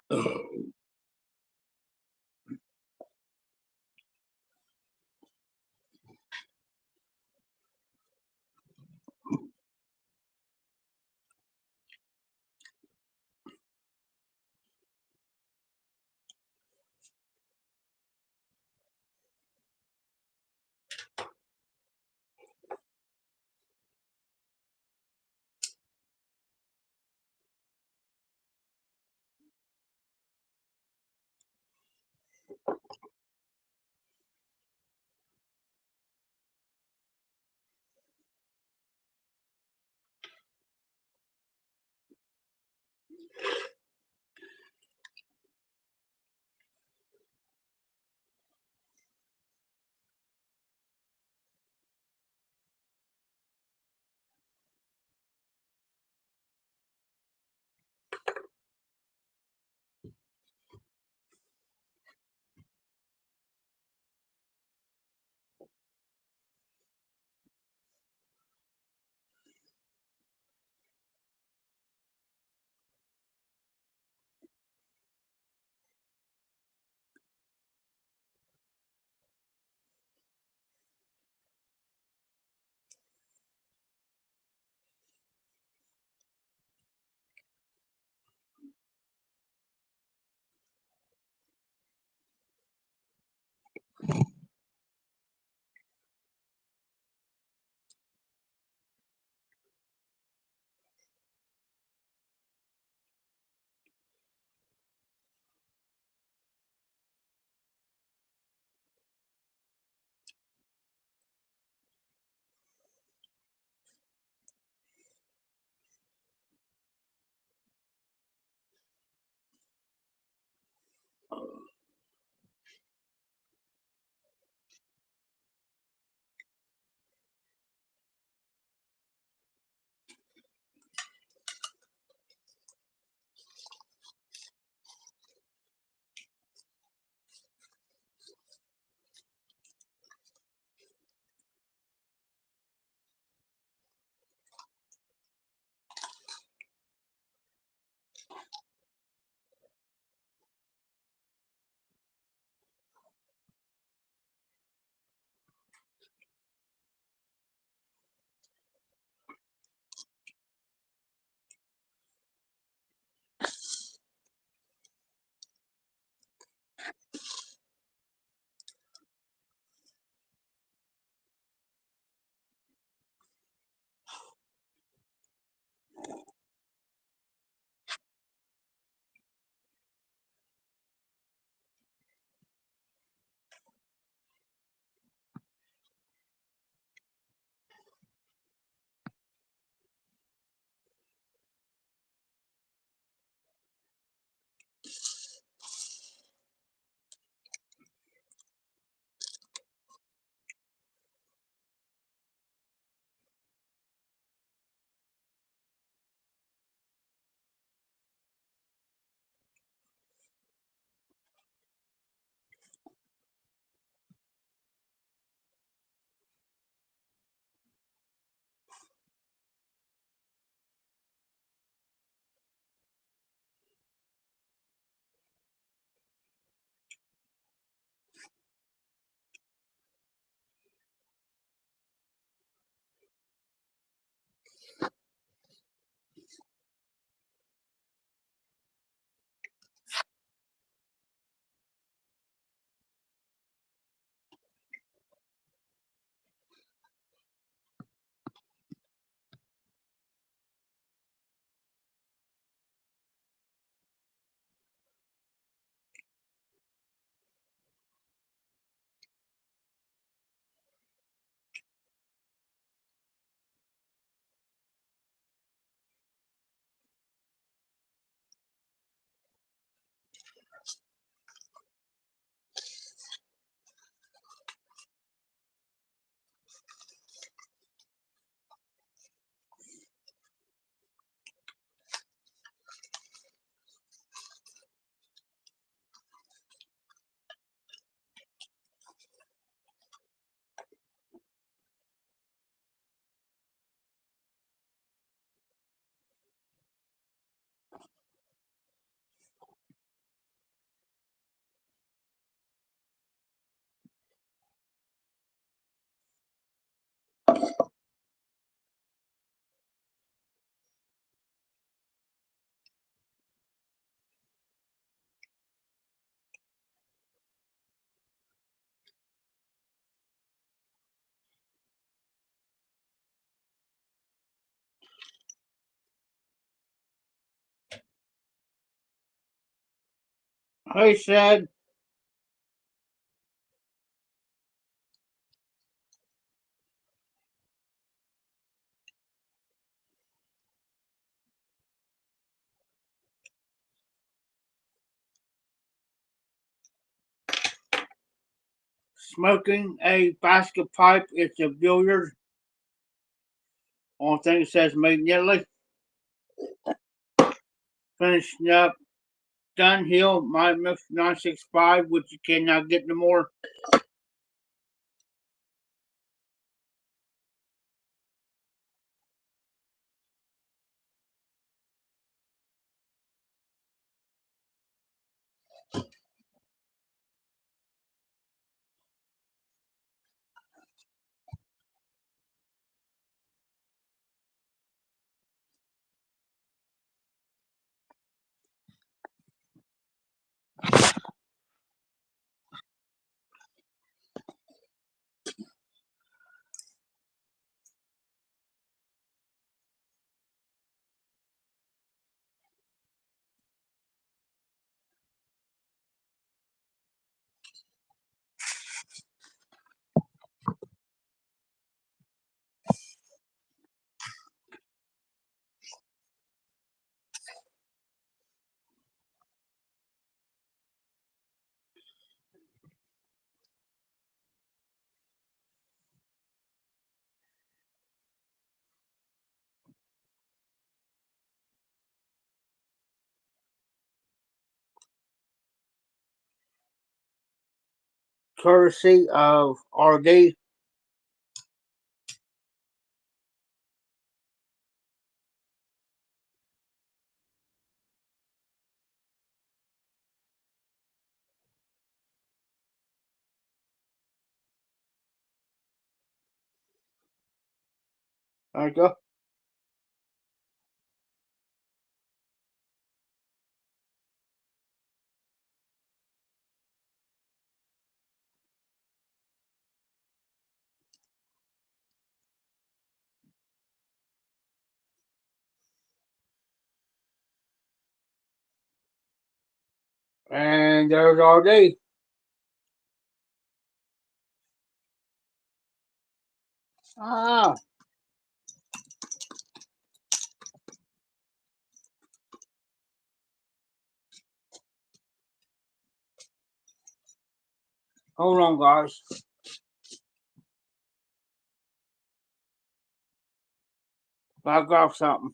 Uh, Hey, said, smoking a basket pipe. It's a billiard. Only thing it says made in Italy. Finishing up Dunhill, my mix 965, which you cannot get no more. Courtesy of RD. There you go. And there's RD. Ah, hold on, guys. I got something.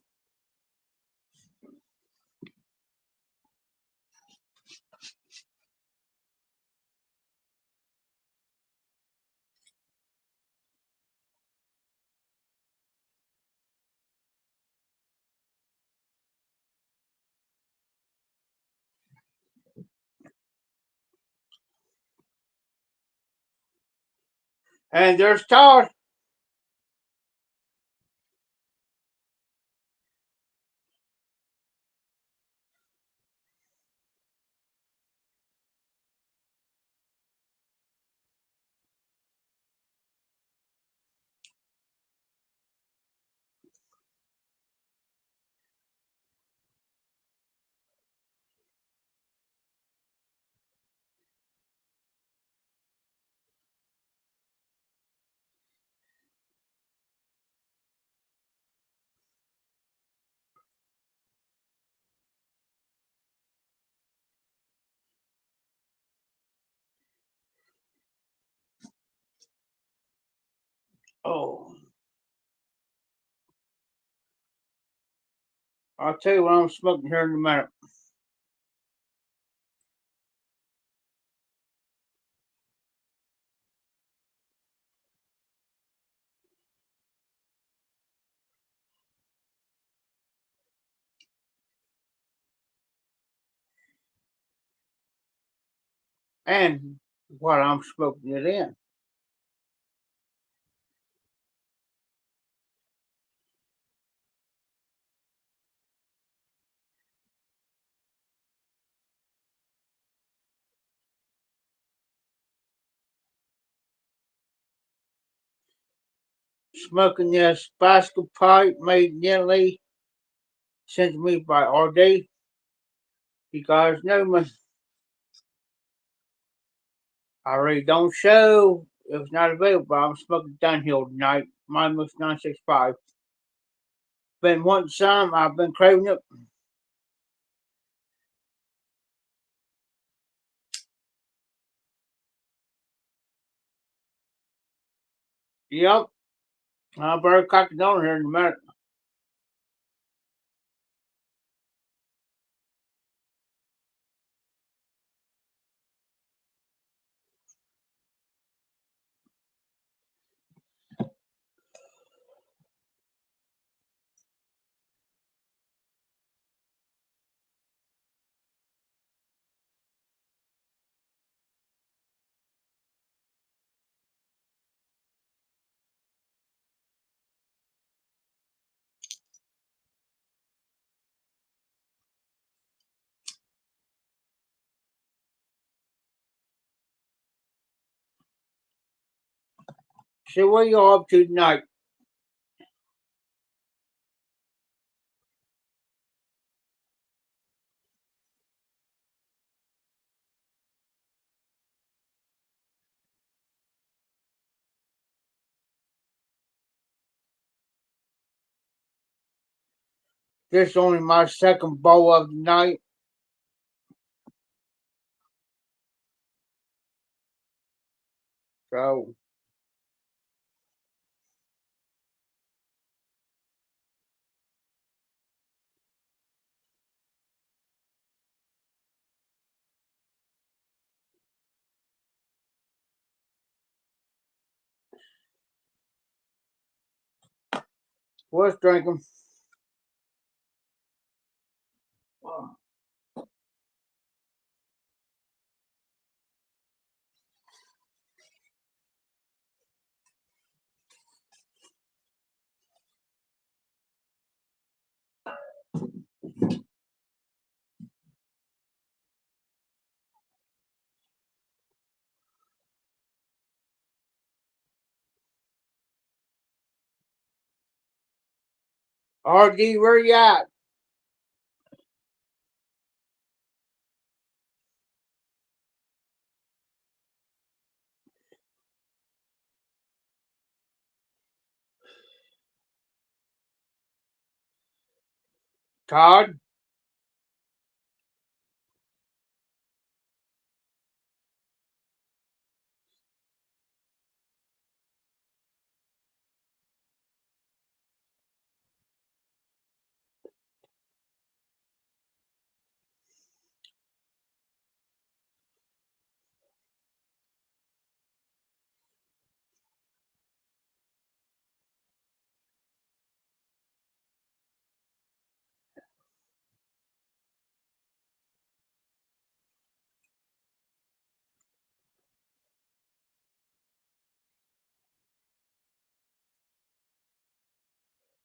And there's Todd. Oh, I'll tell you what I'm smoking here in a minute. And what I'm smoking it in. smoking this basket pipe made nearly sent to me by RD. You guys know me. I really don't show. It was not available. I'm smoking Dunhill tonight. Mine was 965. Been wanting some. I've been craving it. Yep. I better crack it on here in a minute. So what you all up to tonight? This is only my second bowl of the night. So what's drinking? RD, where you at? Todd?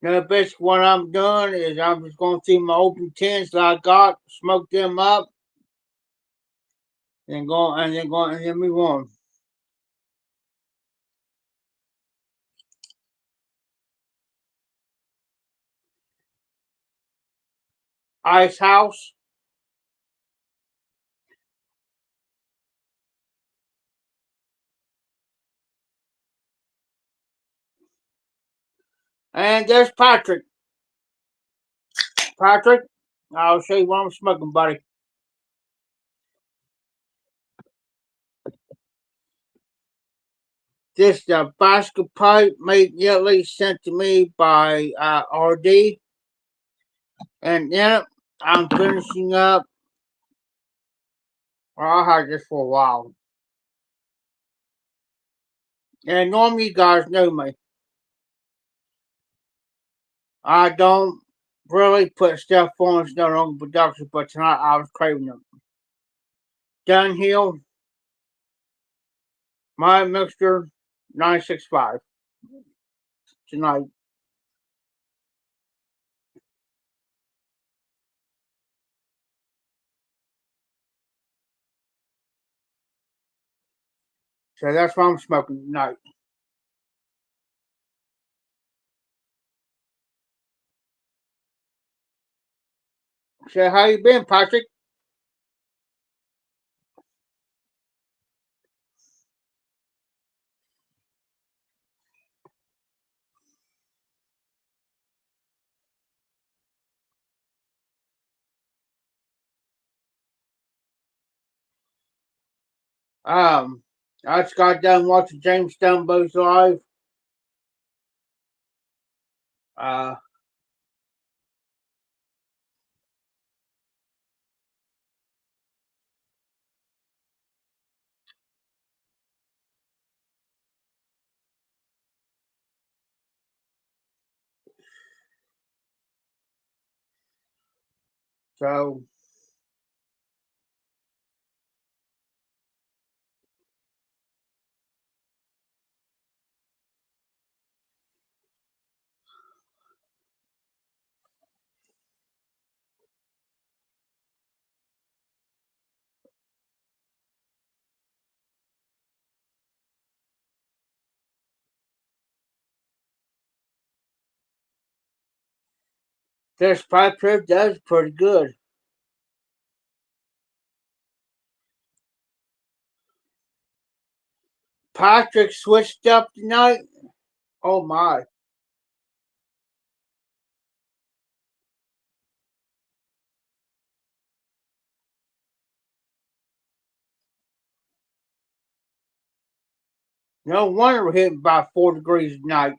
Now, basically, what I'm doing is I'm just going through my open tins that I got, smoke them up, and then move on. Ice House, and there's Patrick. Patrick, I'll show you what I'm smoking, buddy. This is a basket pipe made nearly sent to me by RD, and then I'm finishing up. Well, I had this for a while, and normally you guys know me. I don't really put stuff on it's not on production, but tonight I was craving them. Dunhill, my mixture, 965 tonight. So that's what I'm smoking tonight. So how you been, Patrick? I just got done watching James Stumbo's live. Uh, so this Patrick does pretty good. Patrick switched up tonight. Oh my. No wonder we're hitting by 4 degrees tonight.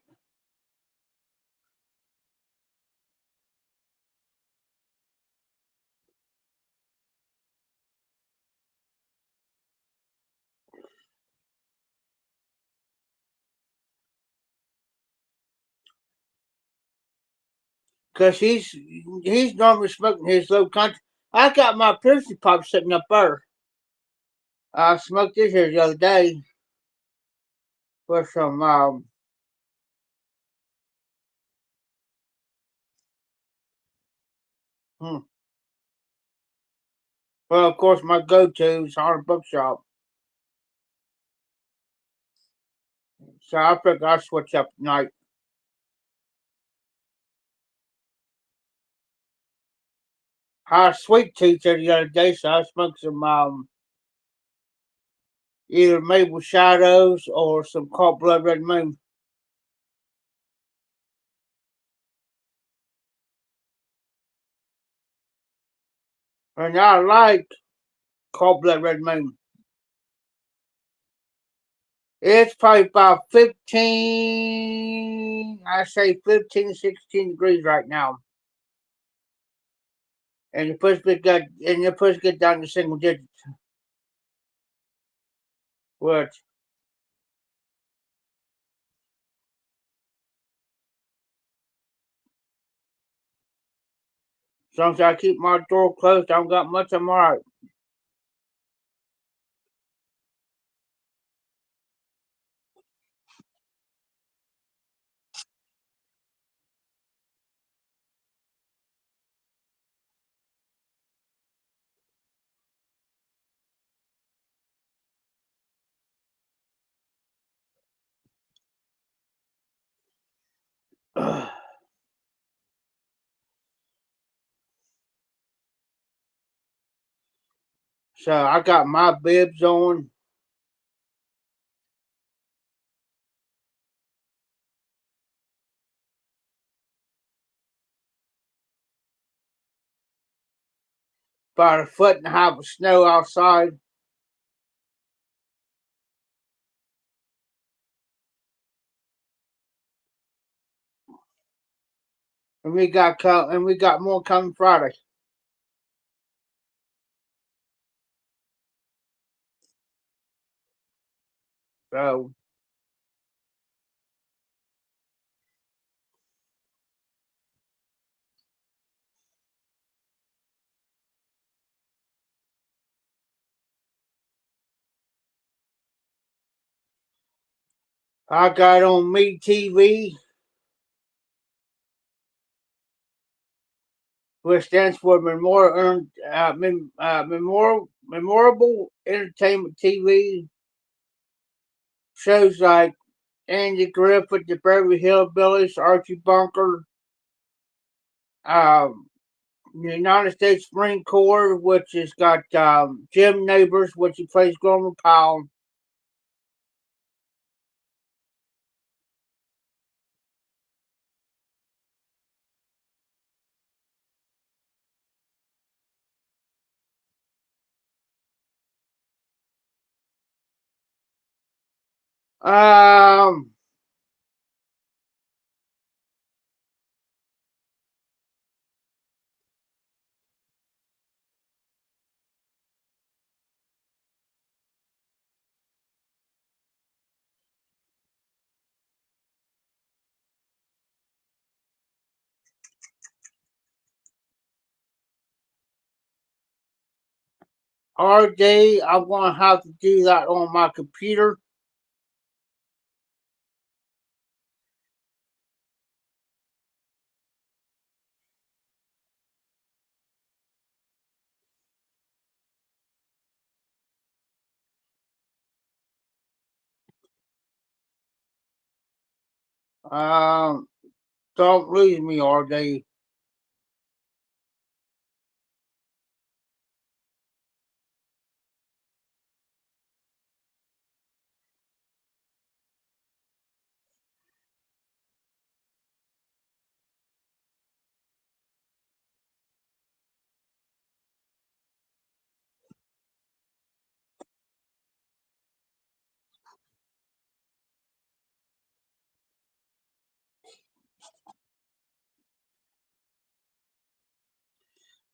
Cause he's normally smoking his low country. I got my Prissy Pop sitting up there. I smoked this here the other day with some hmm. Well, of course, my go-to is Haunted Bookshop. So I figured I'd switch up tonight. I had a sweet tooth there the other day, so I smoked some either Maple Shadows or some Cold Blood Red Moon. And I like Cold Blood Red Moon. It's probably about 15, I say 15, 16 degrees right now. And the push get down to single digits. Which as long as I keep my door closed, I don't got much, I'm alright. So I got my bibs on. About a foot and a half of snow outside. And we got more coming Friday. So I got on Me TV, which stands for Memorable Entertainment TV. Shows like Andy Griffith, the Beverly Hillbillies, Archie Bunker, um, the United States Marine Corps, which has got Jim Neighbors, which he plays Gomer Powell. Um, RD, I'm going to have to do that on my computer. Um, don't lose me, RD.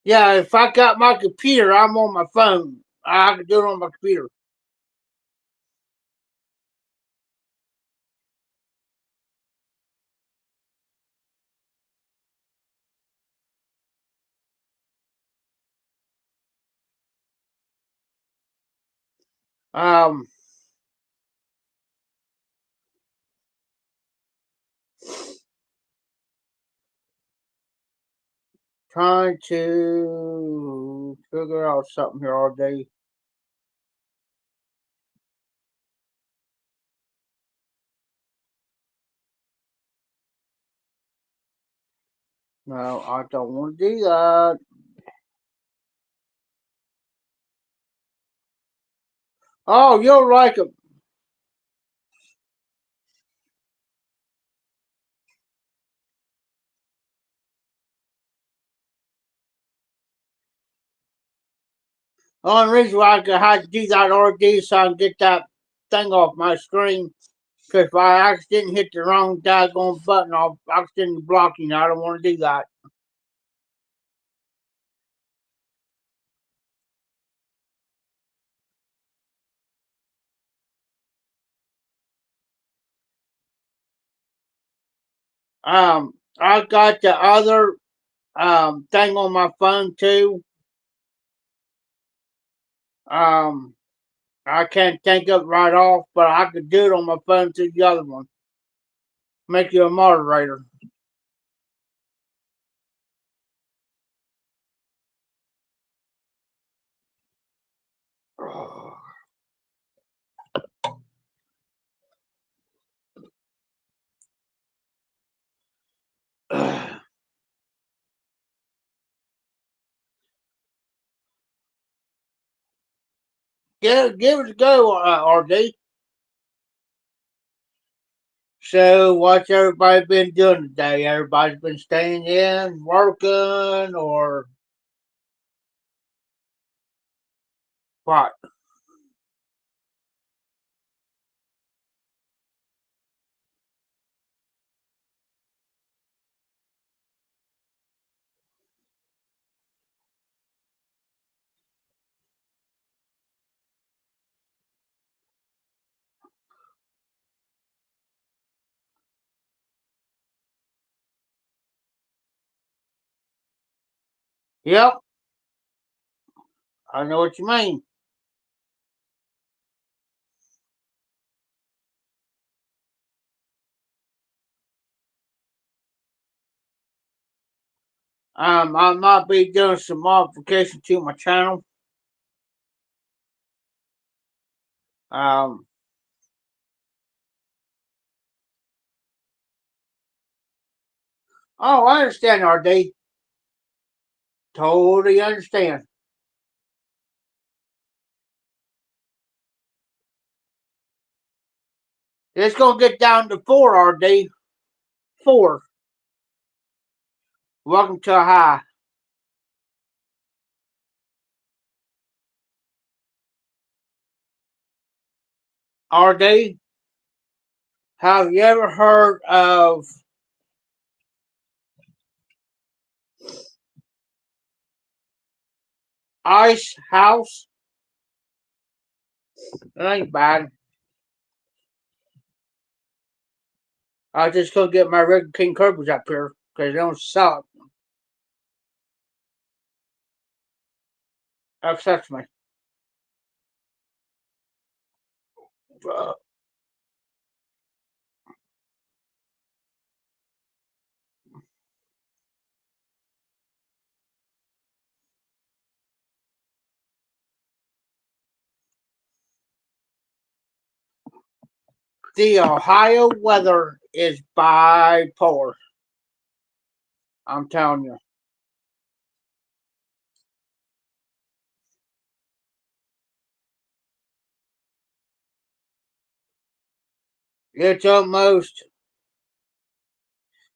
Yeah, if I got my computer, I'm on my phone. I can do it on my computer. Um, trying to figure out something here all day. No, I don't want to do that. Oh, you'll like it. The only reason why I had to do that RD so I can get that thing off my screen. Because if I accidentally hit the wrong daggone button, I'll accidentally block you. I don't want to do that. I got the other thing on my phone too. Um, I can't think of it right off, but I could do it on my phone to the other one. Make you a moderator. Give it a go, RD. So, what's everybody been doing today? Everybody's been staying in, working, or what? Yep, I know what you mean. I might be doing some modification to my channel. Um, oh, I understand, RD. Totally understand. It's gonna get down to 4, RD. 4. Welcome to a high. RD, have you ever heard of Ice House? It ain't bad. I just go get my regular King Cobras up here because they don't sell it. Upsets me. The Ohio weather is bipolar. I'm telling you. It's almost.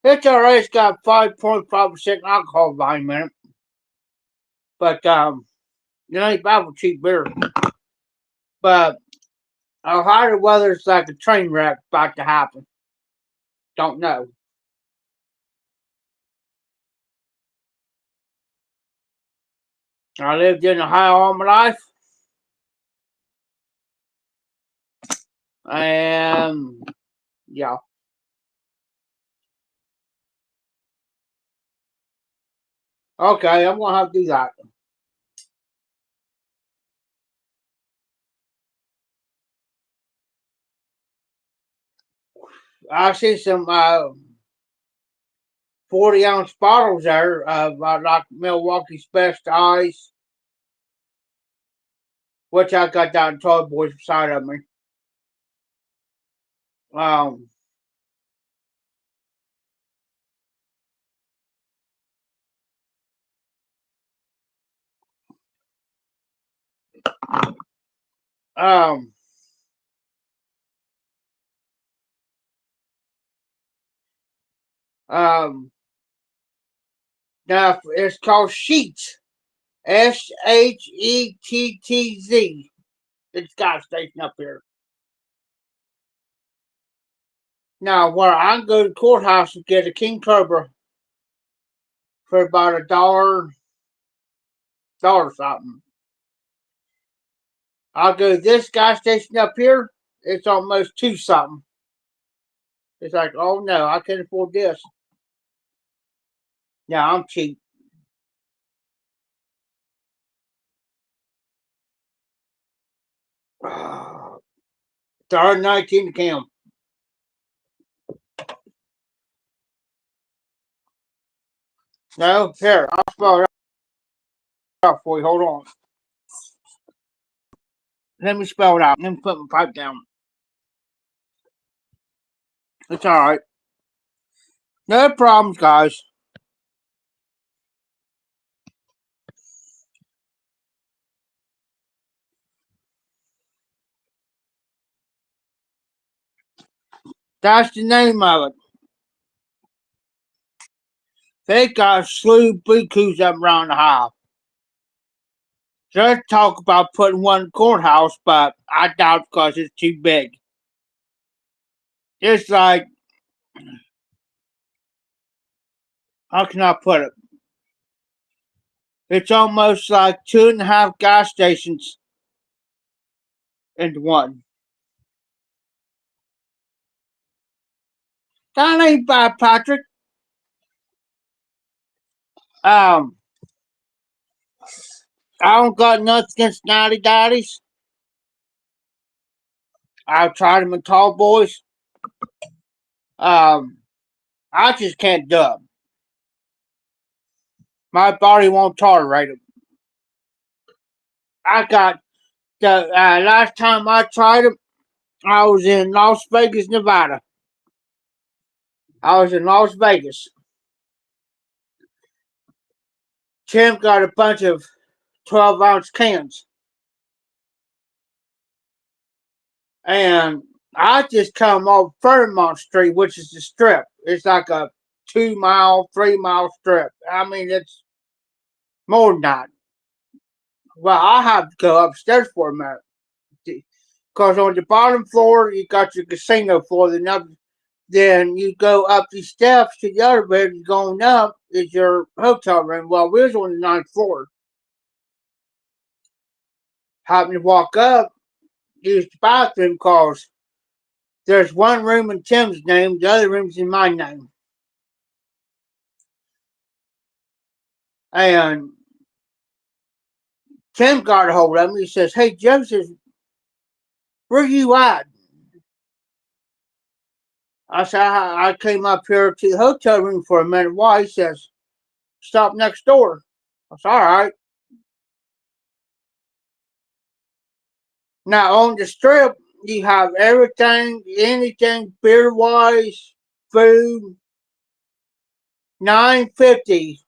It's alright. It's got 5.5% alcohol volume in it. But, it ain't bad for cheap beer. But, Ohio weather's like a train wreck about to happen. Don't know. I lived in Ohio all my life. And, yeah. Okay, I'm going to have to do that. I see some 40-ounce bottles there of like Milwaukee's Best Ice, which I got down in Toy Boys beside of me. Um, um, now it's called Sheetz. Shetttz. It's got a station up here. Now, where I can go to the courthouse and get a King Cobra for about $1 something. I'll go to this gas station up here. It's almost 2 something. It's like, oh no, I can't afford this. Yeah, I'm cheap. Third 19 to Cam. No, here, I'll spell it out for you. Hold on. Let me spell it out. Let me put my pipe down. It's alright. No problems, guys. That's the name of it. They got a slew of bukus up around the house. Just talk about putting one in the courthouse, but I doubt because it's too big. It's like, how can I put it? It's almost like 2.5 gas stations into one. That ain't bad, Patrick. I don't got nothing against Natty Daddies. I've tried them in Tall Boys. I just can't do them. My body won't tolerate them. I got the last time I tried them, I was in Las Vegas, Nevada. I was in Las Vegas. Tim got a bunch of 12-ounce cans. And I just come off Fairmont Street, which is the strip. It's like a 2-mile, 3-mile strip. I mean, it's more than that. Well, I have to go upstairs for a minute. Because on the bottom floor, you got your casino floor. Then you go up these steps to the elevator. Going up is your hotel room. Well, we was on the 9th floor. Happened to walk up, use the bathroom because there's one room in Tim's name, the other room's in my name. And Tim got a hold of me. He says, "Hey, Joseph, where you at?" I said, I came up here to the hotel room for a minute. Why? He says, "Stop next door." I said, "All right." Now, on the strip, you have everything, anything beer-wise, food, $9.50.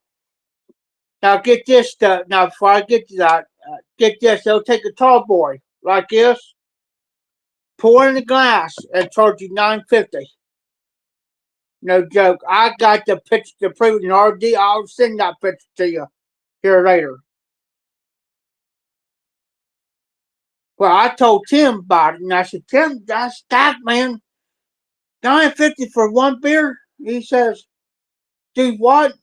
Now, get this stuff. Now, before I get to that, get this. They'll take a tall boy like this, pour in the glass, and charge you $9.50. No joke. I got the picture to prove it in RD. I'll send that picture to you here later. Well, I told Tim about it, and I said, "Tim, that's stacked, man. $9.50 for one beer?" He says, "Do what?"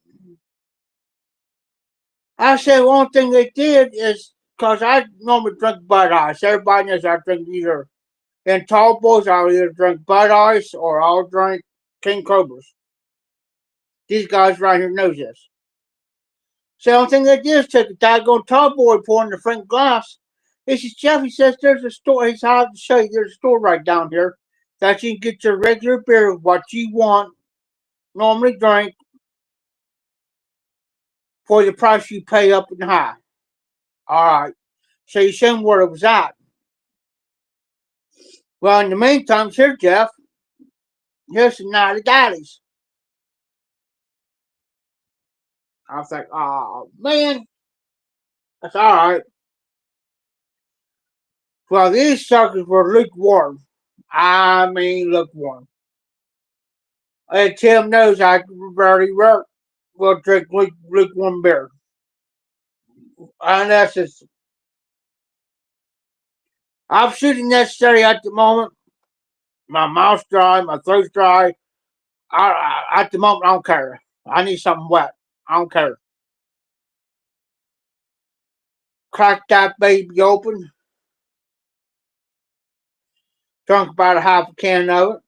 I said, "One thing they did is, because I normally drink Bud Ice. Everybody knows I drink either, in tall boys, I'll either drink Bud Ice or I'll drink King Cobras. These guys right here knows this. So the only thing they did is took a daggone tall boy, pour in the front glass. He says, "Jeff," he says, "there's a store." He says, "I have to show you. There's a store right down here that you can get your regular beer, what you want, normally drink, for the price you pay up and high." All right. So you showed him where it was at. Well, in the meantime, here, Jeff, here's some Natty Daddies. I was like, "Oh, man, that's all right." Well, these suckers were lukewarm. I mean, lukewarm. And Tim knows I very well will drink lukewarm beer. And that's just, I'm shooting necessary at the moment. My mouth's dry, my throat's dry. At the moment, I don't care. I need something wet. I don't care. Crack that baby open. Drunk about a half a can of it.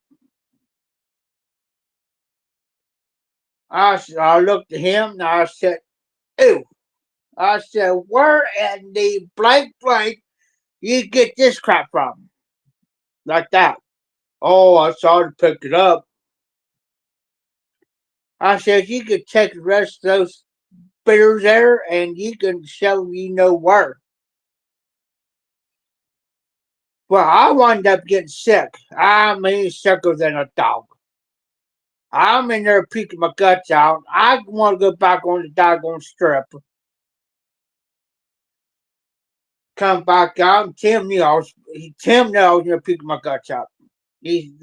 I looked at him and I said, "Ew." I said, "Where in the blank you get this crap from?" Like that. "Oh, I saw to pick it up." I said, "You could take the rest of those beers there and you can show you know where." Well, I wound up getting sick. I mean, sicker than a dog. I'm in there puking my guts out. I want to go back on the doggone strip. Come back out, and Tim knows you're puking my guts out. He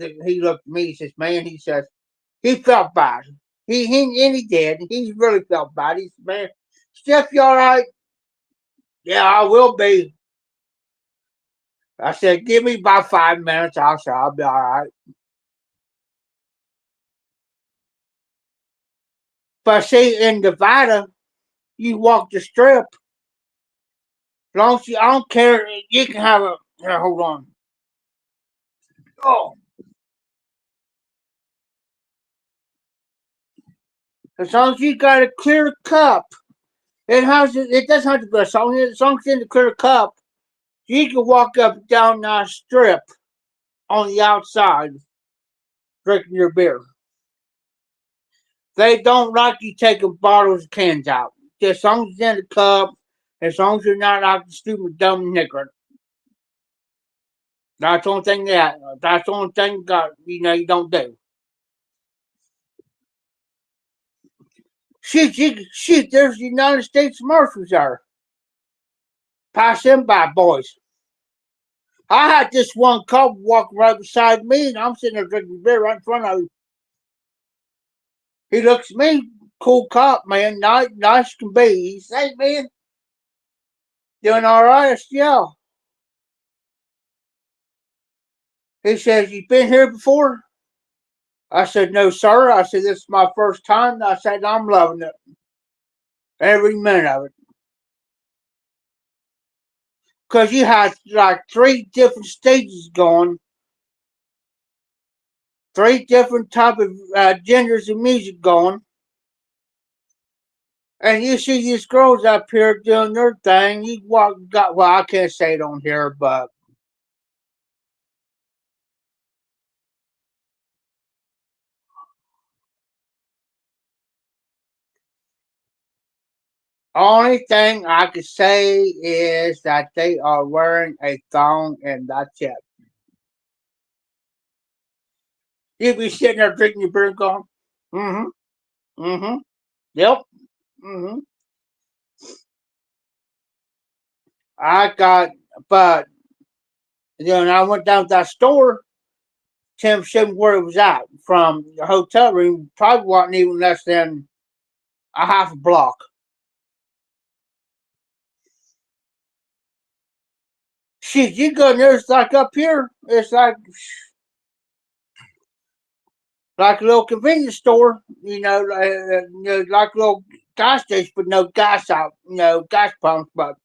looked at me. He says, "Man," he says, he felt bad. He did. He really felt bad. He said, "Man, Steph, you all right?" "Yeah, I will be." I said, "Give me about 5 minutes. I'll be all right." But see, in Nevada, you walk the strip. As long as you, I don't care. You can have a. Here, hold on. Oh, as long as you got a clear cup, it doesn't have to be a song. As long as it's in the clear cup, you can walk up and down that strip on the outside drinking your beer. They don't like you taking bottles and cans out. Just as long as it's in the cup, as long as you're not acting stupid, dumb, nigger. That's the only thing that you don't do. Shoot, there's the United States Marshals there. Pass them by, boys. I had this one cop walk right beside me, and I'm sitting there drinking beer right in front of him. He looks at me, cool cop, man, nice can be. He says, man, doing all right? I said, yeah. He says, you been here before? I said, no, sir. I said, this is my first time. I said, I'm loving it. Every minute of it. Because you had like 3 different stages going, 3 different type of genders of music going. And you see these girls up here doing their thing. Well, I can't say it on here, but only thing I could say is that they are wearing a thong, and that's it. You'd be sitting there drinking your beer and going, mm-hmm, mm-hmm, yep, mm-hmm. I got, but then I went down to that store. Tim showed me where it was at from the hotel room. Probably wasn't even less than a half a block. Shit, you go in there, it's like up here. It's like a little convenience store, like a little gas station, but no gas out, gas pumps, but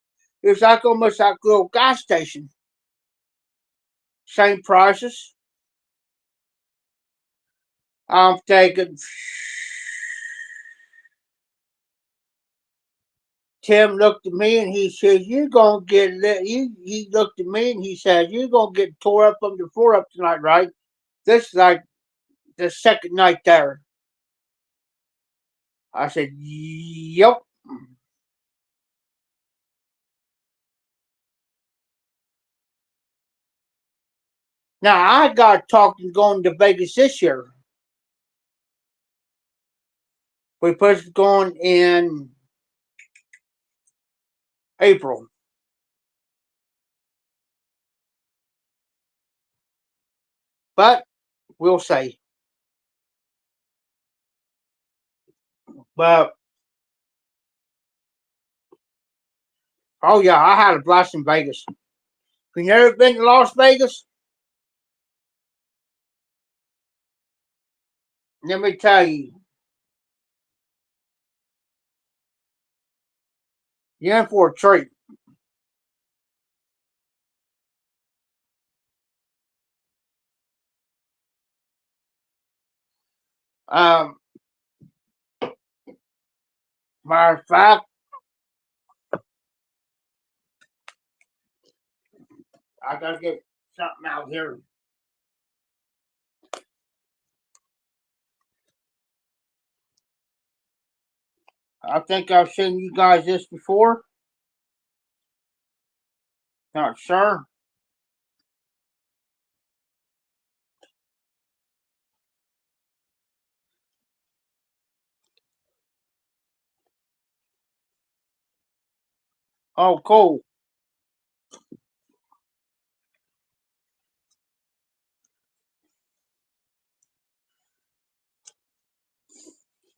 it's like almost like a little gas station. Same prices. I'm thinking, Tim looked at me and he says, "You're gonna get lit." He looked at me and he said, "You're gonna get tore up from the floor up tonight, right?" This is like the second night there. I said, "Yep." Now I got talking going to Vegas this year. We supposed to going in April, but we'll see. But oh yeah, I had a blast in Vegas. If you never been to Las Vegas, let me tell you, you're in for a treat. Um, Matter of fact, I gotta get something out here. I think I've seen you guys this before. Not sure. Oh, cool.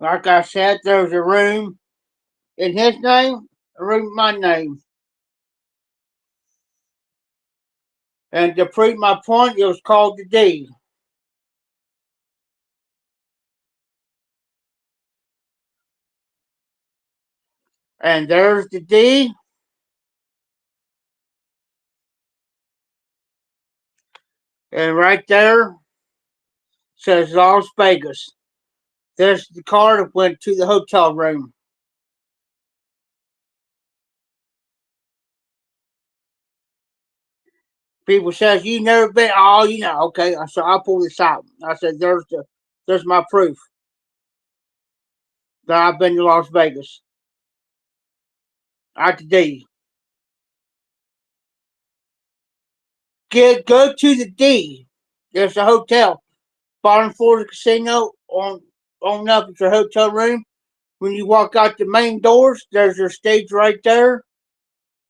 Like I said, there's a room in his name, a room in my name. And to prove my point, it was called the D. And there's the D. And right there says Las Vegas. There's the car that went to the hotel room. People says you never been. Oh, okay. So I'll pull this out. I said, there's my proof that I've been to Las Vegas. At the D. Go to the D. There's a hotel. Bottom floor of the casino on up. It's a hotel room. When you walk out the main doors, there's your stage right there.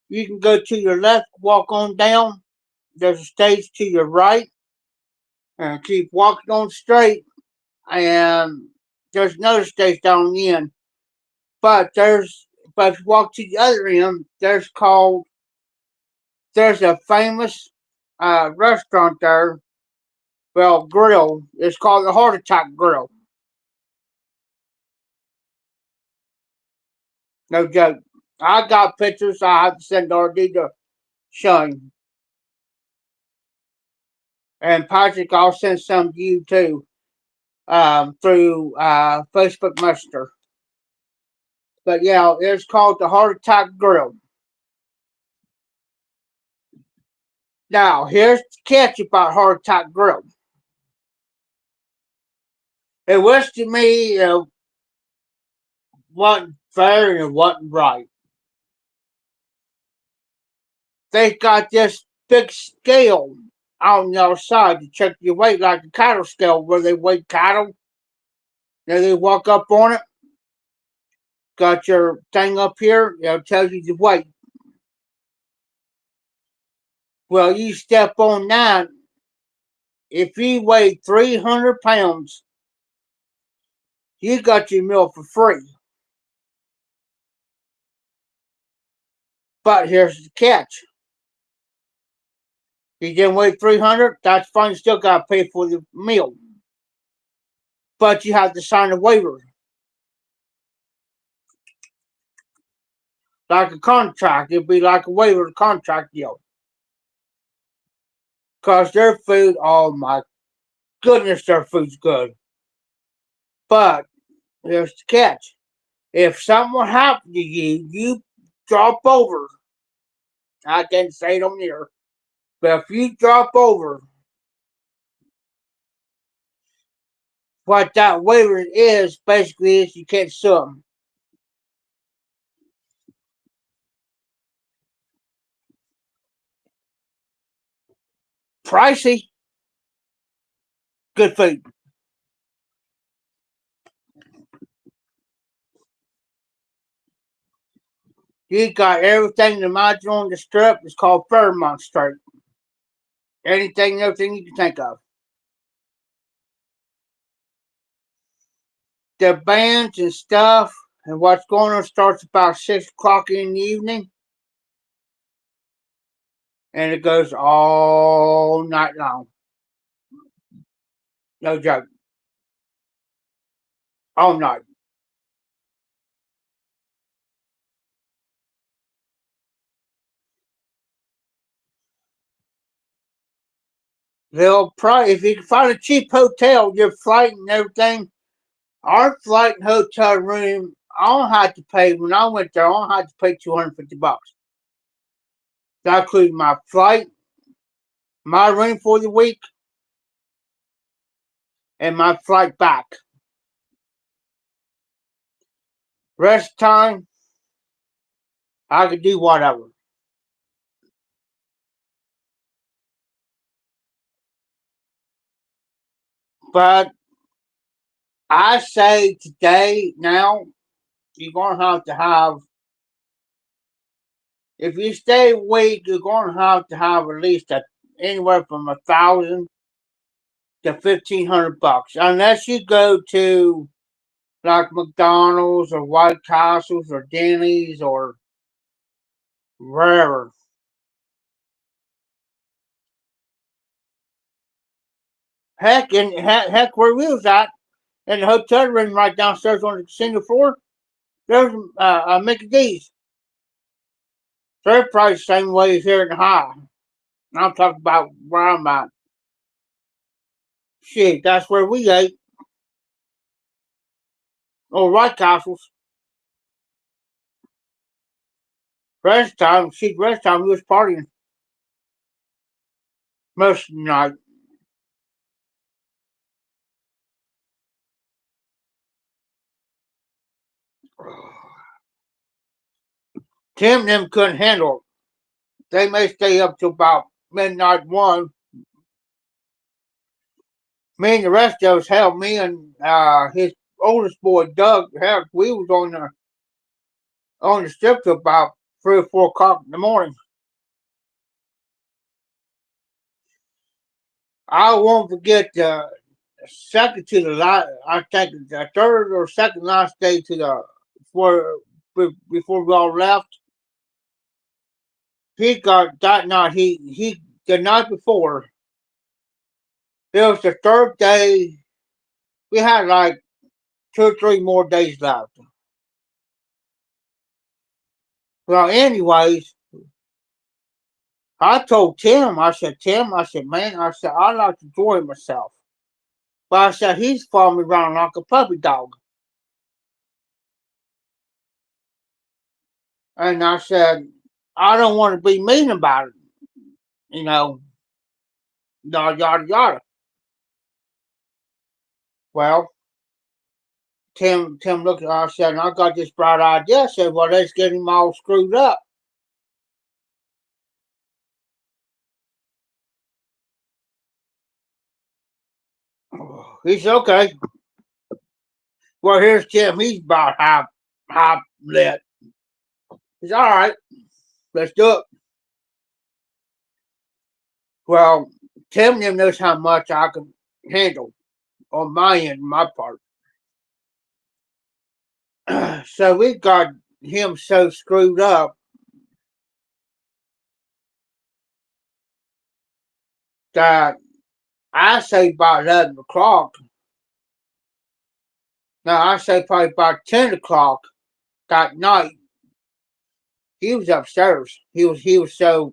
You can go to your left, walk on down. There's a stage to your right, and keep walking on straight. And there's another stage down the end. But if you walk to the other end, there's a famous restaurant there. Well, grill. It's called the Heart Attack Grill. No joke. I got pictures. I have to send RD to show him. And Patrick, I'll send some to you too through Facebook Messenger. But yeah, it's called the Heart Attack Grill. Now, here's the catch about Heart Attack Grill. It was to me wasn't fair and it wasn't right. They got this big scale on the other side to check your weight, like a cattle scale where they weigh cattle. Then they walk up on it. Got your thing up here. It'll tell you the weight. Well, you step on that. If you weigh 300 pounds, you got your meal for free. But here's the catch. You didn't weigh 300, that's fine. You still got to pay for the meal. But you have to sign a waiver. Like a contract. It'd be like a waiver contract deal. Because their food, oh my goodness, their food's good. But here's the catch. If something happened to you, you drop over. I can't say it on here. But if you drop over, what that waiver is basically is you can't sue them. Pricey. Good food. You got everything to imagine on the strip. It's called Fairmont Street. Anything and everything you can think of. The bands and stuff and what's going on starts about 6 o'clock in the evening. And it goes all night long. No joke. All night. They'll probably, if you can find a cheap hotel, your flight and everything, our flight and hotel room, I don't have to pay, when I went there, I don't have to pay $250. That includes my flight, my room for the week, and my flight back. Rest time, I could do whatever. But I say today, now, you're going to have, if you stay a week, you're going to have at least anywhere from 1,000 to 1,500 bucks, unless you go to like McDonald's or White Castles or Denny's or wherever. Heck, where we was at in the hotel room right downstairs on the casino floor, there's Mickey D's. They're probably the same way as here in the high. I'm talking about where I'm at. Shit, that's where we ate. Or White Castles. Rest time, we was partying most of the night. Tim and them couldn't handle it. They may stay up till about midnight 1. Me and the rest of us, hell, me and his oldest boy, Doug, heck, we was on the strip till about 3 or 4 o'clock in the morning. I won't forget the second to the last. I think the third or second last day to the before we all left. He got that night. He the night before. It was the third day. We had like 2 or 3 more days left. Well, anyways, I told Tim. I said, Tim. I said, man. I said, I like to enjoy myself. But I said he's following me around like a puppy dog. And I said, I don't want to be mean about it. You know, yada yada yada. Well, Tim looked at us and I said, I got this bright idea. I said, well, let's get him all screwed up. He said, okay. Well, here's Tim. He's about half lit. He's all right. Let's do it. Well, Tim knows how much I can handle on my end, my part. So we got him so screwed up that I say by 11 o'clock. Now I say probably about 10 o'clock that night. He was upstairs. He was so.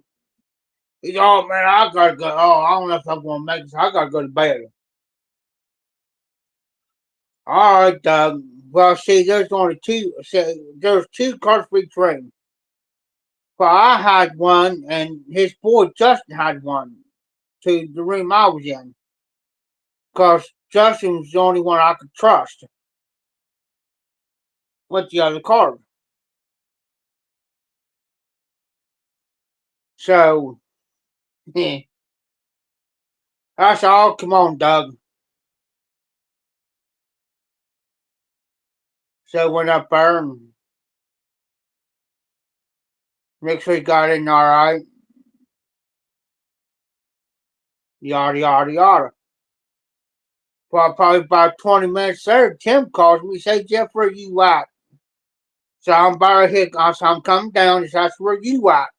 He's oh man, I gotta go. Oh, I don't know if I'm gonna make this. I gotta go to bed. All right, Doug. Well, see, there's only two. See, there's 2 cars for each ring. Well, I had one, and his boy Justin had one to the room I was in, because Justin was the only one I could trust with the other car. So, I said, "Oh, come on, Doug." So I went up there and make sure he got in all right. Yada yada yada. Well, probably about 20 minutes later, Tim calls me. He says, Jeff, where you at? So I'm about here. I said, I'm coming down. He says, where you at?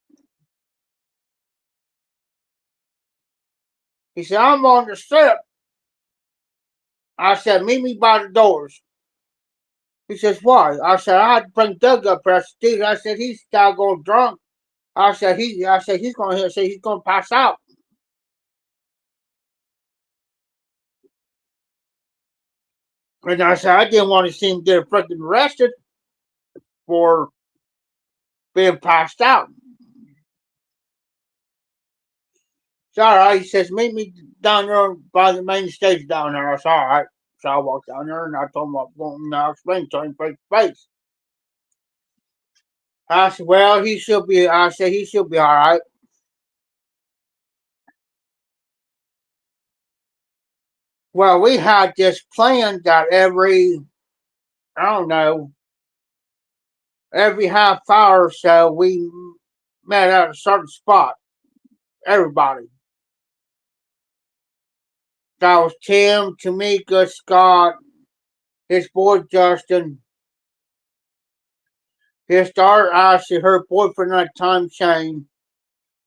He said, I'm on the strip. I said, meet me by the doors. He says, why? I said, I had to bring Doug up here. I said, he's doggone drunk. I said, he's going to say he's going to pass out. And I said, I didn't want to see him get freaking arrested for being passed out. It's all right. He says, meet me down there by the main stage down there. I said, all right. So I walked down there and I told him what I'm going to explain to him face to face. I said, well, I said, he should be all right. Well, we had this plan that I don't know, every half hour or so, we met at a certain spot. Everybody. That was Tim, Tamika, Scott, his boy Justin, his daughter Ashley, her boyfriend at the time Shane.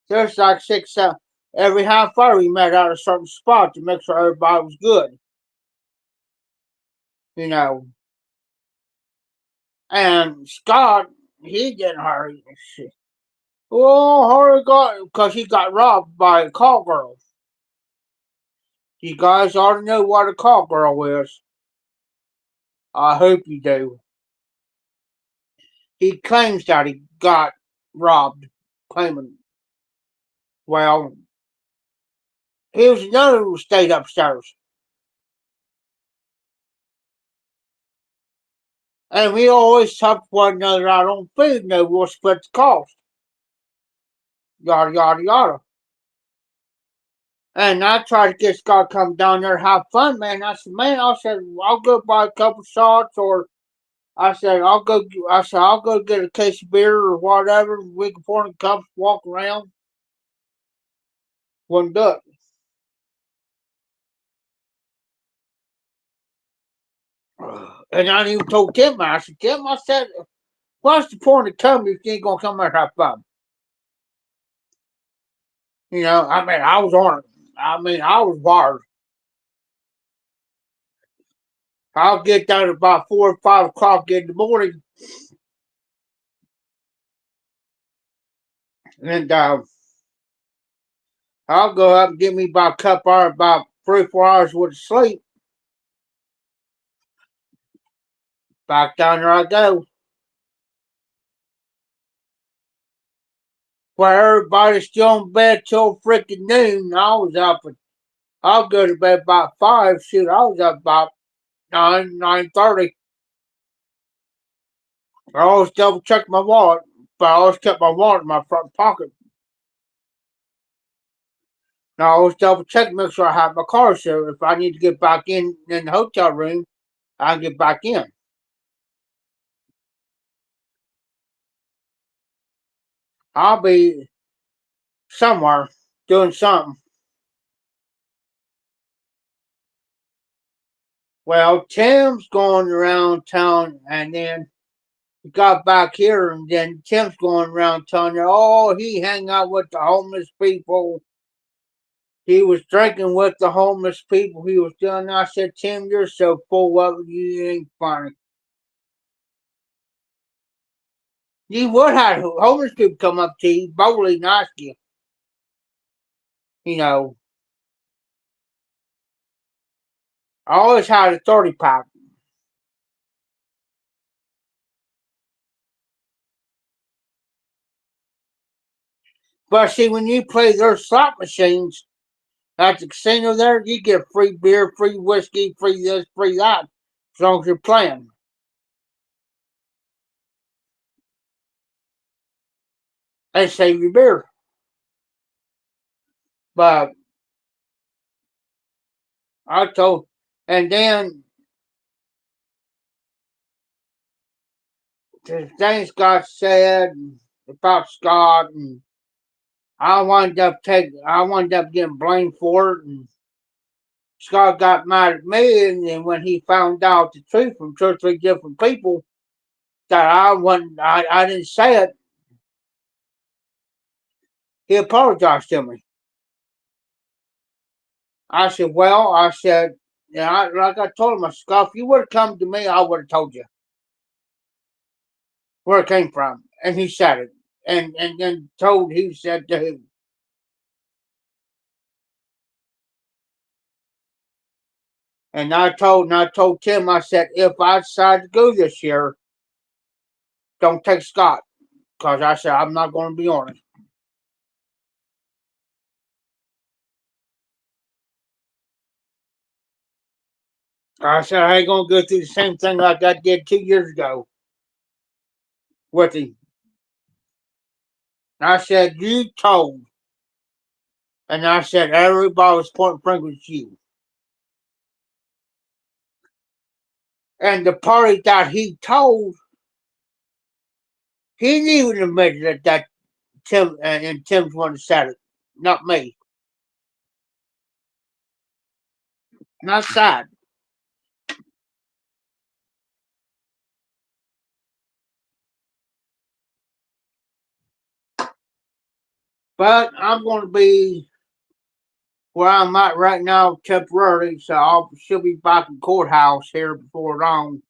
There's like 6, 7. Every half hour we met at a certain spot to make sure everybody was good. You know. And Scott, he didn't hurry. Well, hurry got because he got robbed by a call girl. You guys already know what a call girl is. I hope you do. He claims that he got robbed, claiming. Well, he was another who stayed upstairs. And we always helped one another out on food, and we'll split the cost. Yada, yada, yada. And I tried to get Scott to come down there and have fun, man. I said, man, I'll go buy a couple shots, or I'll go get a case of beer or whatever. We can pour in cups, walk around. Wouldn't do it. And I even told Tim, I said, Tim, I said, what's the point of coming if you ain't gonna come here and have fun? You know, I mean, I was on it. I mean, I was wired. I'll get down at about 4 or 5 o'clock in the morning, and I'll go up and get me about a couple hours, about 3 or 4 hours worth of sleep. Back down there I go. Where everybody's still in bed till freaking noon. I'll go to bed about 5. Shoot, I was up about 9:30. I always double check my wallet, but I always kept my wallet in my front pocket. Now I always double check, make sure I have my car, so if I need to get back in the hotel room, I can get back in. I'll be somewhere doing something. Well, Tim's going around town, and then he got back here, and then Tim's going around town. Oh, he hang out with the homeless people. He was drinking with the homeless people. He was doing. I said, Tim, you're so full of it. You ain't funny. You would have homeless people come up to you, boldly and ask you. You know, I always had a 30 pack. But see, when you play their slot machines at the casino there, you get free beer, free whiskey, free this, free that, as long as you're playing. They save your beer. But I told, and then the things got said about Scott, and I wound up getting blamed for it, and Scott got mad at me, and then when he found out the truth from 2 or 3 different people that I didn't say it, he apologized to me. I said, well, I said, yeah, like I told him, I said, Scott, if you would have come to me, I would have told you where it came from. And he said it. And then told, he said to him. And I told Tim, I said, if I decide to go this year, don't take Scott. Because I said, I'm not going to be on it. I said, I ain't going to go through the same thing like I did 2 years ago with him. And I said, you told. And I said, everybody was pointing fingers at you. And the party that he told, he didn't even admit that Tim and Tim's one that said it, not me. Not sad. But I'm going to be where I'm at right now temporarily, so I'll she'll be back in courthouse here before long.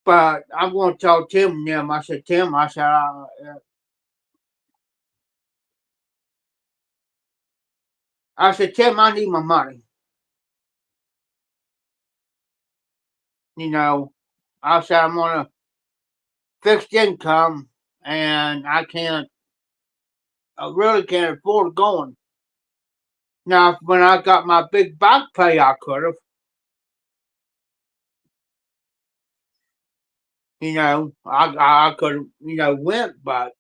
But I'm going to tell Tim and them. I said, Tim, I said, Tim, I need my money. You know, I said I'm on a fixed income, and I really can't afford going. Now, when I got my big back pay, I could have. I could have, went, but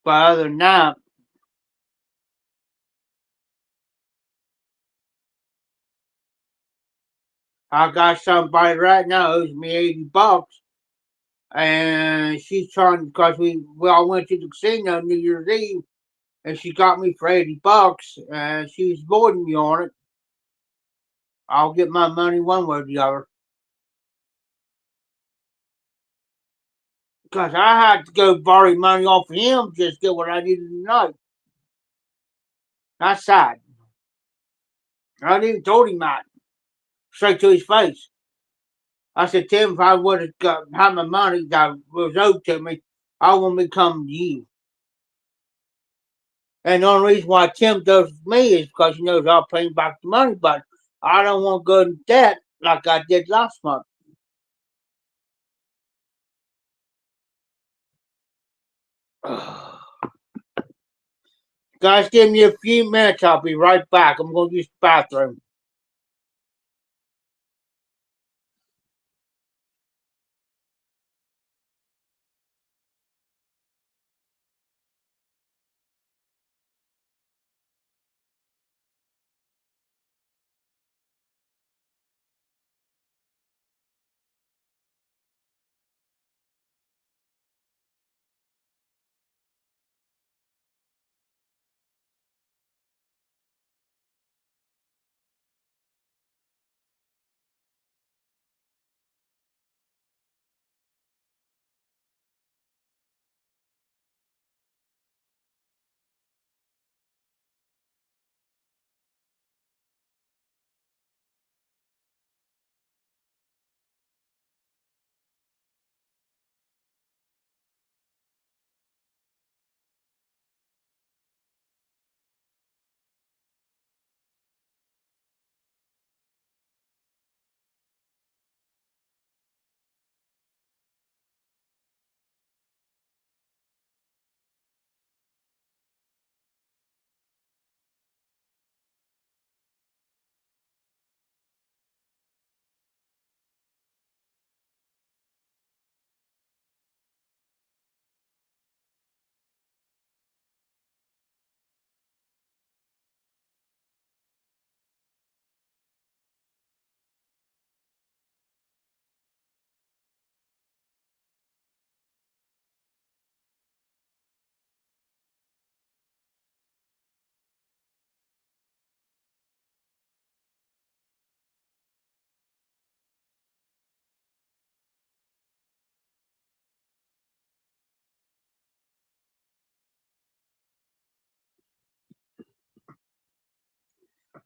But other than that, I got somebody right now who owes me $80, and she's trying because we all went to the casino New Year's Eve, and she got me for $80, and she's avoiding me on it. I'll get my money one way or the other. Because I had to go borrow money off of him just to get what I needed tonight. That's sad. I even told him that straight to his face. I said, Tim, if I would have had my money that was owed to me, I wouldn't be coming to you. And the only reason why Tim does me is because he knows I'll pay him back the money, but I don't want to go in debt like I did last month. Guys, give me a few minutes. I'll be right back. I'm going to use the bathroom.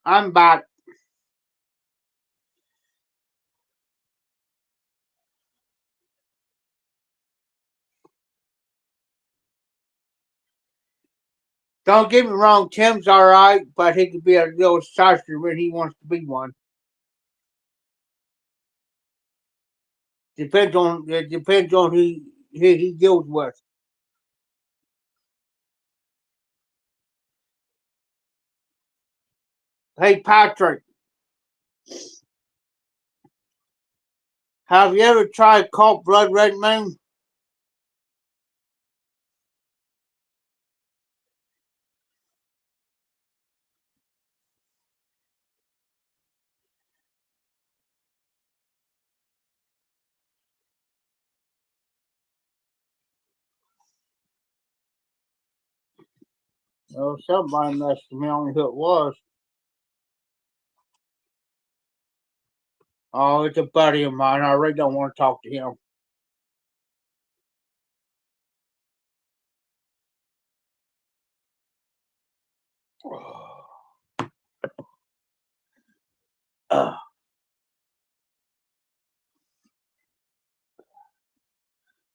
I'm back. Don't get me wrong, Tim's all right, but he could be a little saucer when he wants to be one. Depends on who he deals with. Hey Patrick, have you ever tried Cold Blood Red Moon? Oh, somebody messaged me on who it was. Oh, it's a buddy of mine. I really don't want to talk to him.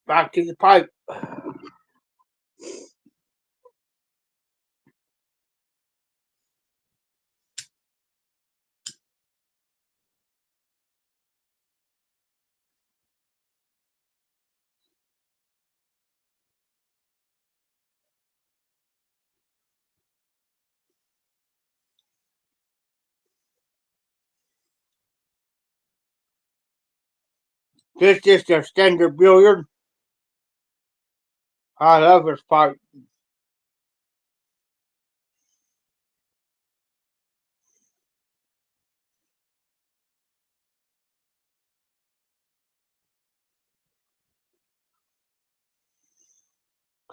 Back to the pipe. This is a standard billiard. I love this pipe.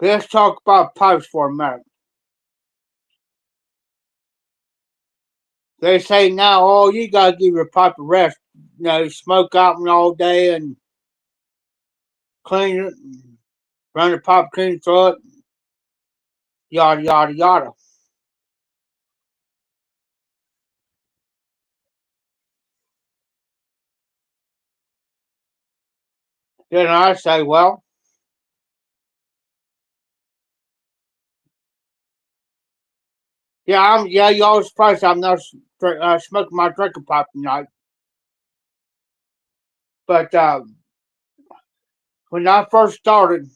Let's talk about pipes for a minute. They say now, oh, you gotta give your pipe a rest. Smoke out them all day and clean it, and run the pipe clean through it, yada yada yada. Then I say, well, yeah, you always surprised I'm not smoking my drinking pipe tonight. But when I first started,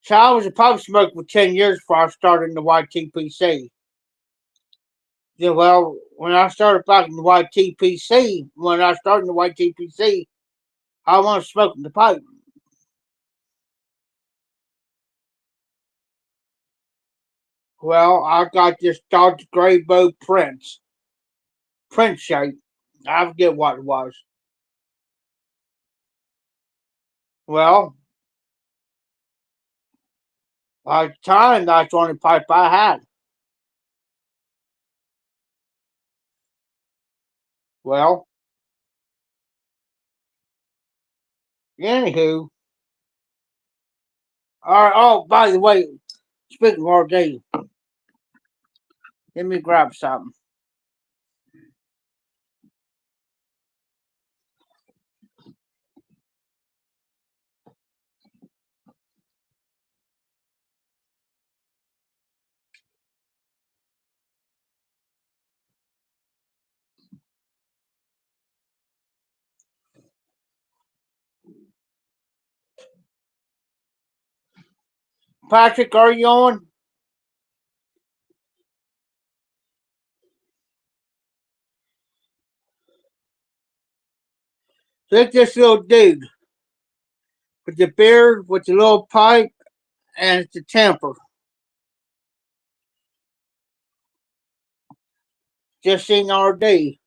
so I was a pipe smoker for 10 years before I started in the YTPC. Yeah, well, when I started back in the YTPC, I wasn't smoking the pipe. Well, I got this Dodge Graybo print shape. I forget what it was. Well, at the time, that's the only pipe I had. Well, anywho, all right. Oh, by the way, speaking of RD, let me grab something. Patrick, are you on? Look at this little dude with the beard, with the little pipe, and the temper. Just seen RD.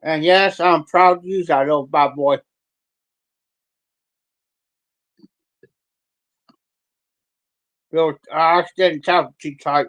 And yes, I'm proud to use that old bad boy. I didn't tap too tight.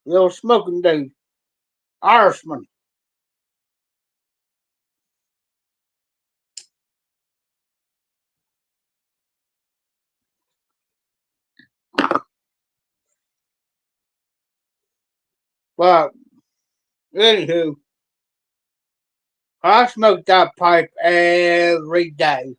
Little smoking dude. Irishman. But anywho, I smoke that pipe every day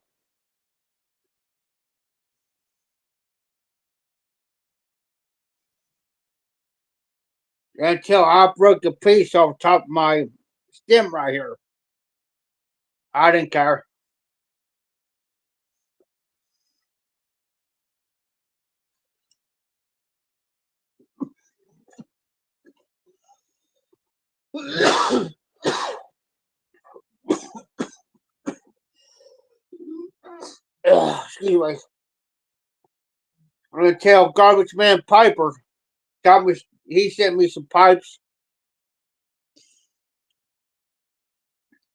until I broke a piece off top of my stem right here. I didn't care. Excuse me. I'm gonna tell Garbage Man Piper. He sent me some pipes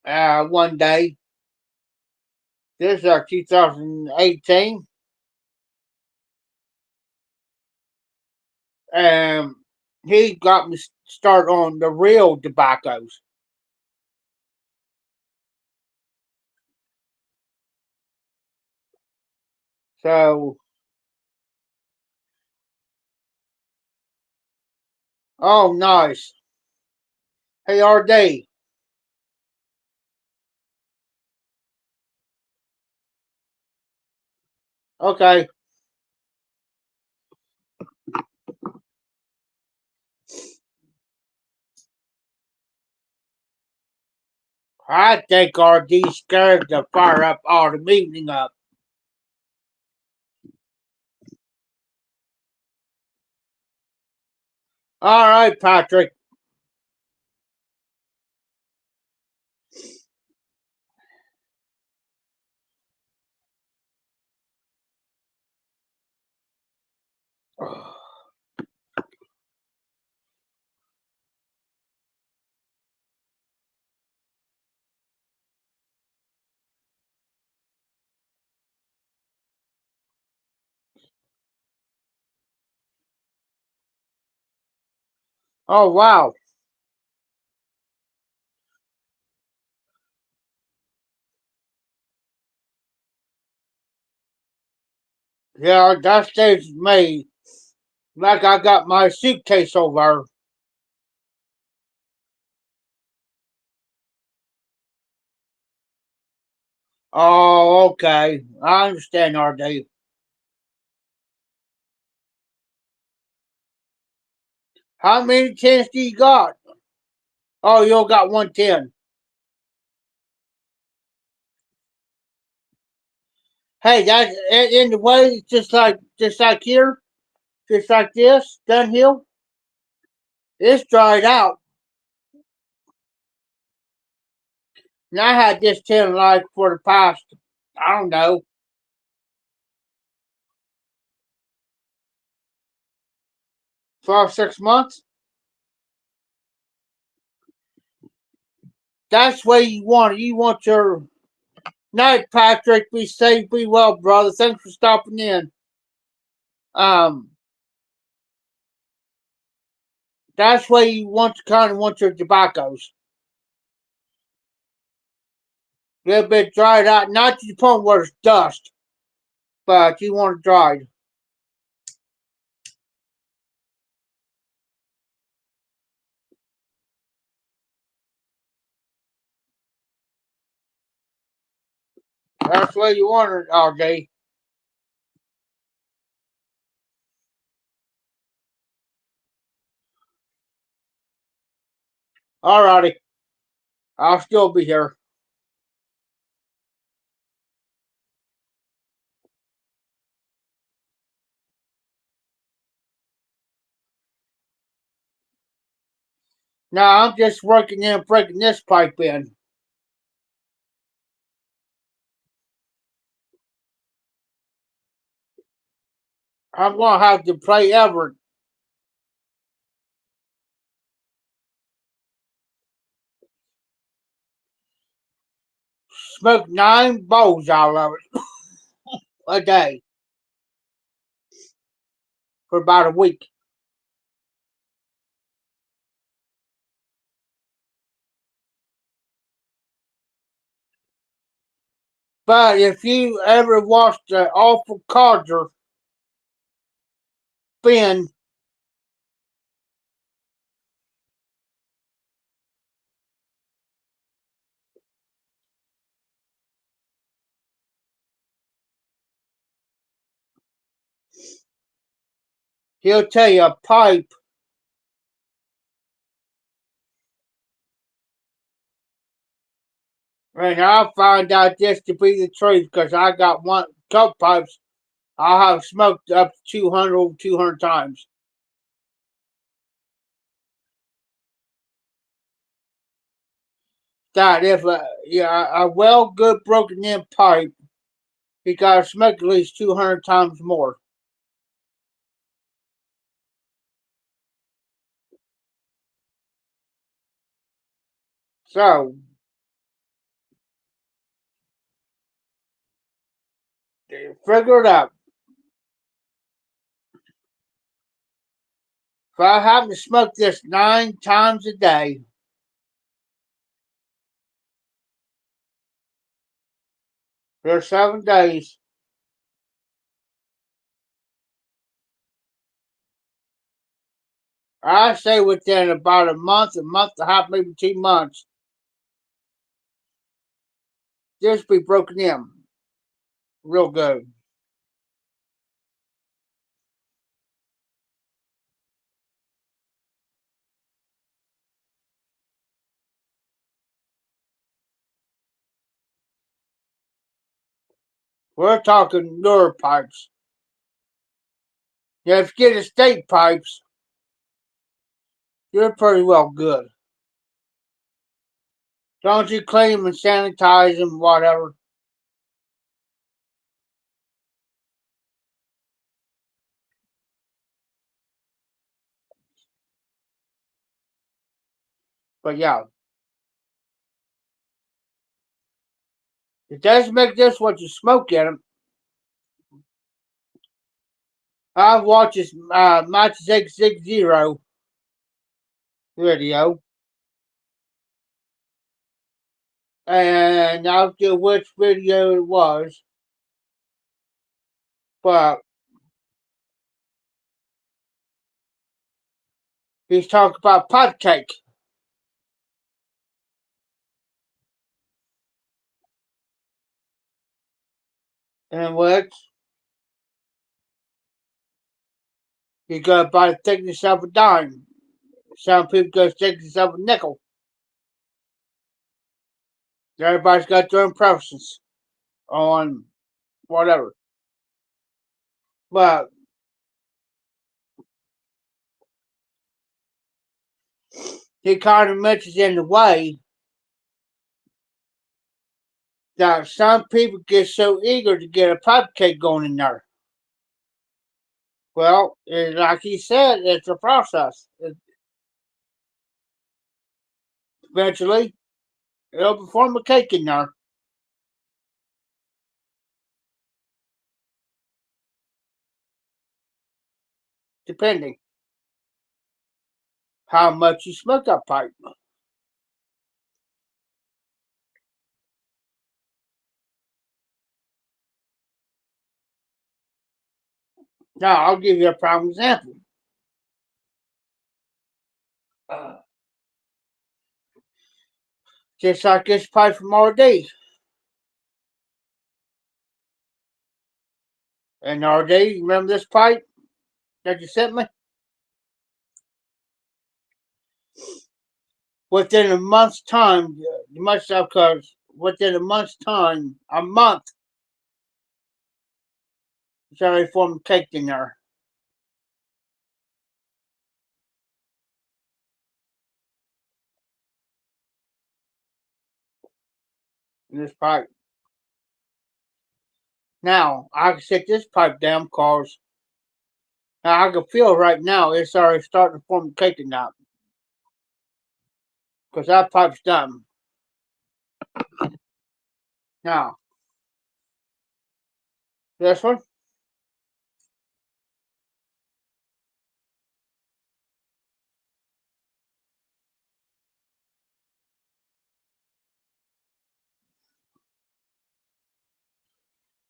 one day. This is 2018, and he got me started on the real tobaccos. So, oh, nice. Hey, RD. Okay. I think RD scared the fire up all the meeting up. All right, Patrick. Oh, wow. Yeah, that stays me. Like I got my suitcase over. Oh, okay. I understand, RD. How many tens do you got? Oh, you only got 110. Hey, that's in the way, just like here, just like this, Dunhill. It's dried out. And I had this tin like for the past, I don't know, 5, 6 months. That's where you want it. You want your night, Patrick. Be safe, be well, brother. Thanks for stopping in. Um, that's where you want to kind of want your tobaccos. A little bit dried out, not to the point where it's dust, but you want it dried. That's where you want it all day. Alrighty, I'll still be here. Now I'm just working in breaking this pipe in. I'm gonna have to play Everett. Smoke 9 bowls out of it a day for about a week. But if you ever watch the awful codger Finn, he'll tell you a pipe. And I'll find out this to be the truth because I got one couple pipes I have smoked up to 200 over 200 times. That if a well good broken in pipe, he got to smoke at least 200 times more. So figure it out. If I happen to smoke this 9 times a day, for 7 days, I say within about a month and a half, maybe 2 months, this be broken in real good. We're talking lure pipes. Yeah, if you get estate pipes, You're pretty well good. Don't you clean them and sanitize them, whatever? But yeah, it does make this what you smoke in them. I've watched this Match 660 video, and I forget which video it was, but he's talking about pot cake, in which you go by the thickness of a dime. Some people go thickness of a nickel. Everybody's got their own preferences on whatever. But he kind of mentions in the way that some people get so eager to get a pot cake going in there. Well, like he said, it's a process. Eventually, it'll form a cake in there, depending how much you smoke that pipe. Now, I'll give you a prime example. Just like this pipe from RD. And RD, you remember this pipe that you sent me? Within a month's time, you must have, because within a month's time, a month, it's already formed cake in there. In this pipe. Now, I can set this pipe down because I can feel right now it's already starting to form cake in that. Because that pipe's done. Now, this one,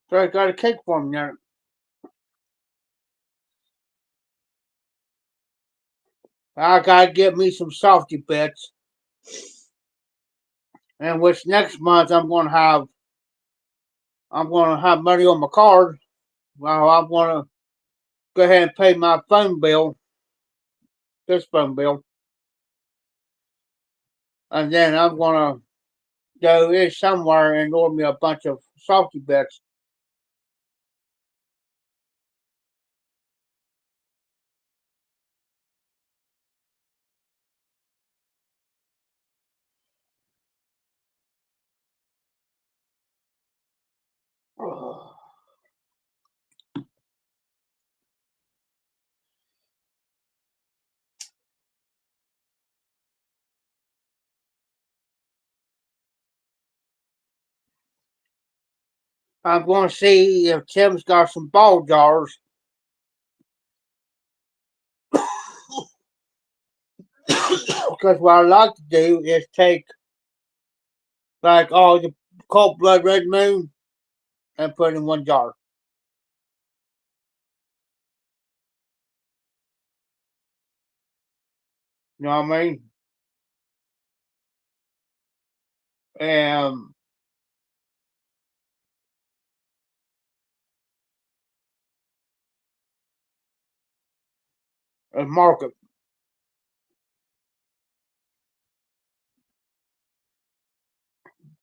so I got a cake forming there. I gotta get me some softy bits. And which next month I'm gonna have money on my card. Well, I'm gonna go ahead and pay my phone bill, this phone bill, and then I'm gonna go in somewhere and order me a bunch of softy bits. I'm gonna see if Tim's got some ball jars. Because what I like to do is take like all the cold blood red moon and put it in one jar. You know what I mean? And mark it.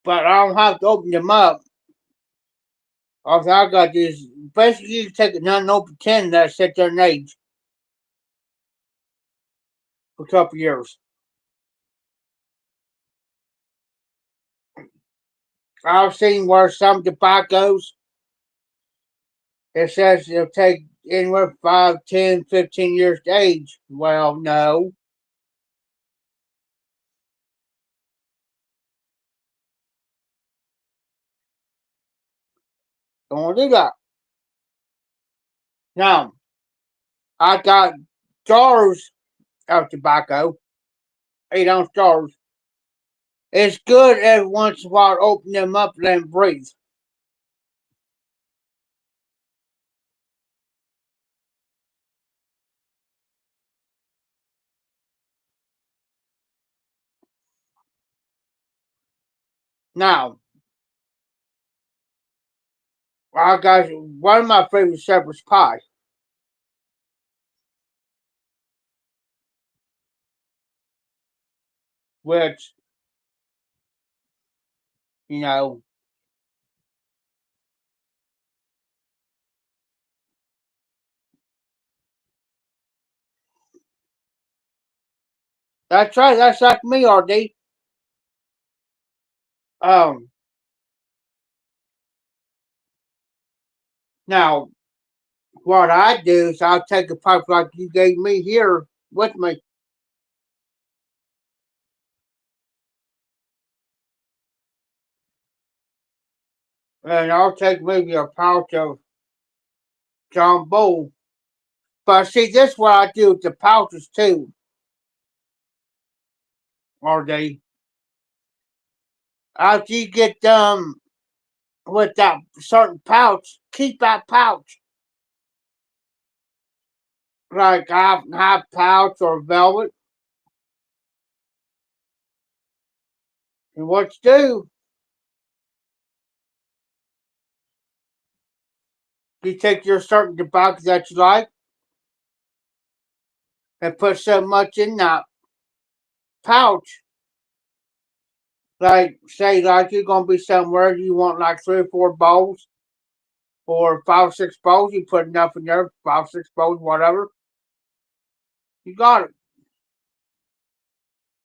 But I don't have to open them up. All I got is basically you take an unopened tin that sits there in age. for a couple years. I've seen where some tobaccos, it says it'll take anywhere from 5, 10, 15 years to age. Well, no. Don't want to do that. Now, I got jars of tobacco, 8-ounce jars. It's good every once in a while to open them up and let them breathe. Now, I got one of my favorite shepherd's pie, which, you know, that's right, that's like me, RD. Um, Now, what I do is I'll take a pipe like you gave me here with me, and I'll take maybe a pouch of John Bull. But see, this is what I do with the pouches too, RD. After you get done with that certain pouch, keep that pouch. Like half pouch or velvet. And what you do, you take your certain tobacco that you like and put so much in that pouch. Like, say, like you're gonna be somewhere, you want like 3 or 4 bowls or 5 or 6 bowls. You put enough in there, 5 or 6 bowls, whatever. You got it.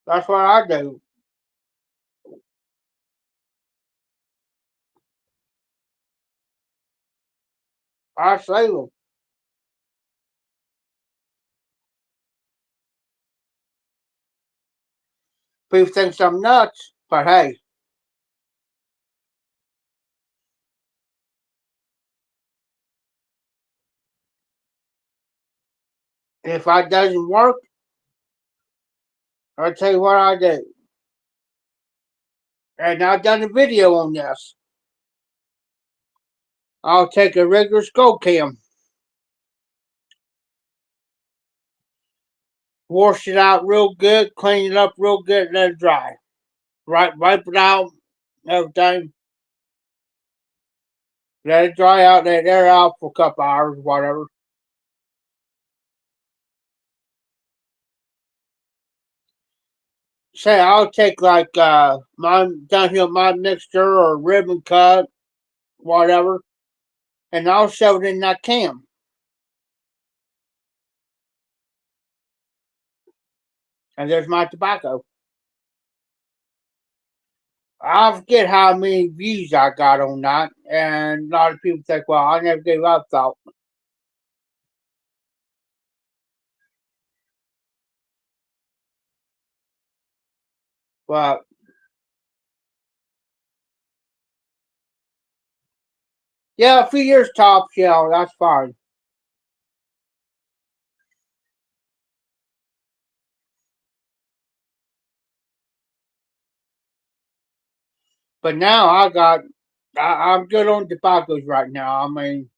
That's what I do. I save them. People think I'm nuts, but hey, if it doesn't work, I'll tell you what I do. And I've done a video on this. I'll take a regular skull cam, wash it out real good, clean it up real good, let it dry. Right, wipe it out, everything. Let it dry out, let it air out for a couple hours, whatever. Say I'll take like my down here my mixture or ribbon cut, whatever, and I'll shove it in that cam. And there's my tobacco. I forget how many views I got on that, and a lot of people think, well, I never gave up thought. But yeah, a few years tops, yeah, that's fine. But now I'm good on tobaccos right now. I mean,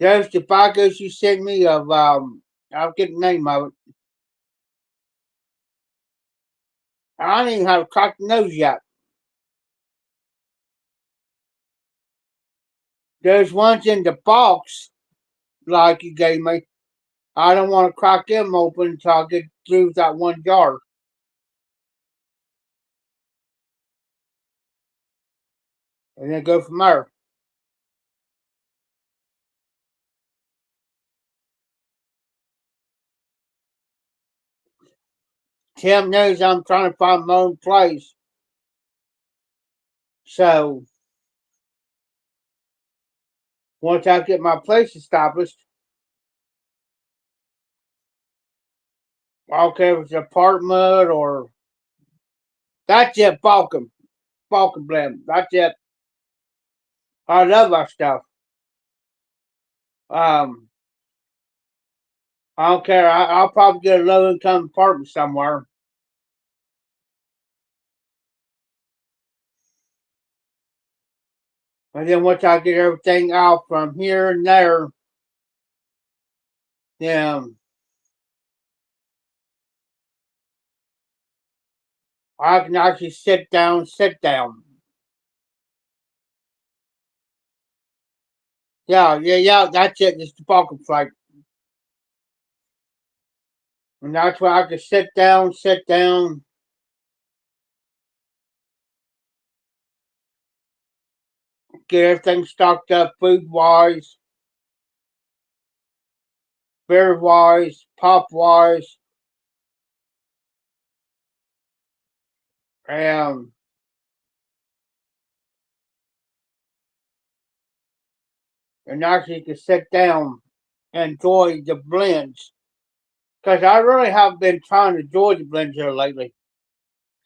those tobaccos you sent me of, I'll get the name of it. I don't even have cracked the nose yet. There's ones in the box, like you gave me. I don't want to crack them open until I get through that one jar. And then go from there. Tim knows I'm trying to find my own place. So once I get my place established, I don't care if it's an apartment or that's it, Balkan Blend. That's it. I love that stuff. I don't care. I'll probably get a low income apartment somewhere. And then once I get everything out from here and there, then I can actually sit down. Yeah, that's it. Just the Balkan flight. And that's where I can sit down, get everything stocked up food wise, beer wise, pop wise, and actually can sit down and enjoy the blends. Because I really have been trying to enjoy the blends here lately.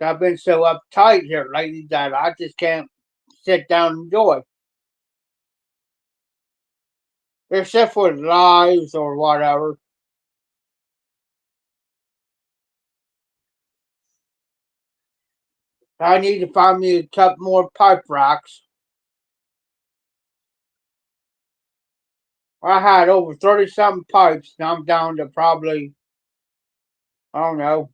I've been so uptight here lately that I just can't sit down and enjoy. Except for lives or whatever. I need to find me a couple more pipe racks. I had over 30 something pipes, now I'm down to probably, I don't know.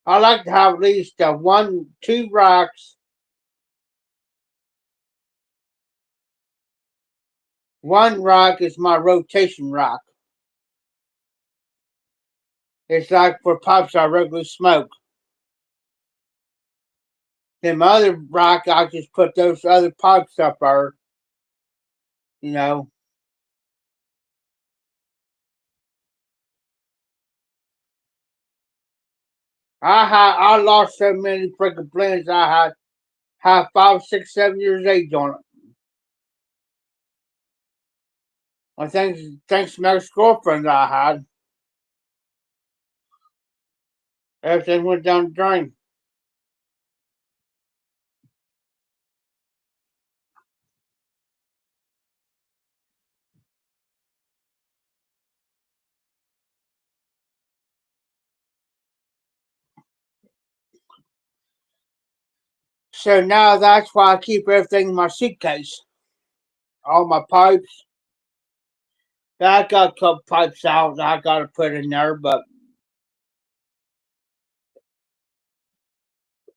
I like to have at least two racks. One rack is my rotation rack. It's like for pipes I regularly smoke. Then my other rack, I just put those other pipes up there, you know. I lost so many freaking blends. I had 5, 6, 7 years age on it. I think thanks to my ex girlfriend I had, everything went down the drain. So now that's why I keep everything in my suitcase. All my pipes. I got a couple pipes out that I gotta put in there, but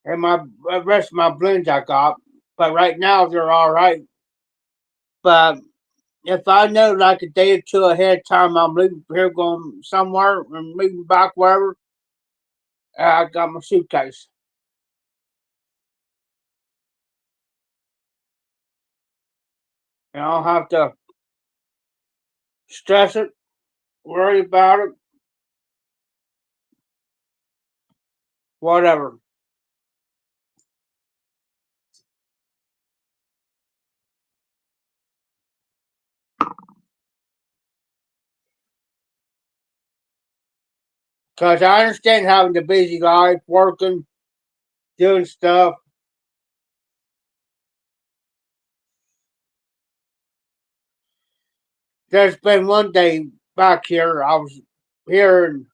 and my the rest of my blends I got. But right now they're alright. But if I know like a day or two ahead of time I'm leaving here going somewhere and leaving back wherever, I got my suitcase. And I don't have to stress it, worry about it, whatever. Because I understand having a busy life, working, doing stuff. There's been one day back here, I was here and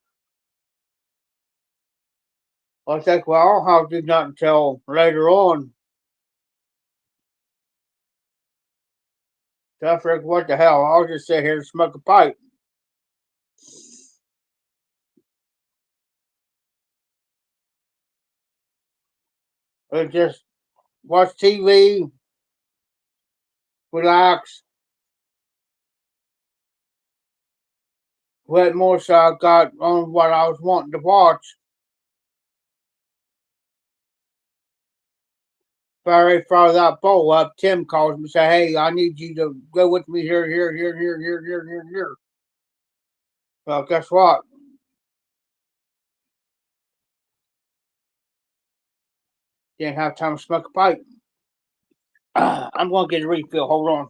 I was like, well, I don't have to do nothing until later on. So I figured, what the hell? I'll just sit here and smoke a pipe. And just watch TV, relax. What more so I got on what I was wanting to watch. Very far that pole up, Tim calls me and say, "Hey, I need you to go with me here, here, here, here, here, here, here, here." Well, guess what? Didn't have time to smoke a pipe. I'm going to get a refill. Hold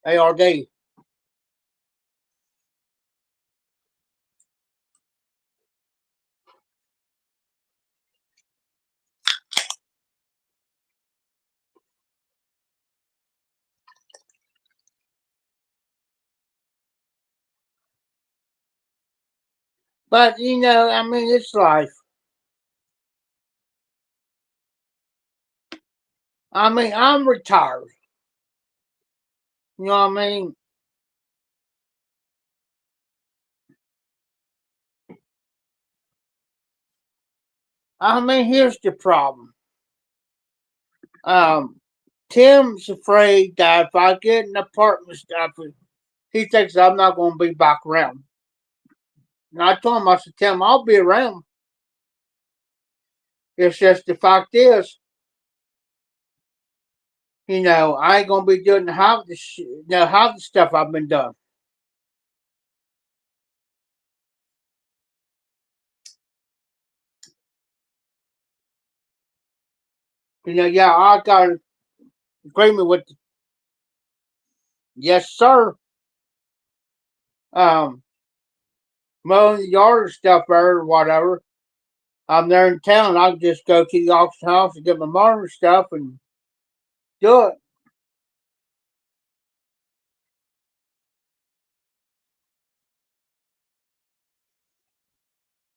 on. ARD. But, you know, I mean, it's life. I mean, I'm retired. You know what I mean? Here's the problem. Tim's afraid that if I get an apartment stuff, he thinks I'm not going to be back around. And I told him, I said, Tim, I'll be around. It's just the fact is, you know, I ain't going to be doing half the stuff I've been doing. You know, yeah, I got an agreement with, yes, sir. Um, Mowing the yard or stuff or whatever. I'm there in town. I can just go to the auction house and get my mowing stuff and do it.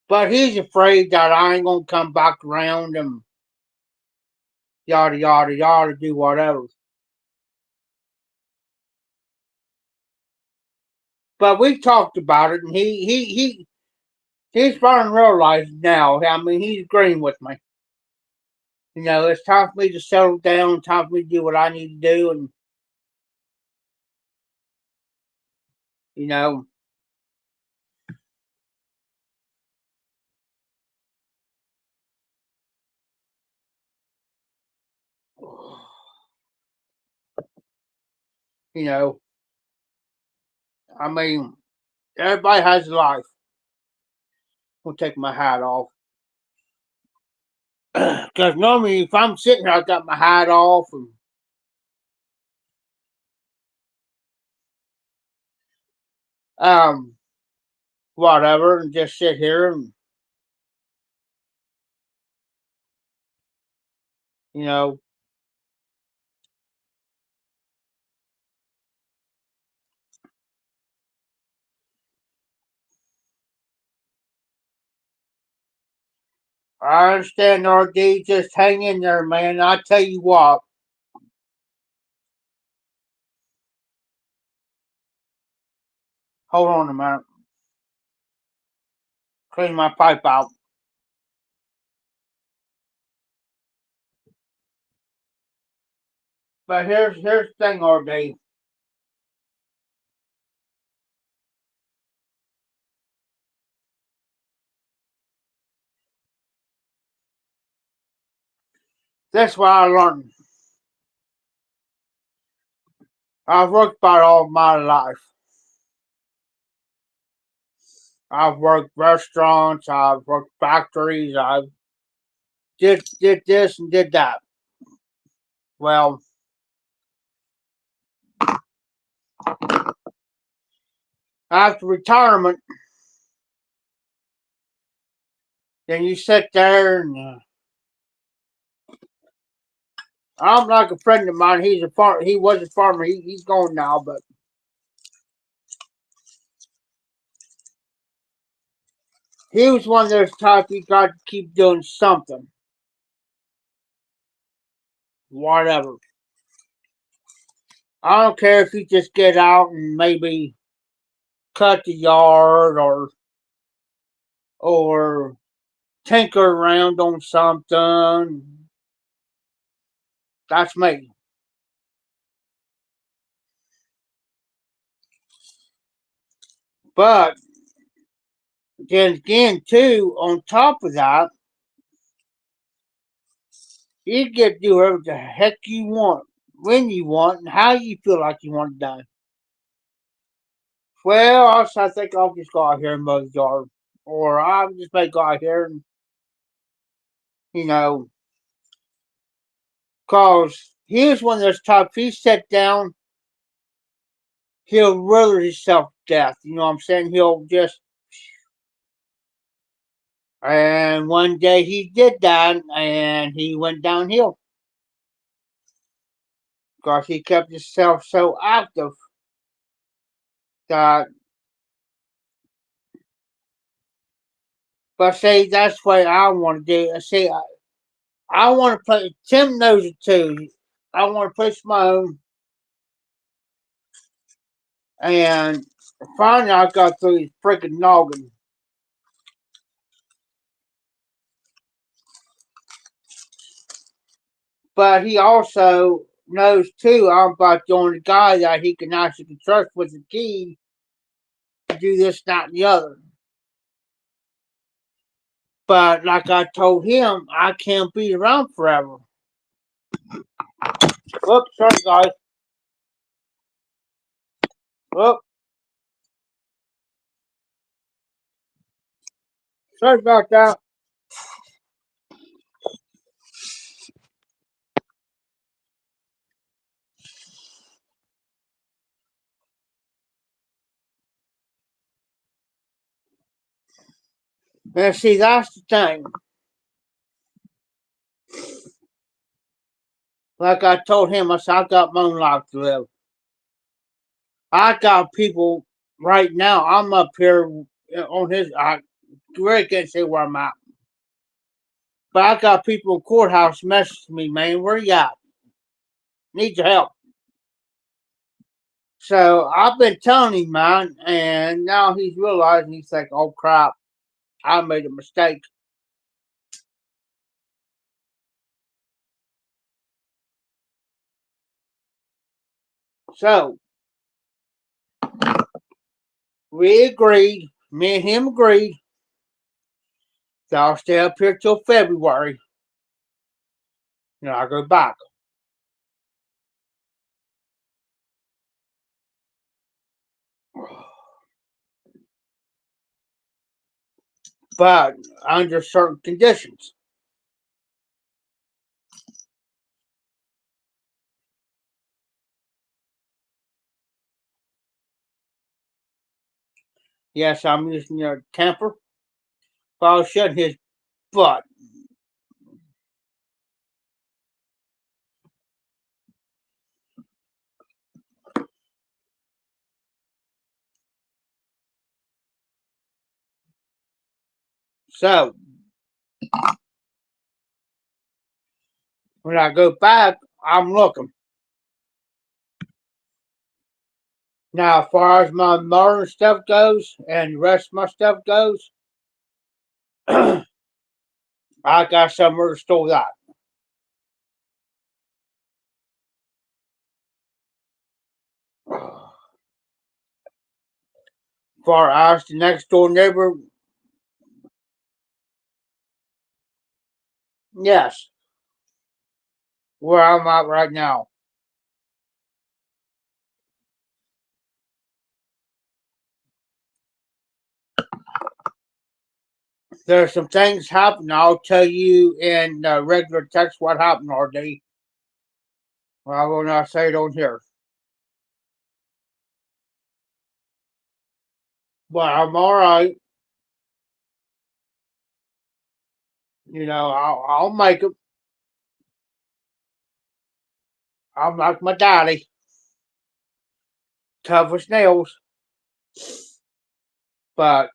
But he's afraid that I ain't gonna come back around and yada yada yada, do whatever. But we talked about it, and he's starting to realize now. I mean, he's agreeing with me. You know, it's time for me to settle down. Time for me to do what I need to do, and you know, you know. I mean, everybody has a life. I'm gonna take my hat off because normally, if I'm sitting here, I got my hat off and um whatever, and just sit here and you know. I understand, RD. Just hang in there, man. I tell you what. Hold on a minute. Clean my pipe out. But here's the thing, RD. That's what I learned. I've worked about all my life. I've worked restaurants. I've worked factories. I've did this and did that. Well, after retirement, then you sit there and I'm like a friend of mine. He's a farm. He was a farmer. He's gone now, but he was one of those type. You got to keep doing something, whatever. I don't care if you just get out and maybe cut the yard or tinker around on something. That's me. But then again, too, on top of that, You get to do whatever the heck you want, when you want, and how you feel like you want it done. Well, also, I think I'll just go out here and mow the yard. Or I'll just may go out here and, you know, cause here's one of those type, he sat down, he'll wither himself to death. You know what I'm saying? He'll just, and one day he did that and he went downhill. Because he kept himself so active that, but see, that's what I want to do. See, I want to play, Tim knows it too. I want to push my own, and finally I got through his freaking noggin. But he also knows too, I'm about the only guy that he can actually trust with the key to do this, that, and the other. But like I told him, I can't be around forever. Oops, sorry guys. Oops, sorry about that. And see, that's the thing. Like I told him, I said, I got my own life to live. I got people right now, I'm up here on his, I really can't say where I'm at. But I got people in courthouse messaging me, man, where you at? Need your help. So I've been telling him, man, and now he's realizing, he's like, oh crap, I made a mistake. So we agreed, me and him agreed, that I'll stay up here till February. And I'll go back. But under certain conditions. Yes, I'm using your temper. But I'll shut his butt. So when I go back, I'm looking. Now, as far as my modern stuff goes and the rest of my stuff goes, I got somewhere to store that. As far as the next door neighbor, yes, where I'm at right now. There's some things happening. I'll tell you in regular text what happened, RD. Well, I will not say it on here. But I'm all right. You know, I'll make it. I'm like my daddy, tough as nails. But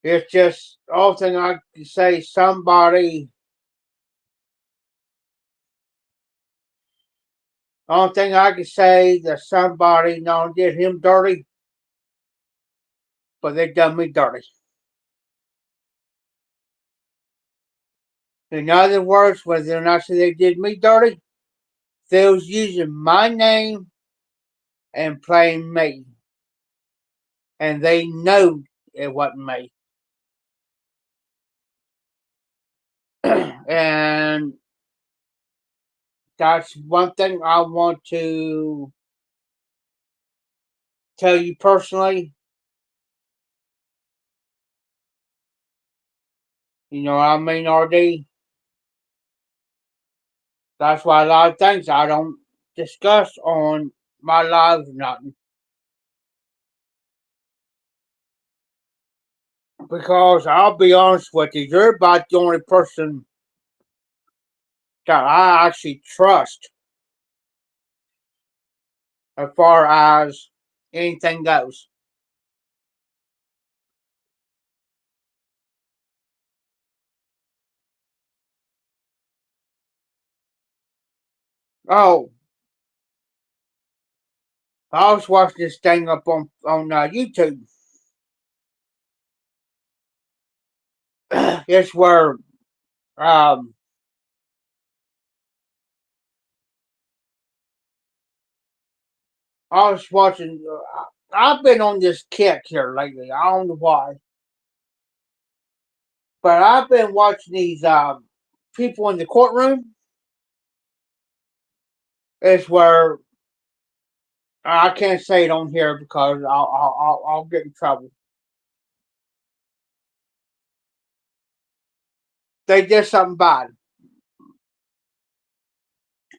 it's just all thing I can say. Only thing I can say that somebody not did him dirty, but they done me dirty. In other words, whether or not they did me dirty, they was using my name and playing me. And they know it wasn't me. And that's one thing I want to tell you personally. You know what I mean, RD? That's why a lot of things I don't discuss on my live or nothing. Because I'll be honest with you, you're about the only person that I actually trust as far as anything goes. Oh, I was watching this thing up on YouTube. It's where um, I was watching. I've been on this kick here lately. I don't know why, but I've been watching these people in the courtroom. It's where I can't say it on here because I'll get in trouble. They did something bad,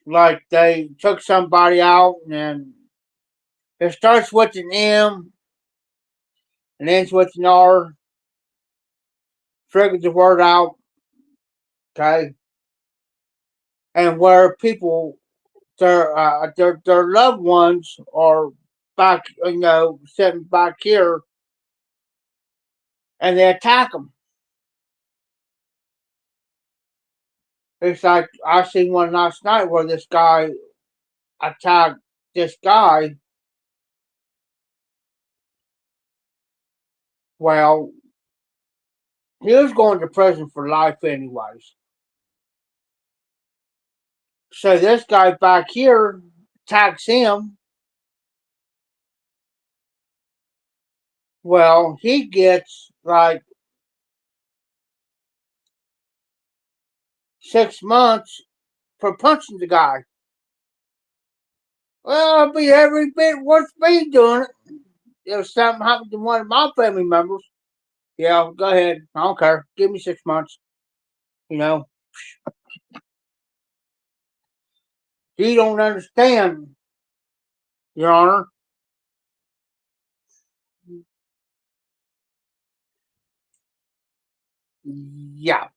like they took somebody out, and it starts with an M and ends with an R. Figure the word out, okay? And where people their loved ones are back, sitting back here, and they attack them. It's like I seen one last night where this guy attacked this guy. Well, he was going to prison for life anyways. So this guy back here attacks him. Well, he gets like 6 months for punching the guy. Well, I'll be every bit worth me doing it. If something happened to one of my family members, yeah, go ahead. I don't care. Give me 6 months. You know, you don't understand, Your Honor. Yeah.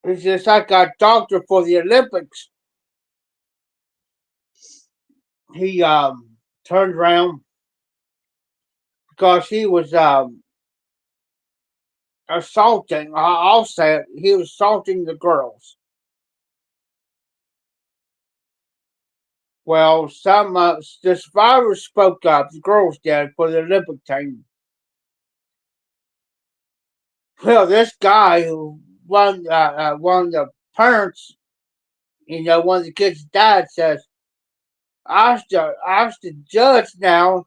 It's just like a doctor for the Olympics. He turned around because he was assaulting. I'll say it. He was assaulting the girls. Well, some the survivors spoke up. The girls did for the Olympic team. Well, this guy who one of the parents, one of the kids' dad says, ask the judge now,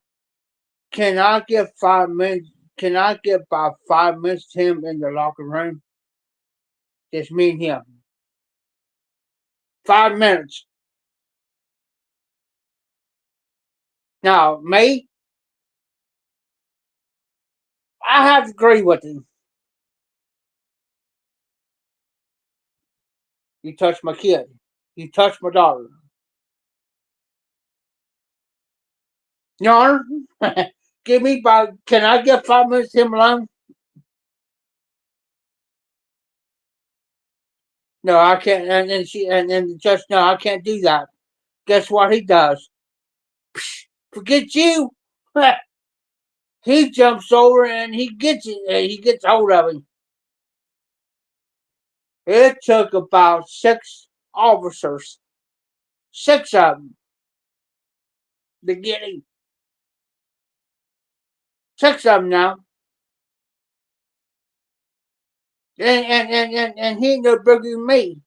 can I get 5 minutes? Can I get about 5 minutes to him in the locker room? Just me and him. 5 minutes. Now, me, I have to agree with him. You touch my kid. You touch my daughter. Your Honor, give me about, can I get 5 minutes to him alone? No, I can't. And then and the judge, no, I can't do that. Guess what he does? Forget you. He jumps over and he gets it. He gets hold of him. It took about 6 officers, 6 of them, to get him. 6 of them now. And he ain't no bigger than me.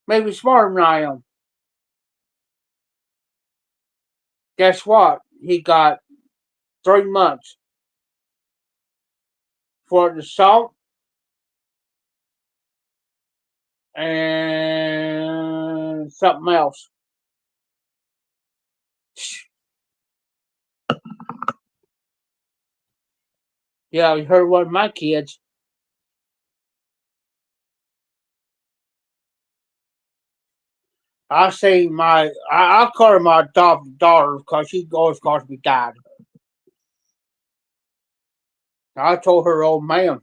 Maybe smarter than I am. Guess what? He got 3 months for the assault and something else. Yeah, you heard one of my kids. I call her my adopted daughter because she always calls me dad. I told her old man,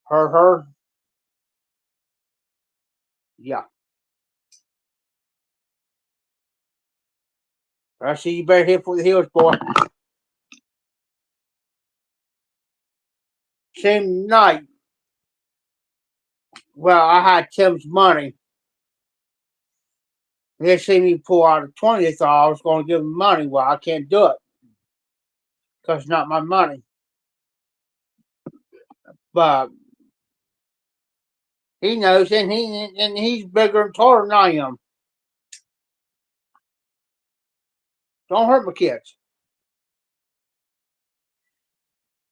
her, yeah. I see you better hit for the hills, boy. Same night, well, I had Tim's money. They see me pull out a 20, they thought I was going to give him money. Well, I can't do it because it's not my money. But he knows, and he's bigger and taller than I am. Don't hurt my kids.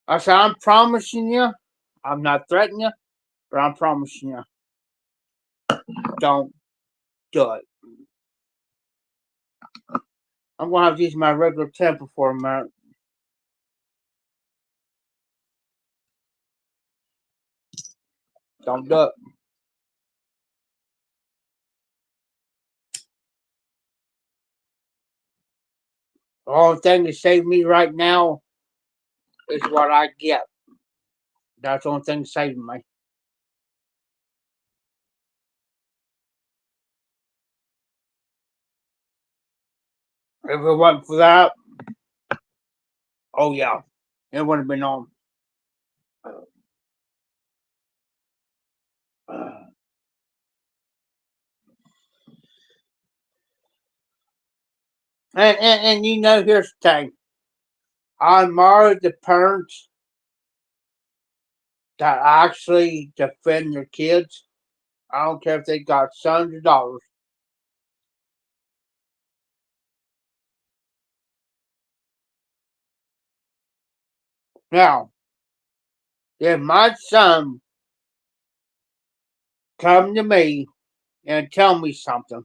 I said, I'm promising you, I'm not threatening you, but I'm promising you, don't do it. I'm going to have to use my regular temper for a minute. Don't do it. The only thing that saves me right now is what I get. That's the only thing saving me. If it wasn't for that, oh yeah, it would have been on. And you know, here's the thing. I admire the parents that actually defend their kids. I don't care if they got sons or daughters. Now, if my son come to me and tell me something,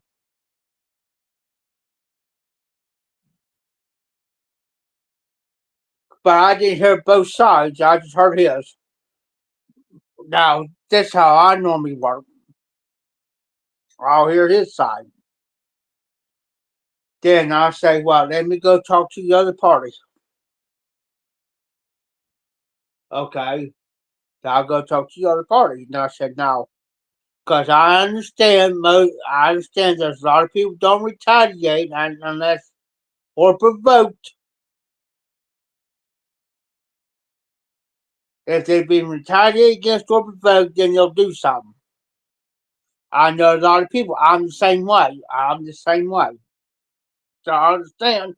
but I didn't hear both sides, I just heard his. Now, this how I normally work. I'll hear his side. Then I'll say, well, let me go talk to the other party. Okay. So I'll go talk to the other party. And I said, no. Because I understand there's a lot of people don't retaliate unless or provoked. If they've been retaliated against or provoked, then they'll do something. I know a lot of people. I'm the same way. I'm the same way. So I understand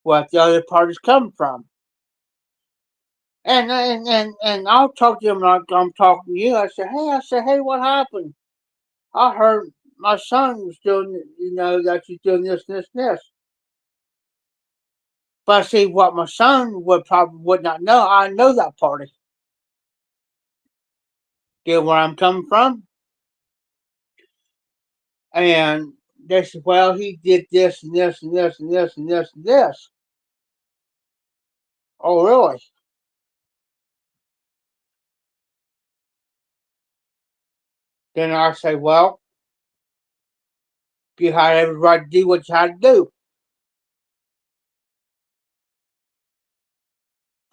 what the other party's coming from. And I'll talk to them like I'm talking to you. I said, hey, what happened? I heard my son was doing, that you're doing this, this, this. But see, what my son would not know, I know that party. Get where I'm coming from? And they said, well, he did this and this and this and this and this and this. Oh, really? Then I say, well, you had every right to do what you had to do.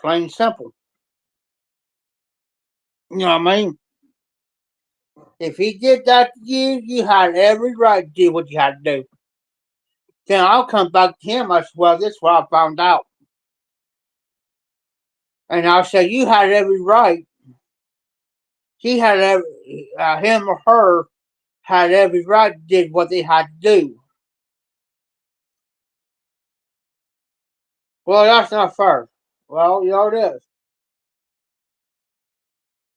Plain and simple. You know what I mean? If he did that to you, you had every right to do what you had to do. Then I'll come back to him. I said, well, this is what I found out. And I'll say, you had every right. He had him or her had every right to do what they had to do. Well, that's not fair. Well, it is.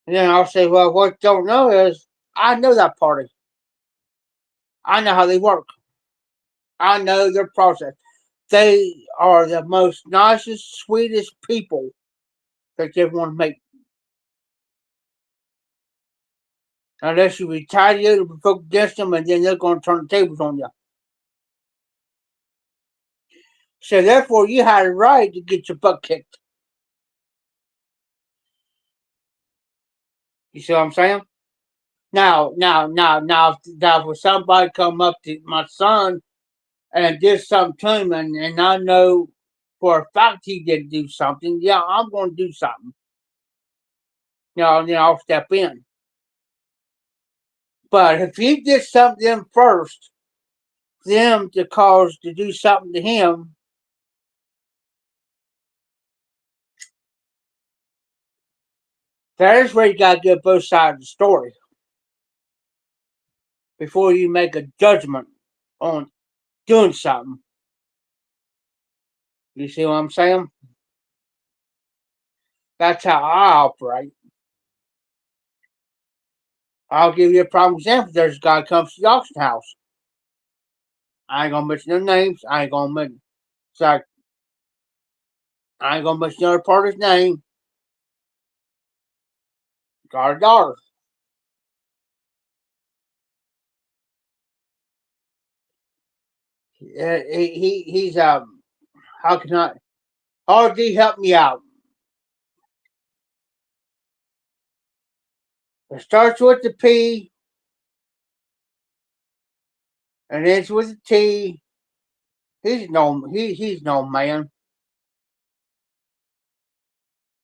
And then I'll say, well, what you don't know is I know that party. I know how they work. I know their process. They are the most nicest, sweetest people that you ever want to meet. Unless you retaliate or vote against them, and then they're going to turn the tables on you. So therefore, you had a right to get your butt kicked. You see what I'm saying? Now, if somebody come up to my son and did something to him, and I know for a fact he did do something, yeah, I'm going to do something. Then I'll step in. But if he did something to them first, them to do something to him, there's where you got to get both sides of the story before you make a judgment on doing something. You see what I'm saying? That's how I operate. I'll give you a prime example. There's a guy comes to the auction house. I ain't gonna mention their names. I ain't gonna mention. Sorry, I ain't gonna mention the other party's name. Got a daughter. He's how can I? RD, help me out. It starts with the P and ends with a T. He's no man.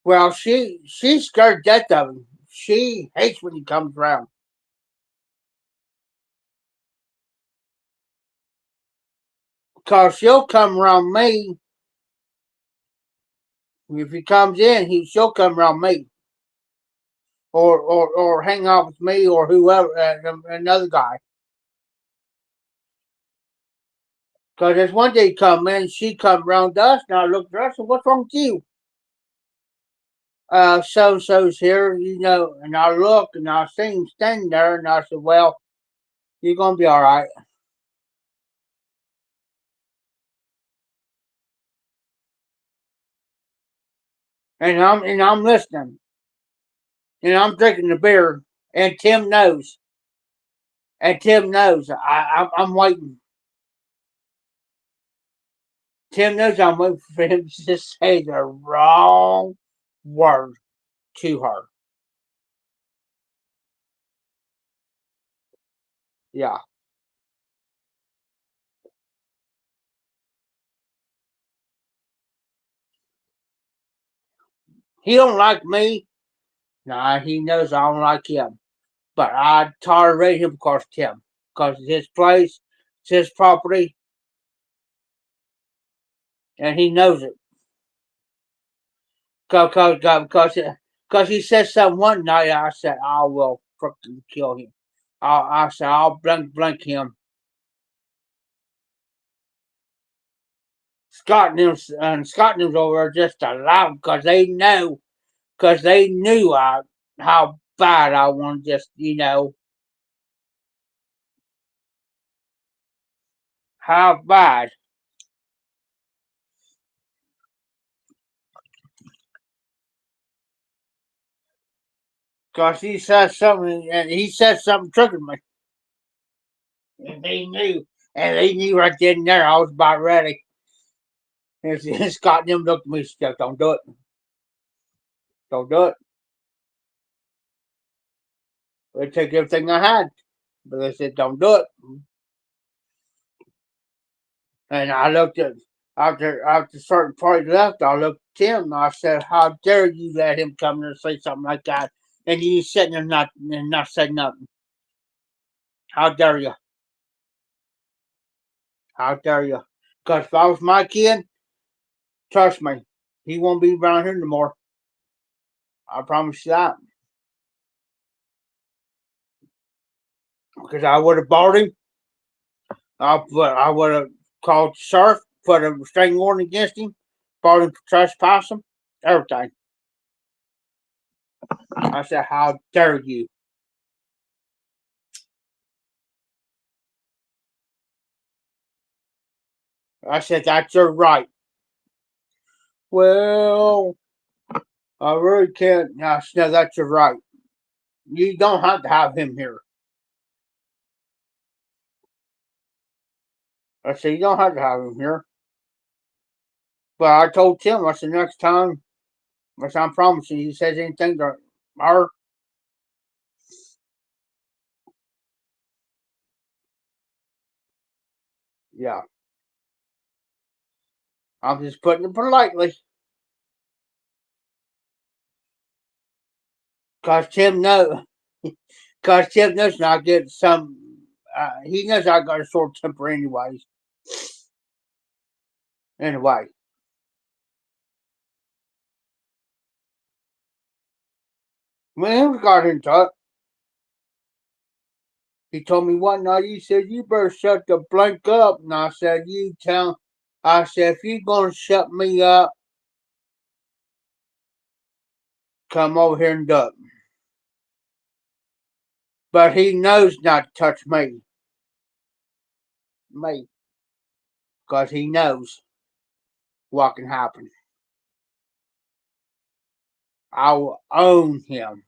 Well, she's scared to death of him. She hates when he comes around. Cause she'll come around me. If he comes in, she'll come around me. Or hang out with me or whoever, another guy. Because there's one day he come in, she come around to us, and I looked at her, I said, what's wrong with you? So-and-so's here, and I look, and I see him standing there, and I said, well, you're going to be all right. And I'm listening, and I'm drinking the beer, and Tim knows, I'm waiting. Tim knows I'm waiting for him to just say the wrong word to her. Yeah. He don't like me. Nah, he knows I don't like him. But I tolerate him because of Tim. Because it's his place, it's his property, and he knows it. Because he said something one night, I said, I will freaking kill him. I said, I'll blank him. Scott and Scott and over there just allowed because they knew how bad I wanted just, how bad. Because he said something triggered me. And they knew right then and there I was about ready. And Scott and them looked at me and said, don't do it. Don't do it. They took everything I had. But they said, don't do it. And I looked at, after certain party left, I looked at Tim and I said, how dare you let him come in and say something like that? And you sitting there not say nothing. How dare you? How dare you? Because if I was my kid, trust me, he won't be around here no more. I promise you that. Because I would have bought him. I would have called the sheriff, put a restraining order against him, bought him for trespassing, everything. I said, how dare you? I said, that's your right. Well, I really can't. I said, no, that's your right. You don't have to have him here. I said, you don't have to have him here. But I told Tim, I said, next time, I said, I'm promising he says anything to her. Yeah. I'm just putting it politely. Because Tim knows. Because Tim knows I get some. He knows I got a short temper anyways. Anyway. When we got into it, he told me one night, he said, you better shut the blank up. And I said, I said, if you're going to shut me up, come over here and do it. But he knows not to touch me. Because he knows what can happen. I will own him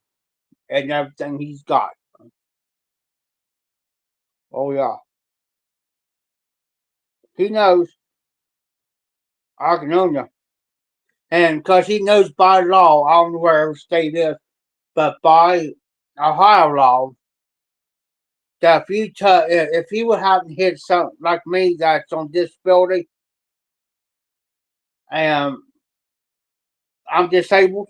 and everything he's got. Oh, yeah. He knows I can own you. And because he knows by law, I don't know where every state is, but by Ohio law, that if he would happen to hit something like me that's on disability and I'm disabled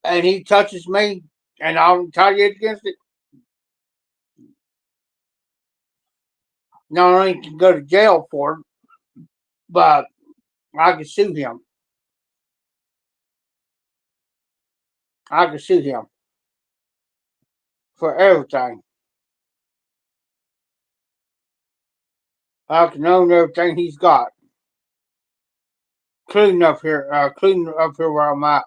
and he touches me and I'll retaliate against it, not only can go to jail for it, but I can sue him. I can sue him for everything. I can own everything he's got, including up here where I'm at.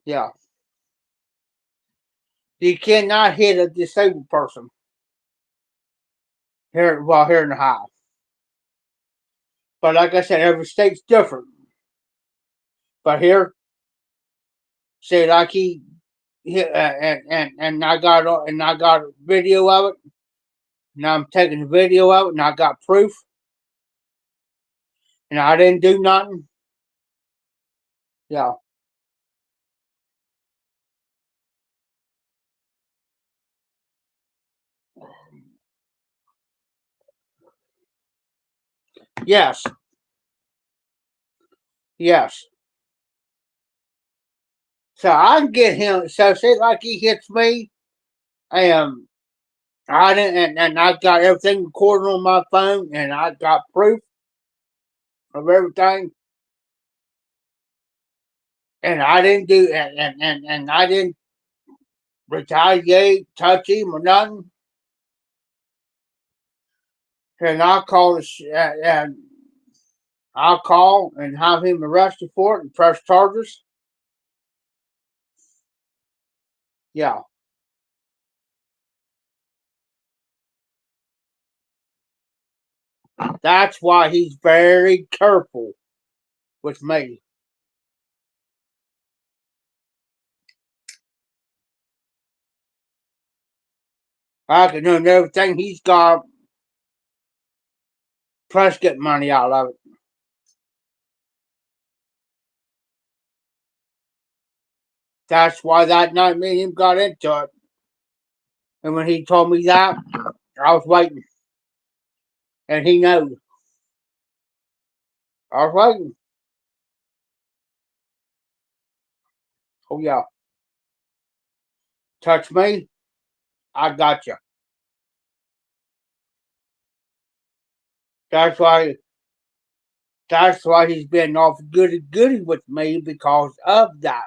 Yeah. You cannot hit a disabled person here in the house. But like I said, every state's different. But here, say like and I got a video of it. And I'm taking a video of it, and I got proof. And I didn't do nothing. Yeah. Yes. Yes. So I can get him. So say like he hits me, and I didn't, and I got everything recorded on my phone, and I got proof of everything, and I didn't do, and I didn't retaliate, touch him or nothing. And I'll call and have him arrested for it and press charges. Yeah, that's why he's very careful with me. I can earn everything he's got, plus get money out of it. That's why that night me and him got into it. And when he told me that, I was waiting. And he knows. I was waiting. Oh, yeah. Touch me, I got you. That's why he's been off goody with me because of that.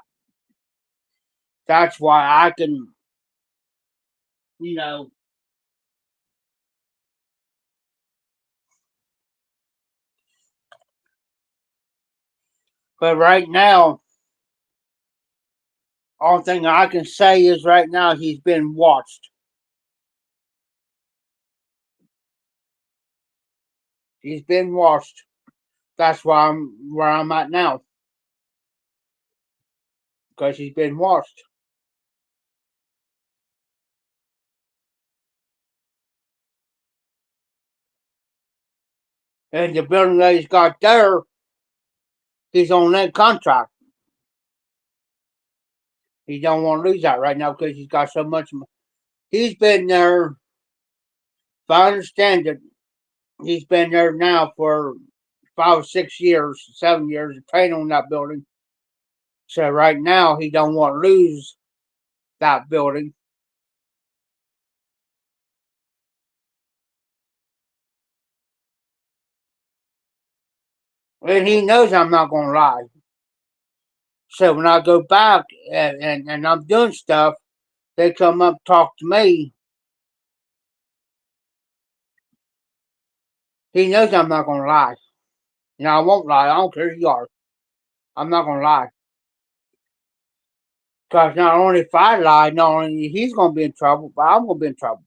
That's why I can, you know, But right now, all thing I can say is right now he's been watched. He's been watched. That's why I'm where I'm at now. Because he's been watched. And the building that he's got there, he's on that contract. He don't want to lose that right now because he's got so much. He's been there, if I understand it, he's been there now for 5 or 6 years, 7 years, training on that building. So right now he don't want to lose that building. And he knows I'm not going to lie. So when I go back and I'm doing stuff, they come up talk to me. He knows I'm not going to lie. I won't lie. I don't care who you are. I'm not going to lie. Because not only if I lie, not only he's going to be in trouble, but I'm going to be in trouble.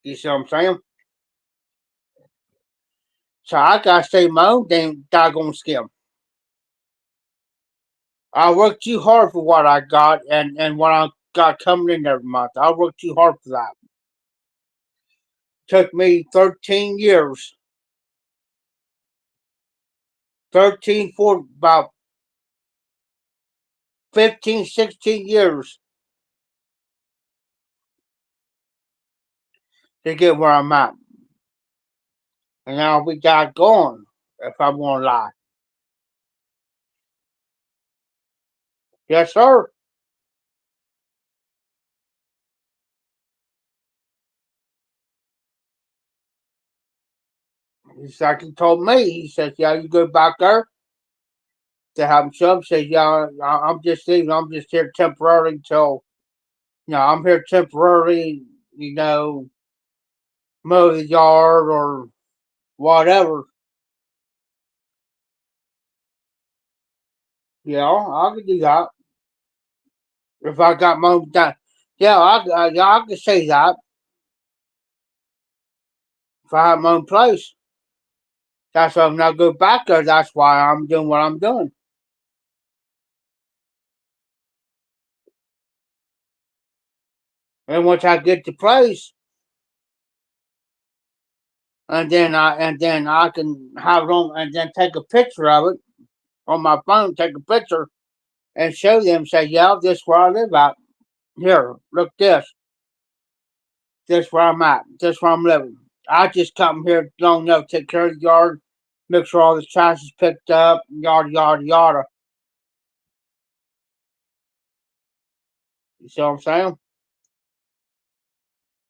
You see what I'm saying? So I got to stay my own damn doggone skin. I worked too hard for what I got and what I got coming in every month. I worked too hard for that. Took me 13 years. 13 for about 15, 16 years to get where I'm at. And now we got going, if I want to lie. Yes, sir. He's like he told me. He says, "Yeah, you go back there to have him show up." Says, "Yeah, I'm just leaving. I'm just here temporarily until, I'm here temporarily, mow the yard or whatever." Yeah, I could do that if I got my own time. Yeah, I could say that if I had my own place. That's why when I go back there, that's why I'm doing what I'm doing. And once I get the place, and then I can have it on, and then take a picture of it on my phone. Take a picture and show them. Say, yeah, this is where I live at. Here, look this. This where I'm at. This where I'm living. I just come here long enough to take care of the yard, make sure all the trash is picked up, yada yada yada. You see what I'm saying?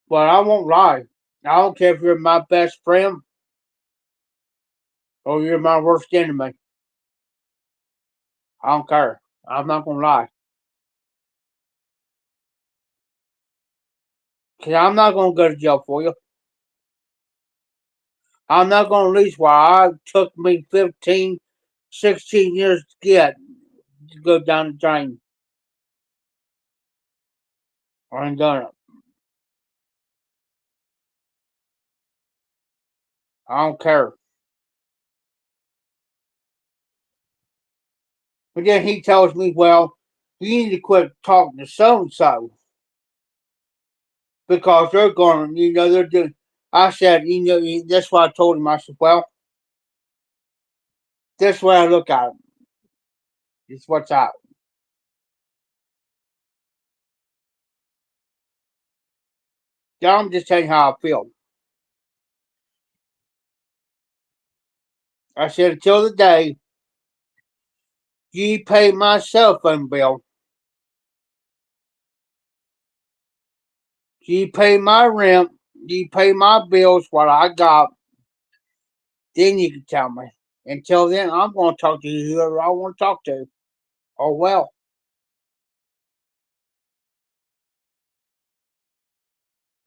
But I won't lie. I don't care if you're my best friend or you're my worst enemy. I don't care. I'm not gonna lie. Cause I'm not gonna go to jail for you. I'm not gonna lose why it took me 15, 16 years to get to go down the drain. I ain't done it. I don't care. But then he tells me, well, you need to quit talking to so and so because they're going, they're doing. I said, that's what I told him. I said, well, this way I look at it. It's what's out. Yeah, I'm just telling you how I feel. I said, until the day you pay my cell phone bill, you pay my rent, you pay my bills, what I got, then you can tell me. Until then, I'm going to talk to whoever I want to talk to. Oh, well.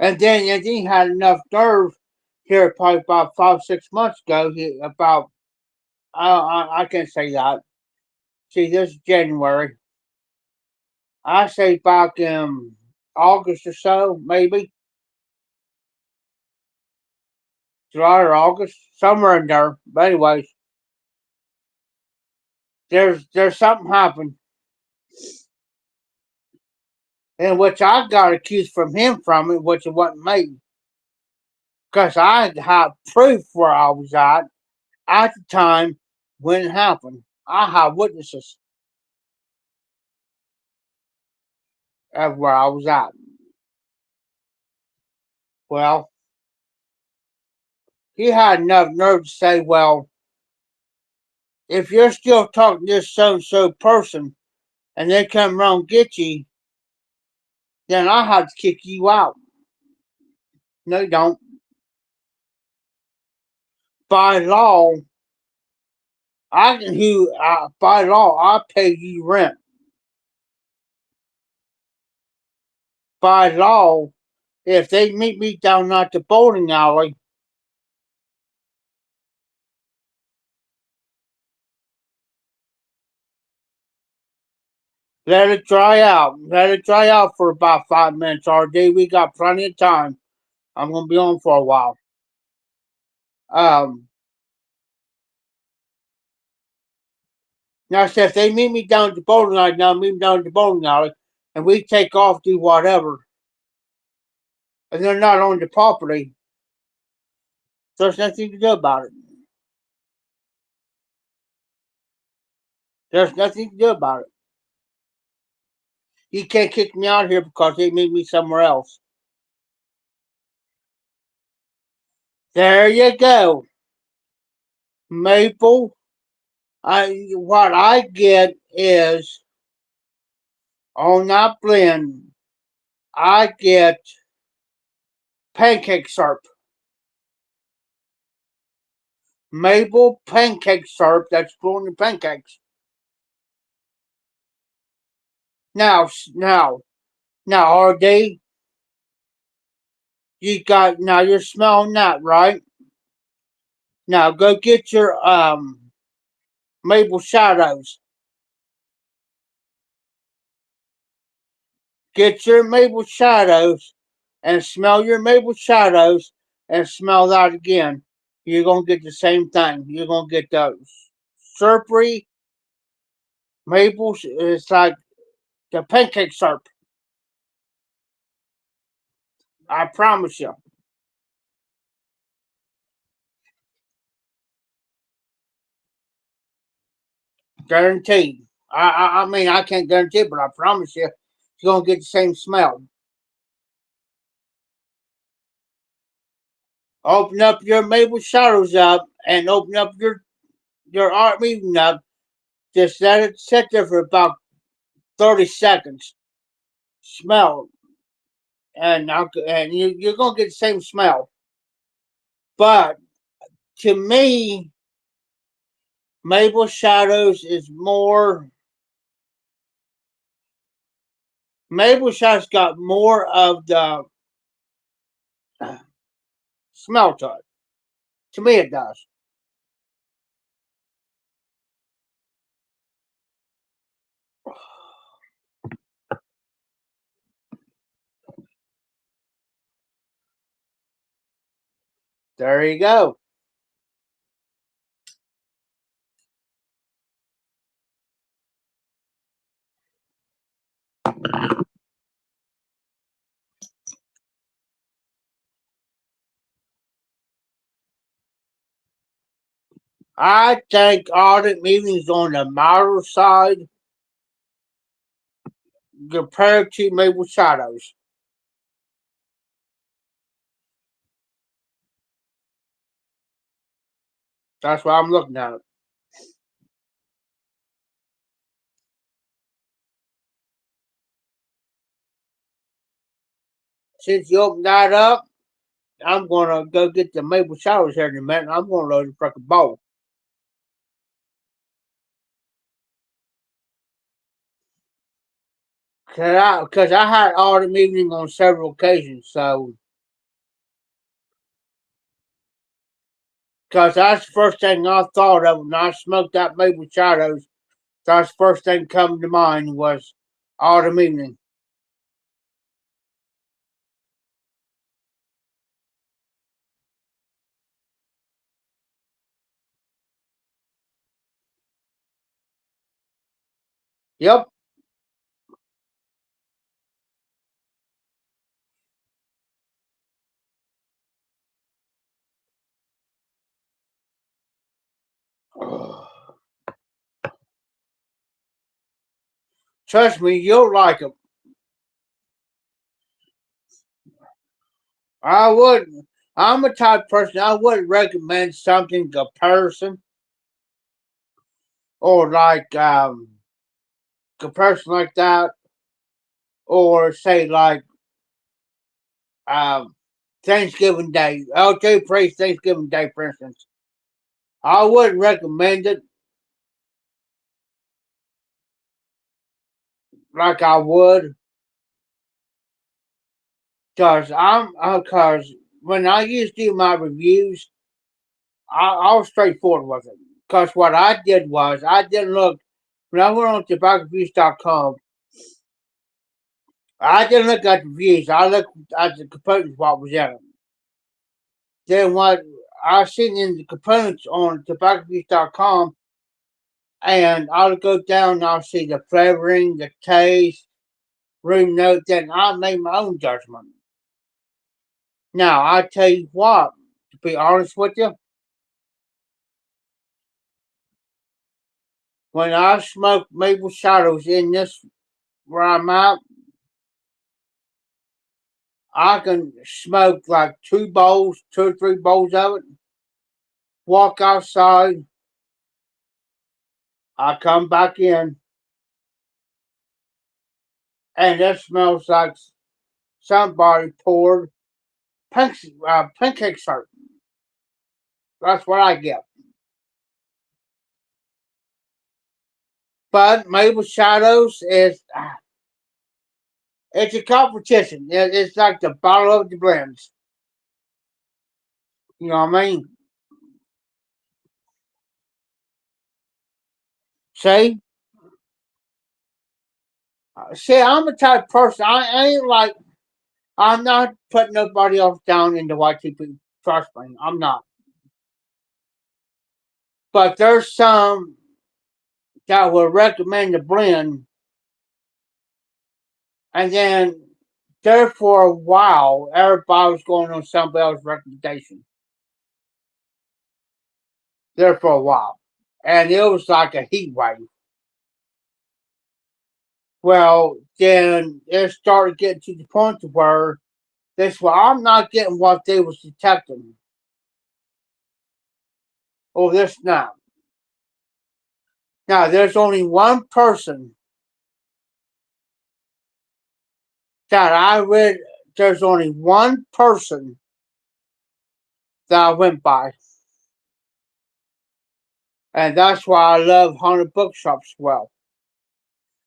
And then he had enough nerve here probably about 5, 6 months ago. I can't say that. See, this is January. I say back in August or so, maybe July or August, somewhere in there. But anyways, there's something happened in which I got accused from him from it, which it wasn't me, because I had proof where I was at the time when it happened. I have witnesses of where I was at. Well, he had enough nerve to say, well, if you're still talking to this so and so person and they come around and get you, then I have to kick you out. No, you don't. By law, by law, I pay you rent. By law, if they meet me down at the bowling alley, let it dry out. Let it dry out for about 5 minutes, RD. We got plenty of time. I'm gonna be on for a while. Um, Now, I said if they meet me down at the bowling alley, now meet me down at the bowling alley, and we take off, do whatever, and they're not on the property, there's nothing to do about it. There's nothing to do about it. You can't kick me out here because they meet me somewhere else. There you go. Maple. What I get is on that blend, I get pancake syrup. Maple pancake syrup that's going in pancakes. Now, now, now, RD, you're smelling that, right? Now go get your maple shadows. Get your maple shadows and smell your maple shadows and smell that again. You're gonna get the same thing. You're gonna get the syrupy maple. It's like the pancake syrup. I promise you, guaranteed. I mean I can't guarantee it, but I promise you, you're gonna get the same smell. Open up your maple shadows up and open up your art meeting up. Just let it sit there for about 30 seconds. Smell, and you're gonna get the same smell. But to me, Maple Shadows is more. Maple Shadows got more of the smell to it. To me, it does. There you go. I think audit meetings on the milder side compared to Maple Shadows. That's why I'm looking at it. Since you opened that up, I'm gonna go get the Maple Shadows here in a minute. I'm gonna load the freaking bowl. Cause I had audit meeting on several occasions, so Because that's the first thing I thought of when I smoked that Maple Shadows. That's the first thing coming to mind was Autumn Evening. Yep. Trust me, you'll like them. I wouldn't. I'm a type of person I wouldn't recommend something comparison or like comparison like that, or say like um Thanksgiving Day. LJ praise Thanksgiving Day, for instance. I wouldn't recommend it like I would, cause when I used to do my reviews, I was straightforward with it. Cause what I did was I didn't look when I went on tobaccoviews.com. I didn't look at the reviews. I looked at the components what was in them. Then what I seen in the components on tobaccoviews.com, and I'll go down and I'll see the flavoring, the taste, room notes, and I'll make my own judgment. Now, I tell you what, to be honest with you, when I smoke Maple Shadows in this where I'm at, I can smoke like 2 bowls, 2 or 3 bowls of it, walk outside, I come back in, and it smells like somebody poured pancake syrup. That's what I get. But Maple Shadows is it's a competition. It's like the bottle of the blends. You know what I mean? See, see, I'm the type of person. I ain't like I'm not putting nobody else down in the YTP. Trust me, I'm not. But there's some that will recommend the blend, and then there for a while, everybody was going on somebody else's recommendation. There for a while, and it was like a heat wave. Well, then it started getting to the point to where this, well, I'm not getting what they was detecting. Oh, this now. Now, there's only one person that I read. There's only one person that I went by, and that's why I love Haunted Bookshops well.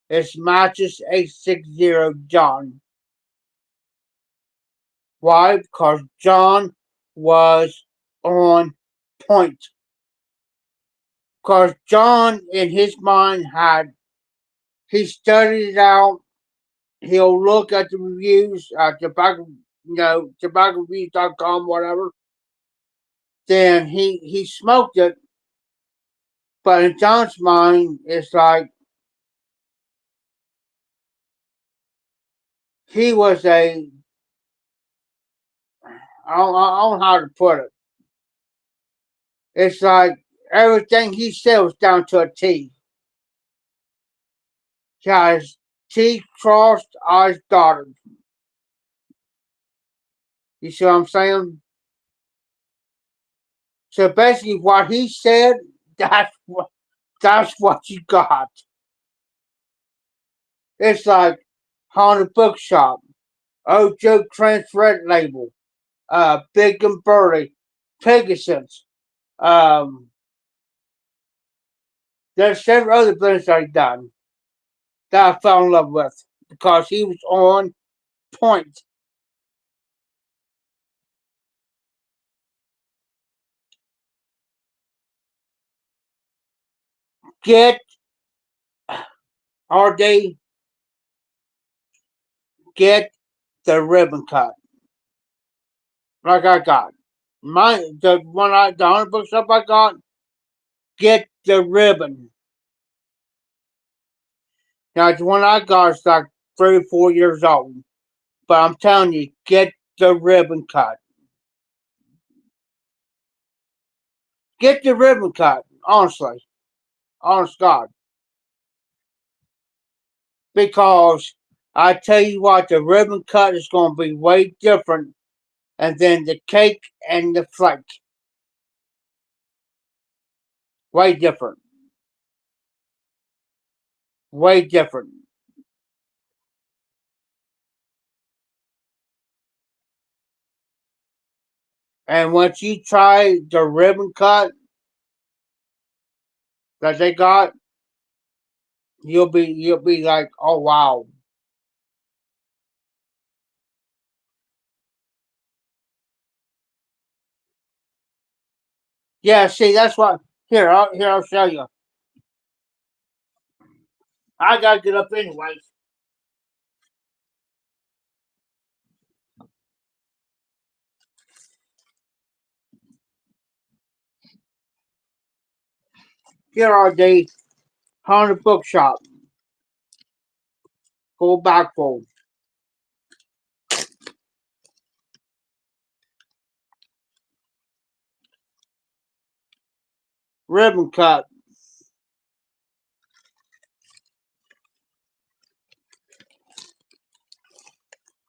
It's Matches 860 John. Why? Because John was on point. Because John, in his mind, he studied it out. He'll look at the reviews, tobaccoreviews.com, whatever. Then he smoked it. But in John's mind, it's like he was I don't know how to put it. It's like everything he said was down to a T. Guys, T crossed, I's dotted. You see what I'm saying? So basically, what he said, that's what you got. It's like Haunted Bookshop, Ojo Trent's Red Label, Big and Burley, Pegasus. Um, there's several other blends that he done that I fell in love with because he was on point. Get RD, get the ribbon cut. Like I got. The 100 bookshop I got, get the ribbon. Now the one I got is like 3 or 4 years old. But I'm telling you, get the ribbon cut. Get the ribbon cut, honestly. Honest God. Because I tell you what, the ribbon cut is going to be way different than the cake and the flake. Way different. Way different. And once you try the ribbon cut that they got, you'll be like, oh wow. Yeah, see, that's what. I'll show you. I gotta get up anyways. Here are the 100 bookshop. Full back fold. Ribbon cut.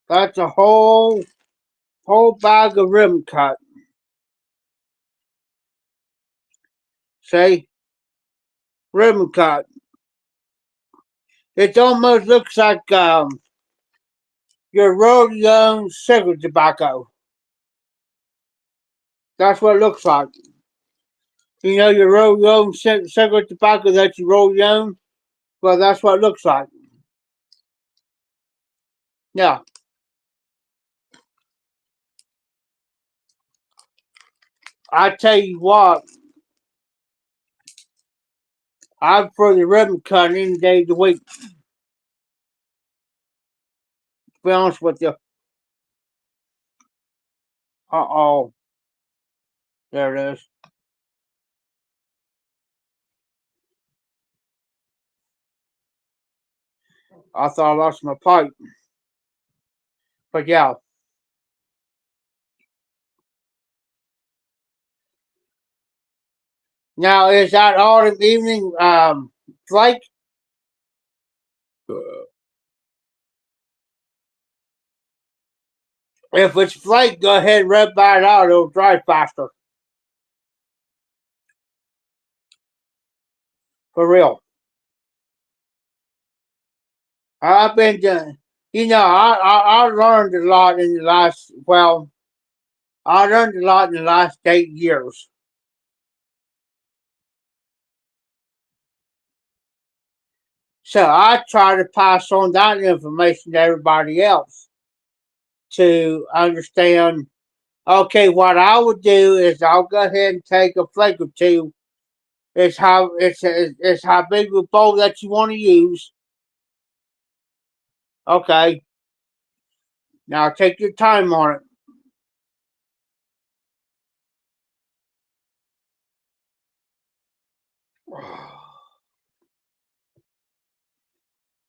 That's a whole bag of ribbon cut. See? Ribbon cut. It almost looks like your road-young cigarette tobacco. That's what it looks like. You know your road-young cigarette tobacco that you roll young? Well, that's what it looks like. Yeah. I tell you what, I prefer the ribbon cut any day of the week. To be honest with you. Uh-oh. There it is. I thought I lost my pipe. But yeah. Now, is that autumn evening flake? If it's flake, go ahead and rub that out. It'll dry faster. For real. I've been doing, I learned a lot in the last, well, I learned a lot in the last 8 years. So I try to pass on that information to everybody else to understand. Okay, what I would do is I'll go ahead and take a flake or two. It's how big of a bowl that you want to use. Okay, now take your time on it.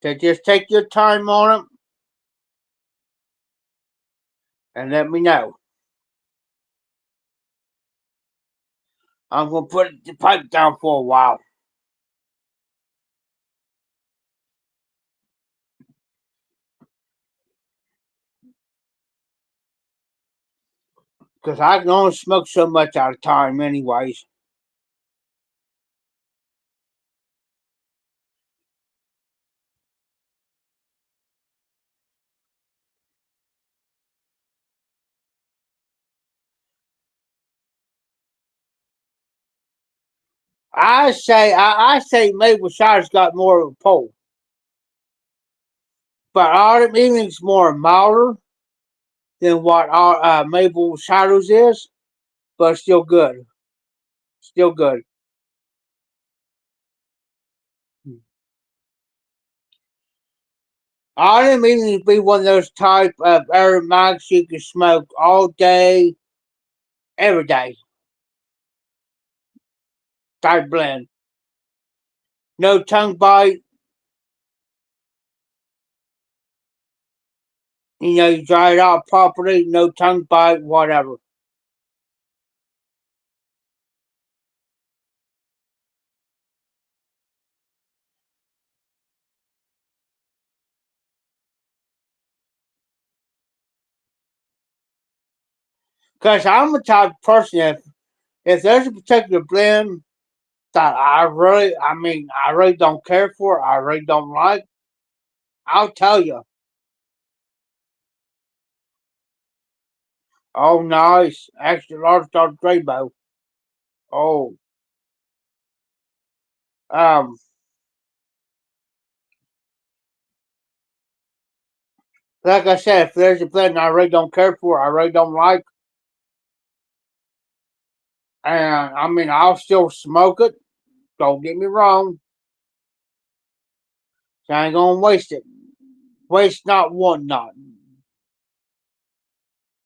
So just take your time on it and let me know. I'm gonna put the pipe down for a while. Because I can only smoke so much at a time anyways. I say maple cider's got more of a pull. But autumn evening's more milder than what our maple cider's is, but still good. Still good. I didn't mean to be one of those type of aromatics you can smoke all day, every day type blend. No tongue bite. You dry it out properly. No tongue bite, whatever. Because I'm the type of person, if there's a particular blend that I really don't care for, I really don't like, I'll tell you. Oh, nice. Extra large Dr. Rainbow. Oh, um, like I said, if there's a blend I really don't care for, I really don't like, and I'll still smoke it. Don't get me wrong. So I ain't gonna waste it. Waste not, want not.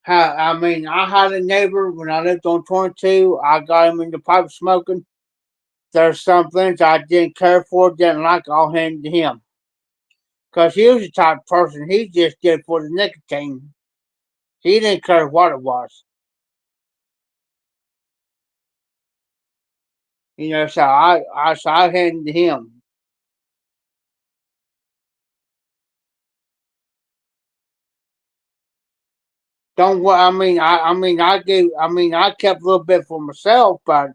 I had a neighbor when I lived on 22. I got him into pipe smoking. There's some things I didn't care for, didn't like, I'll hand to him. Because he was the type of person, he just did it for the nicotine. He didn't care what it was. So I handed to him. Don't what I kept a little bit for myself, but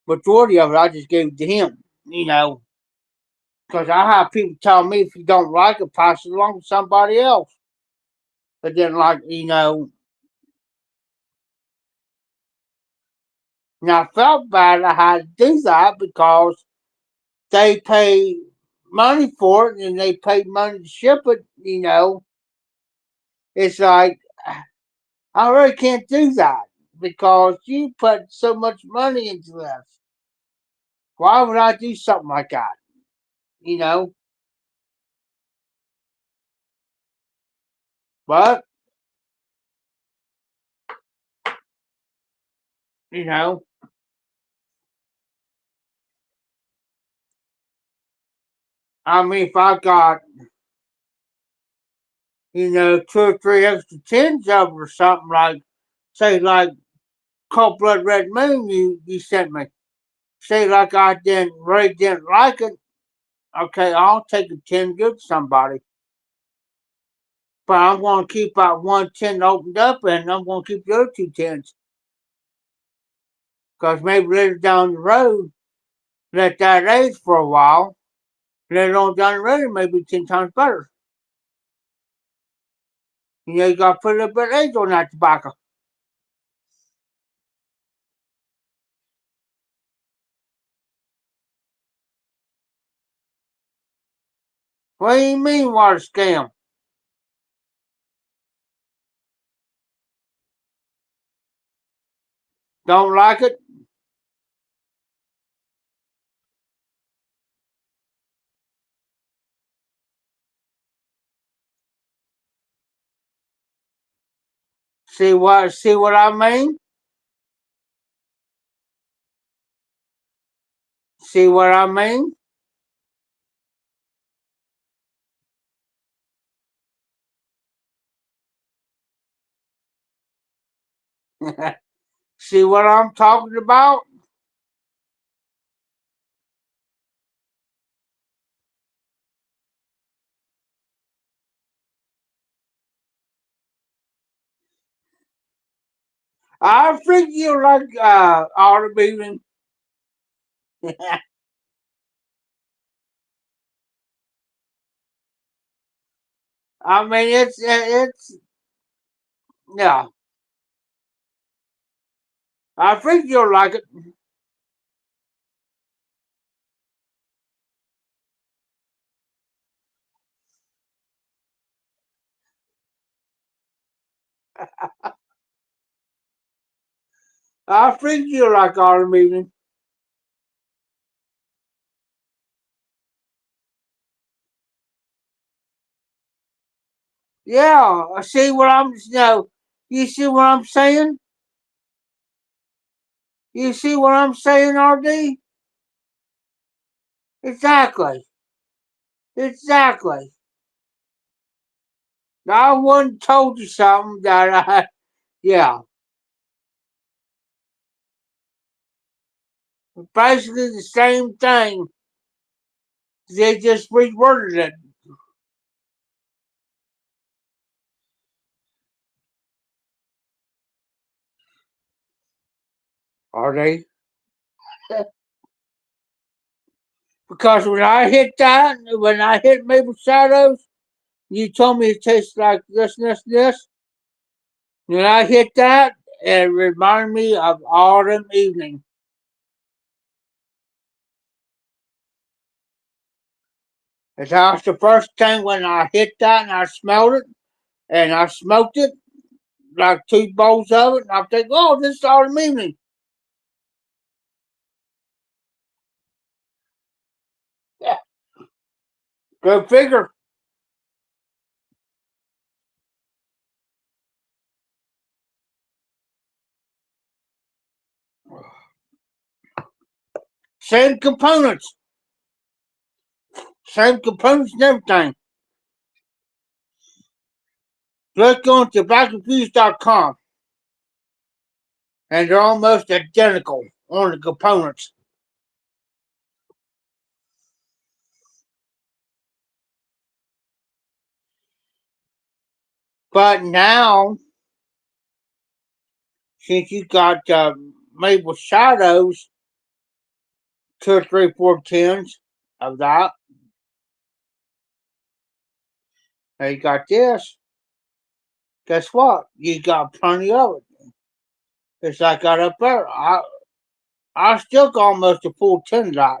majority of it I just gave to him. Because I have people tell me if you don't like it, pass it along to somebody else. But then, and I felt bad I had to do that because they pay money for it and they pay money to ship it. It's like I really can't do that because you put so much money into this. Why would I do something like that? You know, but you know, if I got two or three extra tins of it or something like, say, like Cold Blood Red Moon, you sent me. Say, like I didn't like it. Okay, I'll take a tin, give to somebody. But I'm going to keep that one tin opened up, and I'm going to keep the other two tins because maybe later down the road, let that age for a while. Later on down the road, it may be 10 times better. You got to put a little bit of age on that tobacco. What do you mean, what a scam? Don't like it? See what I mean? See what I mean? See what I'm talking about? I think you like automating. It's yeah. I think you'll like it. I think you'll like automating. Yeah, I see what I'm. No, you see what I'm saying? You see what I'm saying, RD? Exactly. Exactly. Now, I wouldn't told you something that I. Yeah, basically the same thing. They just reworded it. Are they? Because when I hit Maple Shadows, you told me it tastes like this. When I hit that, it reminded me of autumn evening. And that was the first thing when I hit that and I smelled it and I smoked it, like 2 bowls of it, and I think, oh, this is autumn evening. Yeah, go figure. Same components. Same components and everything. Let's go on tobaccofuse.com and they're almost identical on the components. But now, since you got Maple Shadows, 2 or 3 4 tins of that, and you got this, guess what? You got plenty of it. It's like I got up there. I still got almost a full tin of that.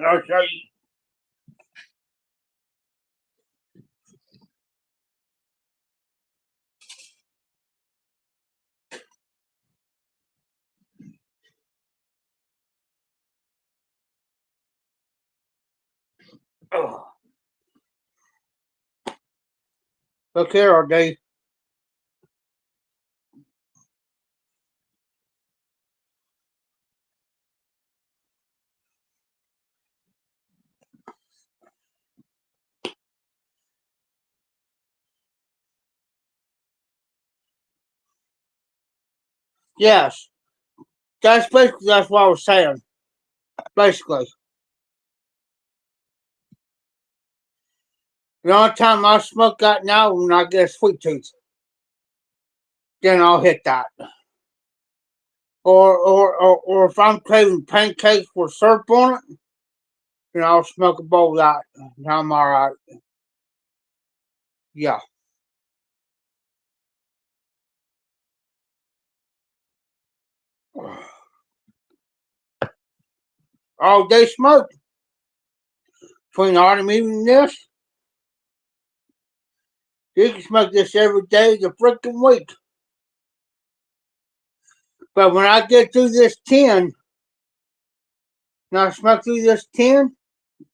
I'll show you. Oh. Look here, RD. Yes, that's what I was saying. Basically, the only time I smoke that now when I get a sweet tooth, then I'll hit that. Or if I'm craving pancakes with syrup on it, then I'll smoke a bowl of that. And I'm all right. Yeah. All day smoke between autumn evening and this. You can smoke this every day of the freaking week. But when I get through this 10, and I smoke through this 10,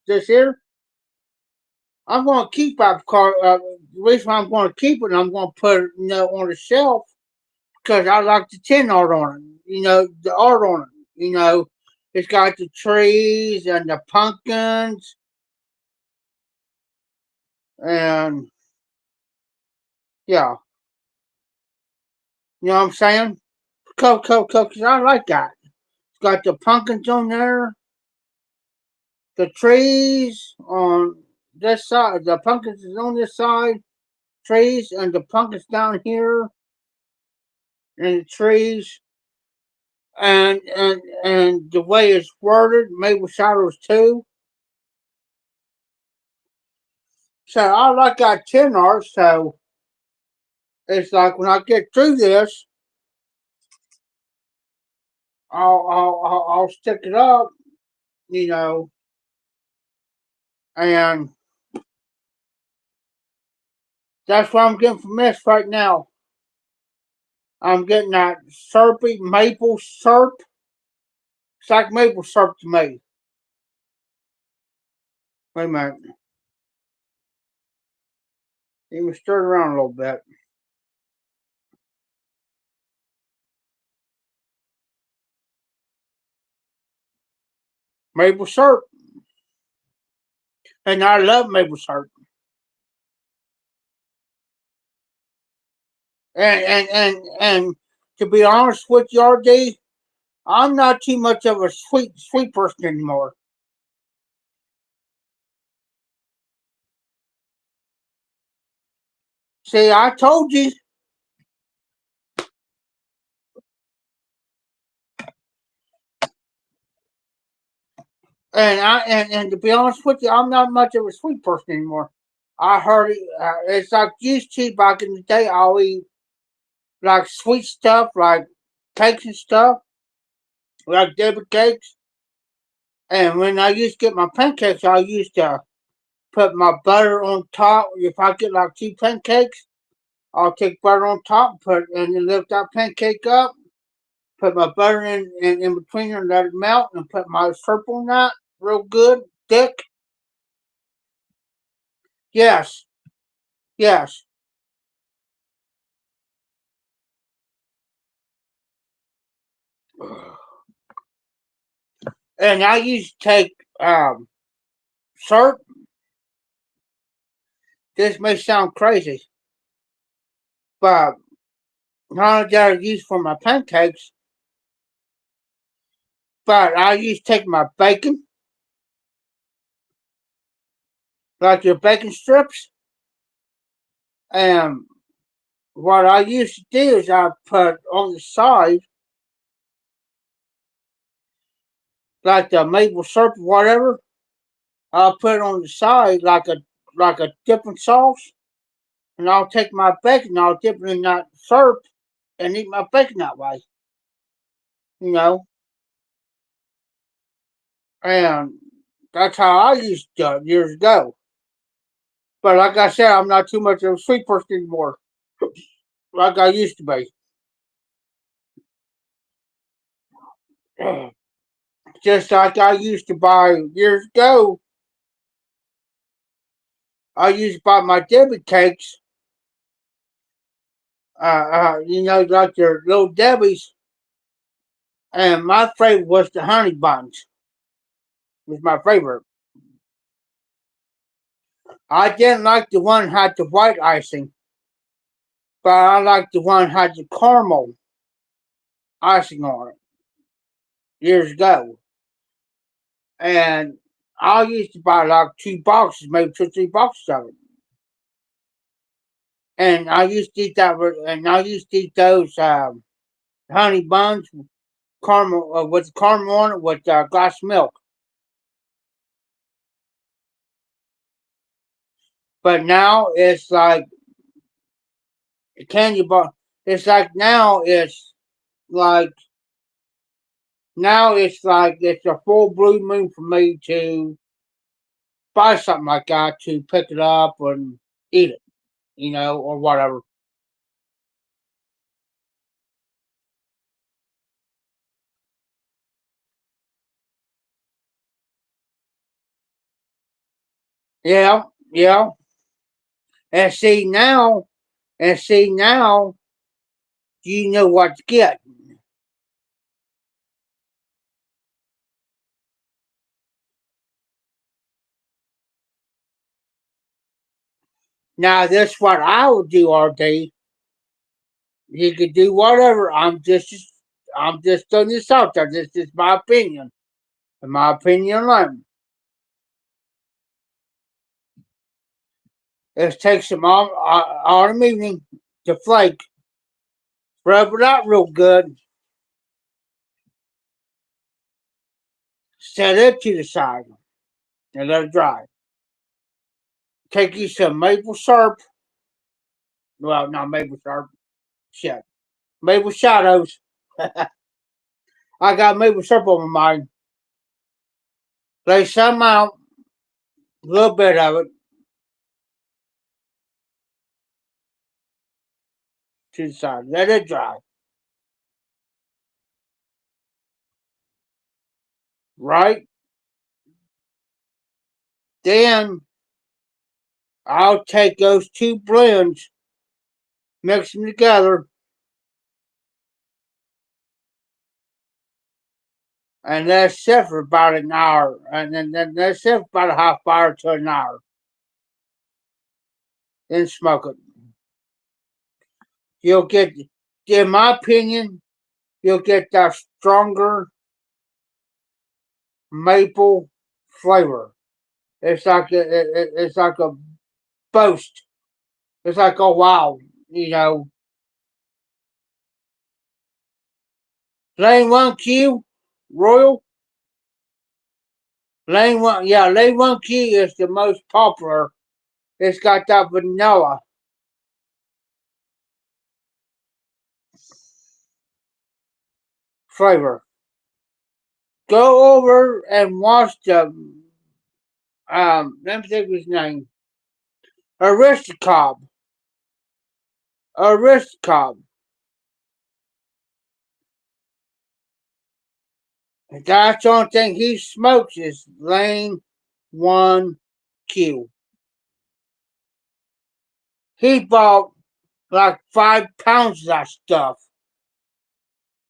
this here, I'm going to keep that car. The reason why I'm going to keep it, I'm going to put it, on the shelf because I like the 10 art on it. The art on it. It's got the trees and the pumpkins and yeah, you know what I'm saying? Cause I like that. It's got the pumpkins on there, the trees on this side, the pumpkins is on this side, trees and the pumpkins down here, and the trees and the way it's worded, Maple Shadows too. So I like that 10 art, so it's like when I get through this, I'll stick it up, you know, and that's what I'm getting from this right now. I'm getting that syrupy maple syrup. It's like maple syrup to me. Wait a minute. Even stir it around a little bit. Maple syrup. And I love maple syrup. And to be honest with you, RD, I'm not too much of a sweet person anymore. See, I told you. And to be honest with you, I'm not much of a sweet person anymore. I heard it. It's like used to back in the day. I'll eat like sweet stuff, like cakes and stuff, like Debbie cakes. And when I used to get my pancakes, I used to put my butter on top. If I get like 2 pancakes, I'll take butter on top, and then lift that pancake up, put my butter in between and let it melt, and put my syrup on that, real good, thick. Yes, yes. And I used to take syrup. This may sound crazy, but not that I use for my pancakes, but I used to take my bacon, like your bacon strips, and what I used to do is I put on the side, like the maple syrup or whatever, I'll put it on the side like a dipping sauce, and I'll take my bacon, I'll dip it in that syrup, and eat my bacon that way. You know, and that's how I used to do it years ago. But like I said, I'm not too much of a sweet person anymore, like I used to be. Just like I used to buy years ago, I used to buy my Debbie cakes. Like your little Debbie's, and my favorite was the honey buns. Was my favorite. I didn't like the one that had the white icing, but I liked the one that had the caramel icing on it years ago. And I used to buy like 2 boxes, maybe 2 or 3 boxes of it. And I used to eat that, and I used to eat those honey buns, caramel with caramel on it with glass milk. But now it's like candy bar. It's like like now it's a full blue moon for me to buy something like that to pick it up and eat it, or whatever. Yeah, yeah. And see now, you know what to get. Now this what I would do all day. You could do whatever. I'm just throwing this out there. This is my opinion. In my opinion alone. Let's take some autumn evening to flake, rub it out real good, set it to the side, and let it dry. Take you some maple syrup. Well, not maple syrup. Shit. Maple shadows. I got maple syrup on my mind. Lay some out, a little bit of it, to the side. Let it dry. Right? Then I'll take those two blends, mix them together, and let it sit for about an hour, and then let it sit for about a half hour to an hour. Then smoke it. You'll get, in my opinion, you'll get that stronger maple flavor. It's like a boast. It's like, oh wow, you know. Lane 1Q, Royal. Lane 1Q is the most popular. It's got that vanilla flavor. Go over and watch the let me think of his name. Aristocob. Aristocob. That's the only thing he smokes is Lane 1Q. He bought like 5 pounds of that stuff.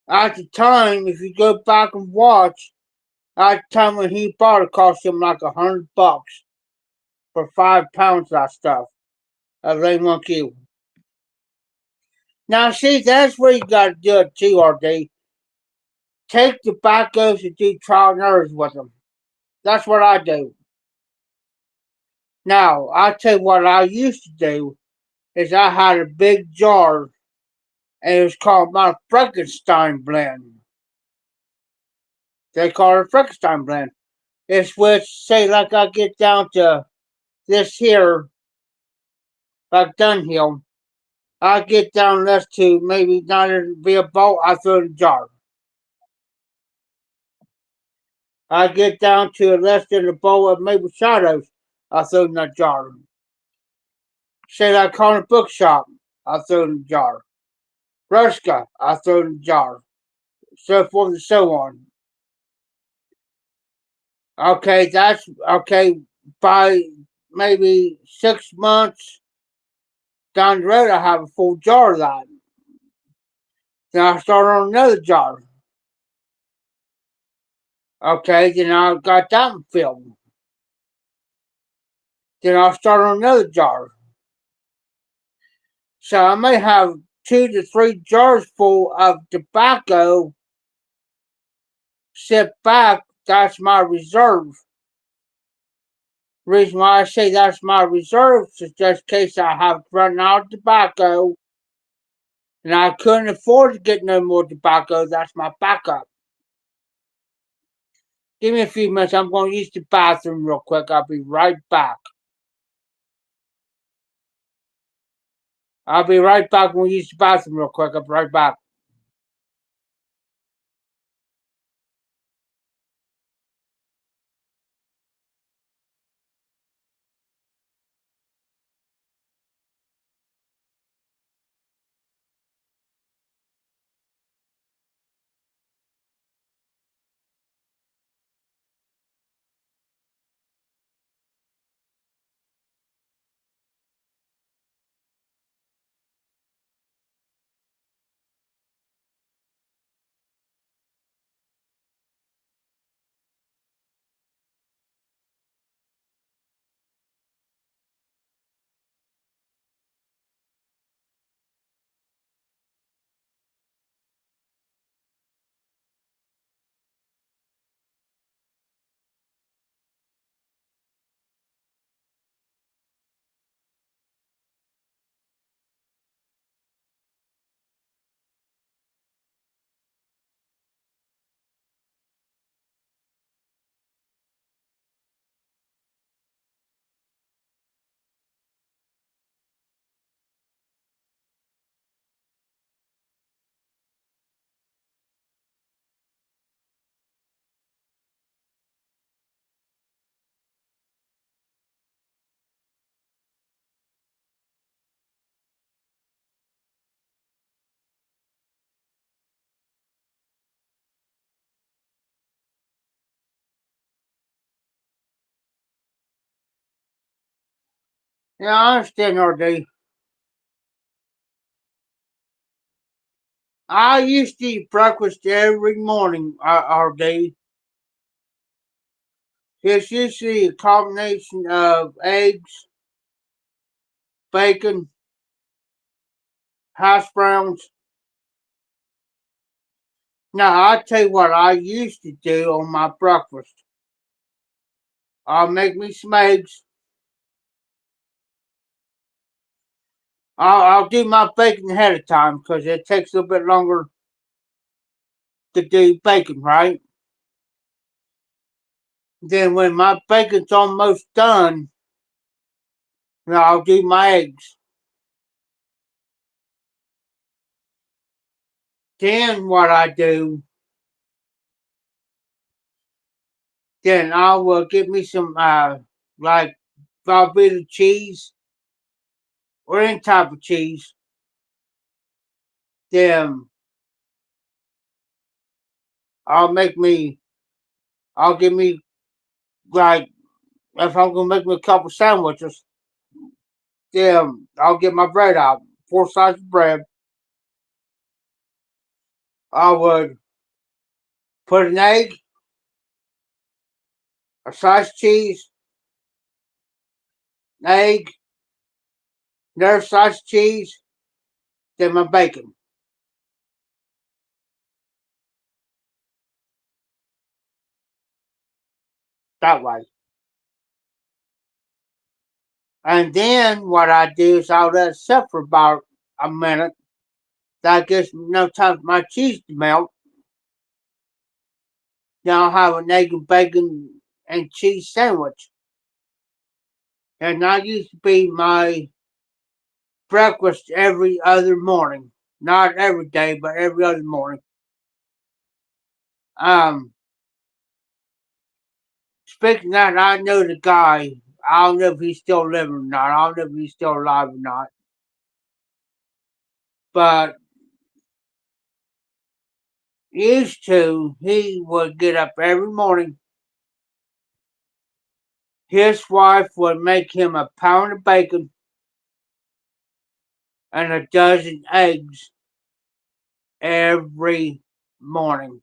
At the time, if you go back and watch, at the time when he bought it, cost him like $100 for 5 pounds of that stuff. Of Lane 1Q. Now, see, that's where you gotta do it too, RD. Take tobaccos and do trial and errors with them. That's what I do. Now, I'll tell you what I used to do is I had a big jar and it was called my Frankenstein blend. They call it a Frankenstein blend. It's which, say, like I get down to this here, like Dunhill, I get down less to maybe not be a bowl, I throw it in a jar. I get down to less than a bowl of maple shadows, I throw it in that jar. Say like Corner Bookshop, I throw it in a jar. Ruska, I throw it in a jar. So forth and so on. Okay, that's okay. By maybe 6 months down the road, I have a full jar of that. Then I start on another jar. Okay, then I got that one filled. Then I'll start on another jar. So I may have 2 to 3 jars full of tobacco sit back. That's my reserve. Reason why I say that's my reserve is just in case I have run out of tobacco and I couldn't afford to get no more tobacco. That's my backup. Give me a few minutes. I'm going to use the bathroom real quick. I'll be right back. I'll be right back. I'm going to use the bathroom real quick. I'll be right back. Yeah, I understand, RD. I used to eat breakfast every morning, RD. It's usually a combination of eggs, bacon, hash browns. Now, I'll tell you what I used to do on my breakfast. I'll make me some eggs. I'll do my bacon ahead of time because it takes a little bit longer to do bacon, right? Then when my bacon's almost done, I'll do my eggs. Then what I do, then I will get me some like Velveeta cheese or any type of cheese. Then I'll make me, I'll give me like if I'm gonna make me a couple sandwiches, then I'll get my bread out, four slices of bread. I would put an egg, a slice of cheese, an egg, another slice of cheese, then my bacon. That way. And then what I do is I'll let it sit for about a minute. That gives me enough time for my cheese to melt. Then I'll have an egg and bacon and cheese sandwich. And that used to be my breakfast every other morning. Not every day, but every other morning. Um, Speaking of that, I know the guy. I don't know if he's still living or not. I don't know if he's still alive or not. But used to, he would get up every morning. His wife would make him a pound of bacon and a dozen eggs every morning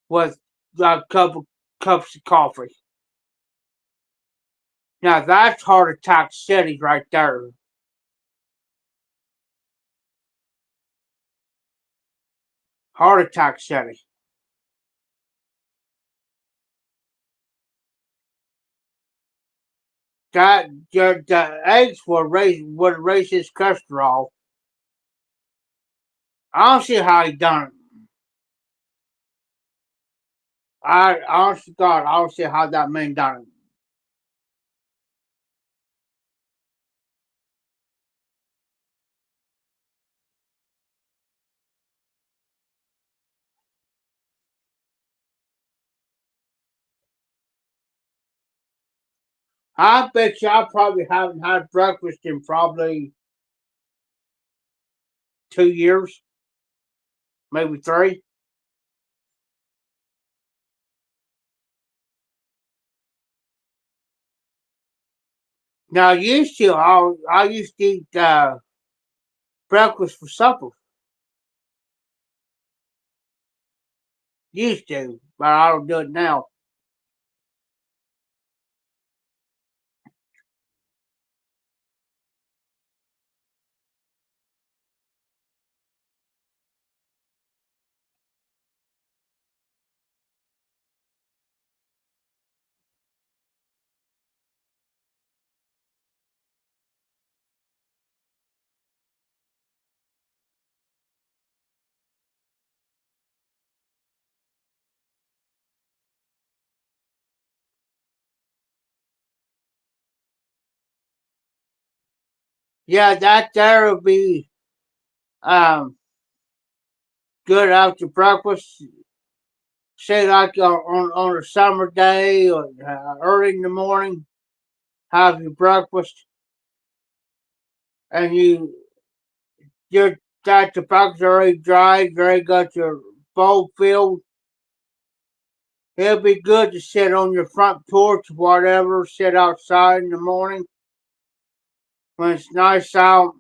with a couple cups of coffee. Now that's heart attack city right there. Heart attack city. That the eggs would raise his cholesterol. I don't see how he done it. I honestly God, I don't see how that man done it. I bet you I probably haven't had breakfast in probably 2 years, maybe three. Now I used to eat breakfast for supper. Used to, but I don't do it now. Yeah, that there will be um good after breakfast. Say like on a summer day or early in the morning, have your breakfast, and you got the breakfast already dried, you already got your bowl filled. It'll be good to sit on your front porch, whatever, sit outside in the morning when it's nice out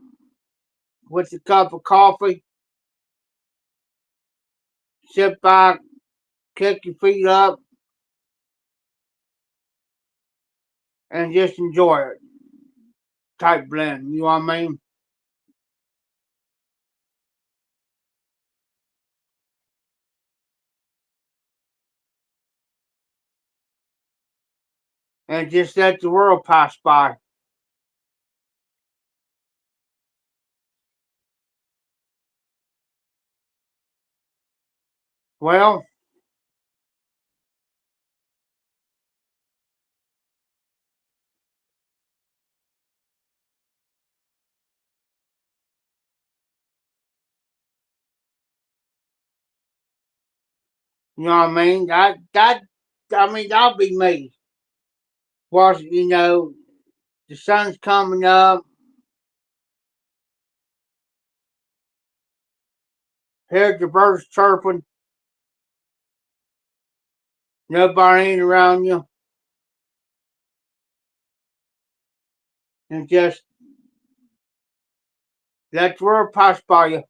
with a cup of coffee. Sit back, kick your feet up, and just enjoy it. Type blend, you know what I mean? And just let the world pass by. Well, you know what I mean? That'll be me. Watch, the sun's coming up. Hear the birds chirping. Nobody ain't around you. And just let the world pass by you.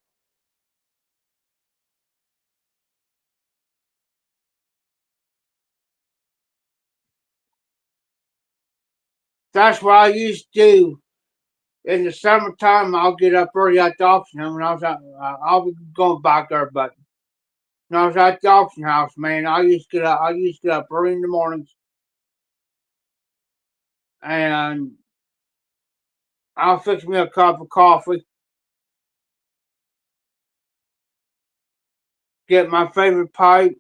That's what I used to do. In the summertime, I'll get up early at the auction house. When I was at, I'll be going back there, but when I was at the auction house, man, I used to get up. I used to get up early in the mornings, and I'll fix me a cup of coffee, get my favorite pipe.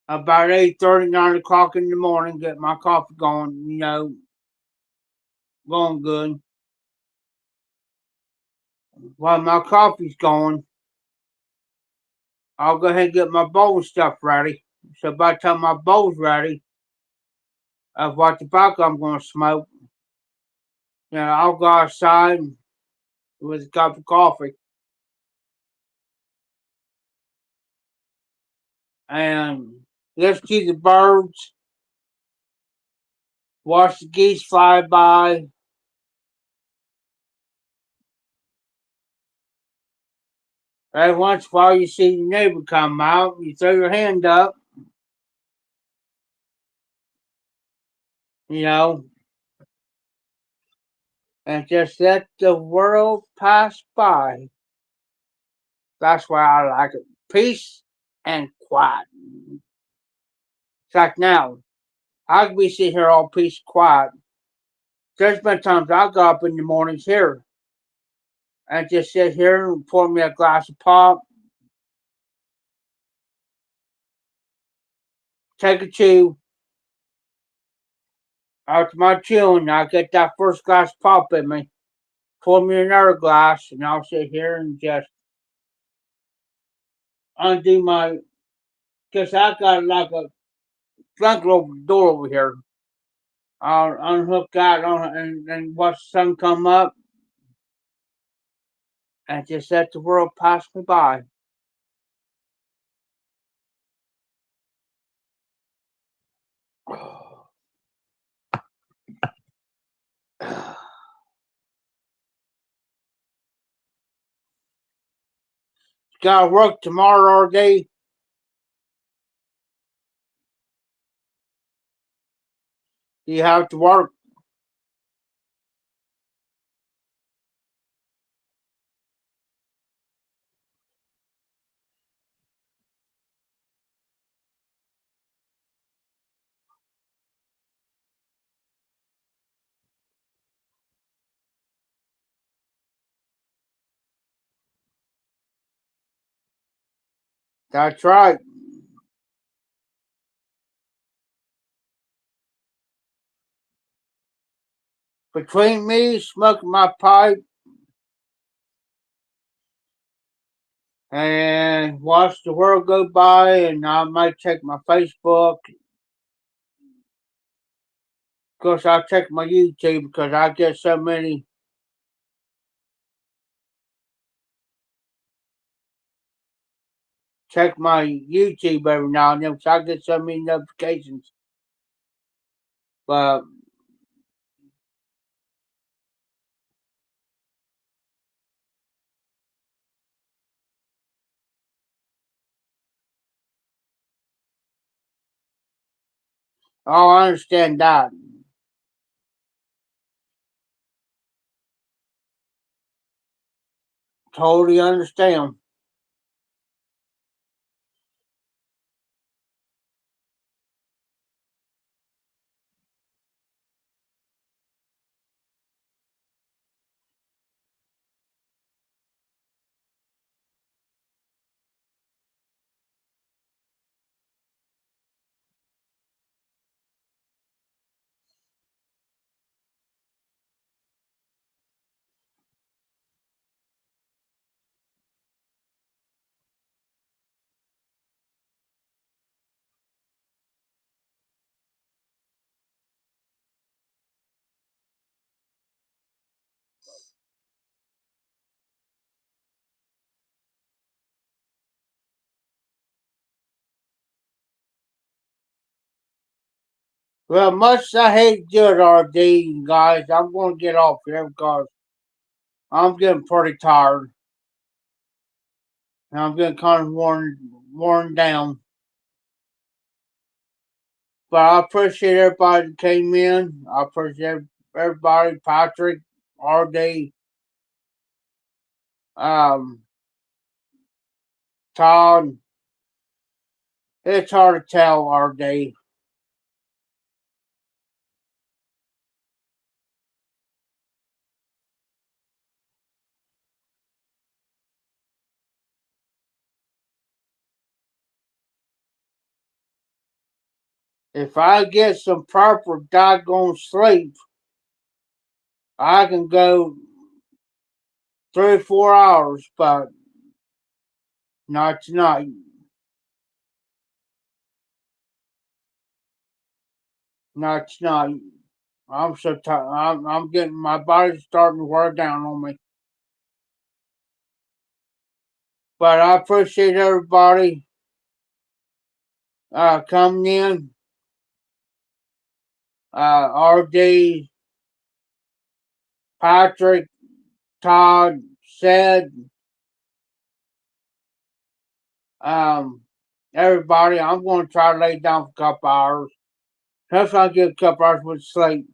About 8:30, 9 o'clock in the morning, get my coffee going. Going good. While my coffee's going, I'll go ahead and get my bowl stuff ready. So by the time my bowl's ready of what tobacco I'm going to smoke, I'll go outside with a cup of coffee and let's see the birds, watch the geese fly by. Every once in a while, you see your neighbor come out, you throw your hand up, you know, and just let the world pass by. That's why I like it. Peace and quiet. It's like now, I could be sitting here all peace and quiet. There's been times I go up in the mornings here and just sit here and pour me a glass of pop, take a chew. After my chewing, I get that first glass of pop in me, pour me another glass, and I'll sit here and just undo my. Because I got like a blanket over the door over here. I'll unhook that and watch the sun come up and just let the world pass me by. Gotta work tomorrow all day. You have to work. That's right. Between me smoking my pipe and watch the world go by, and I might check my Facebook. Of course, I check my YouTube because I get so many. Check my YouTube every now and then because I get so many notifications But oh, I understand that. Totally understand. Well, much as I hate to do it, RD, guys, I'm going to get off here because I'm getting pretty tired. And I'm getting kind of worn down. But I appreciate everybody that came in. I appreciate everybody, Patrick, RD, um, Todd. It's hard to tell, RD. If I get some proper doggone sleep, I can go 3 or 4 hours, but not tonight. Not tonight. I'm so tired. I'm getting my body's starting to wear down on me. But I appreciate everybody coming in. RD, Patrick, Todd, said, um, everybody. I'm going to try to lay down for a couple hours. Hopefully, I'll get a couple hours with sleep.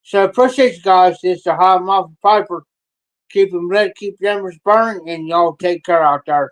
So appreciate you guys. This is the High Muffin Piper. Keep them lit, keep the embers burning, and y'all take care out there.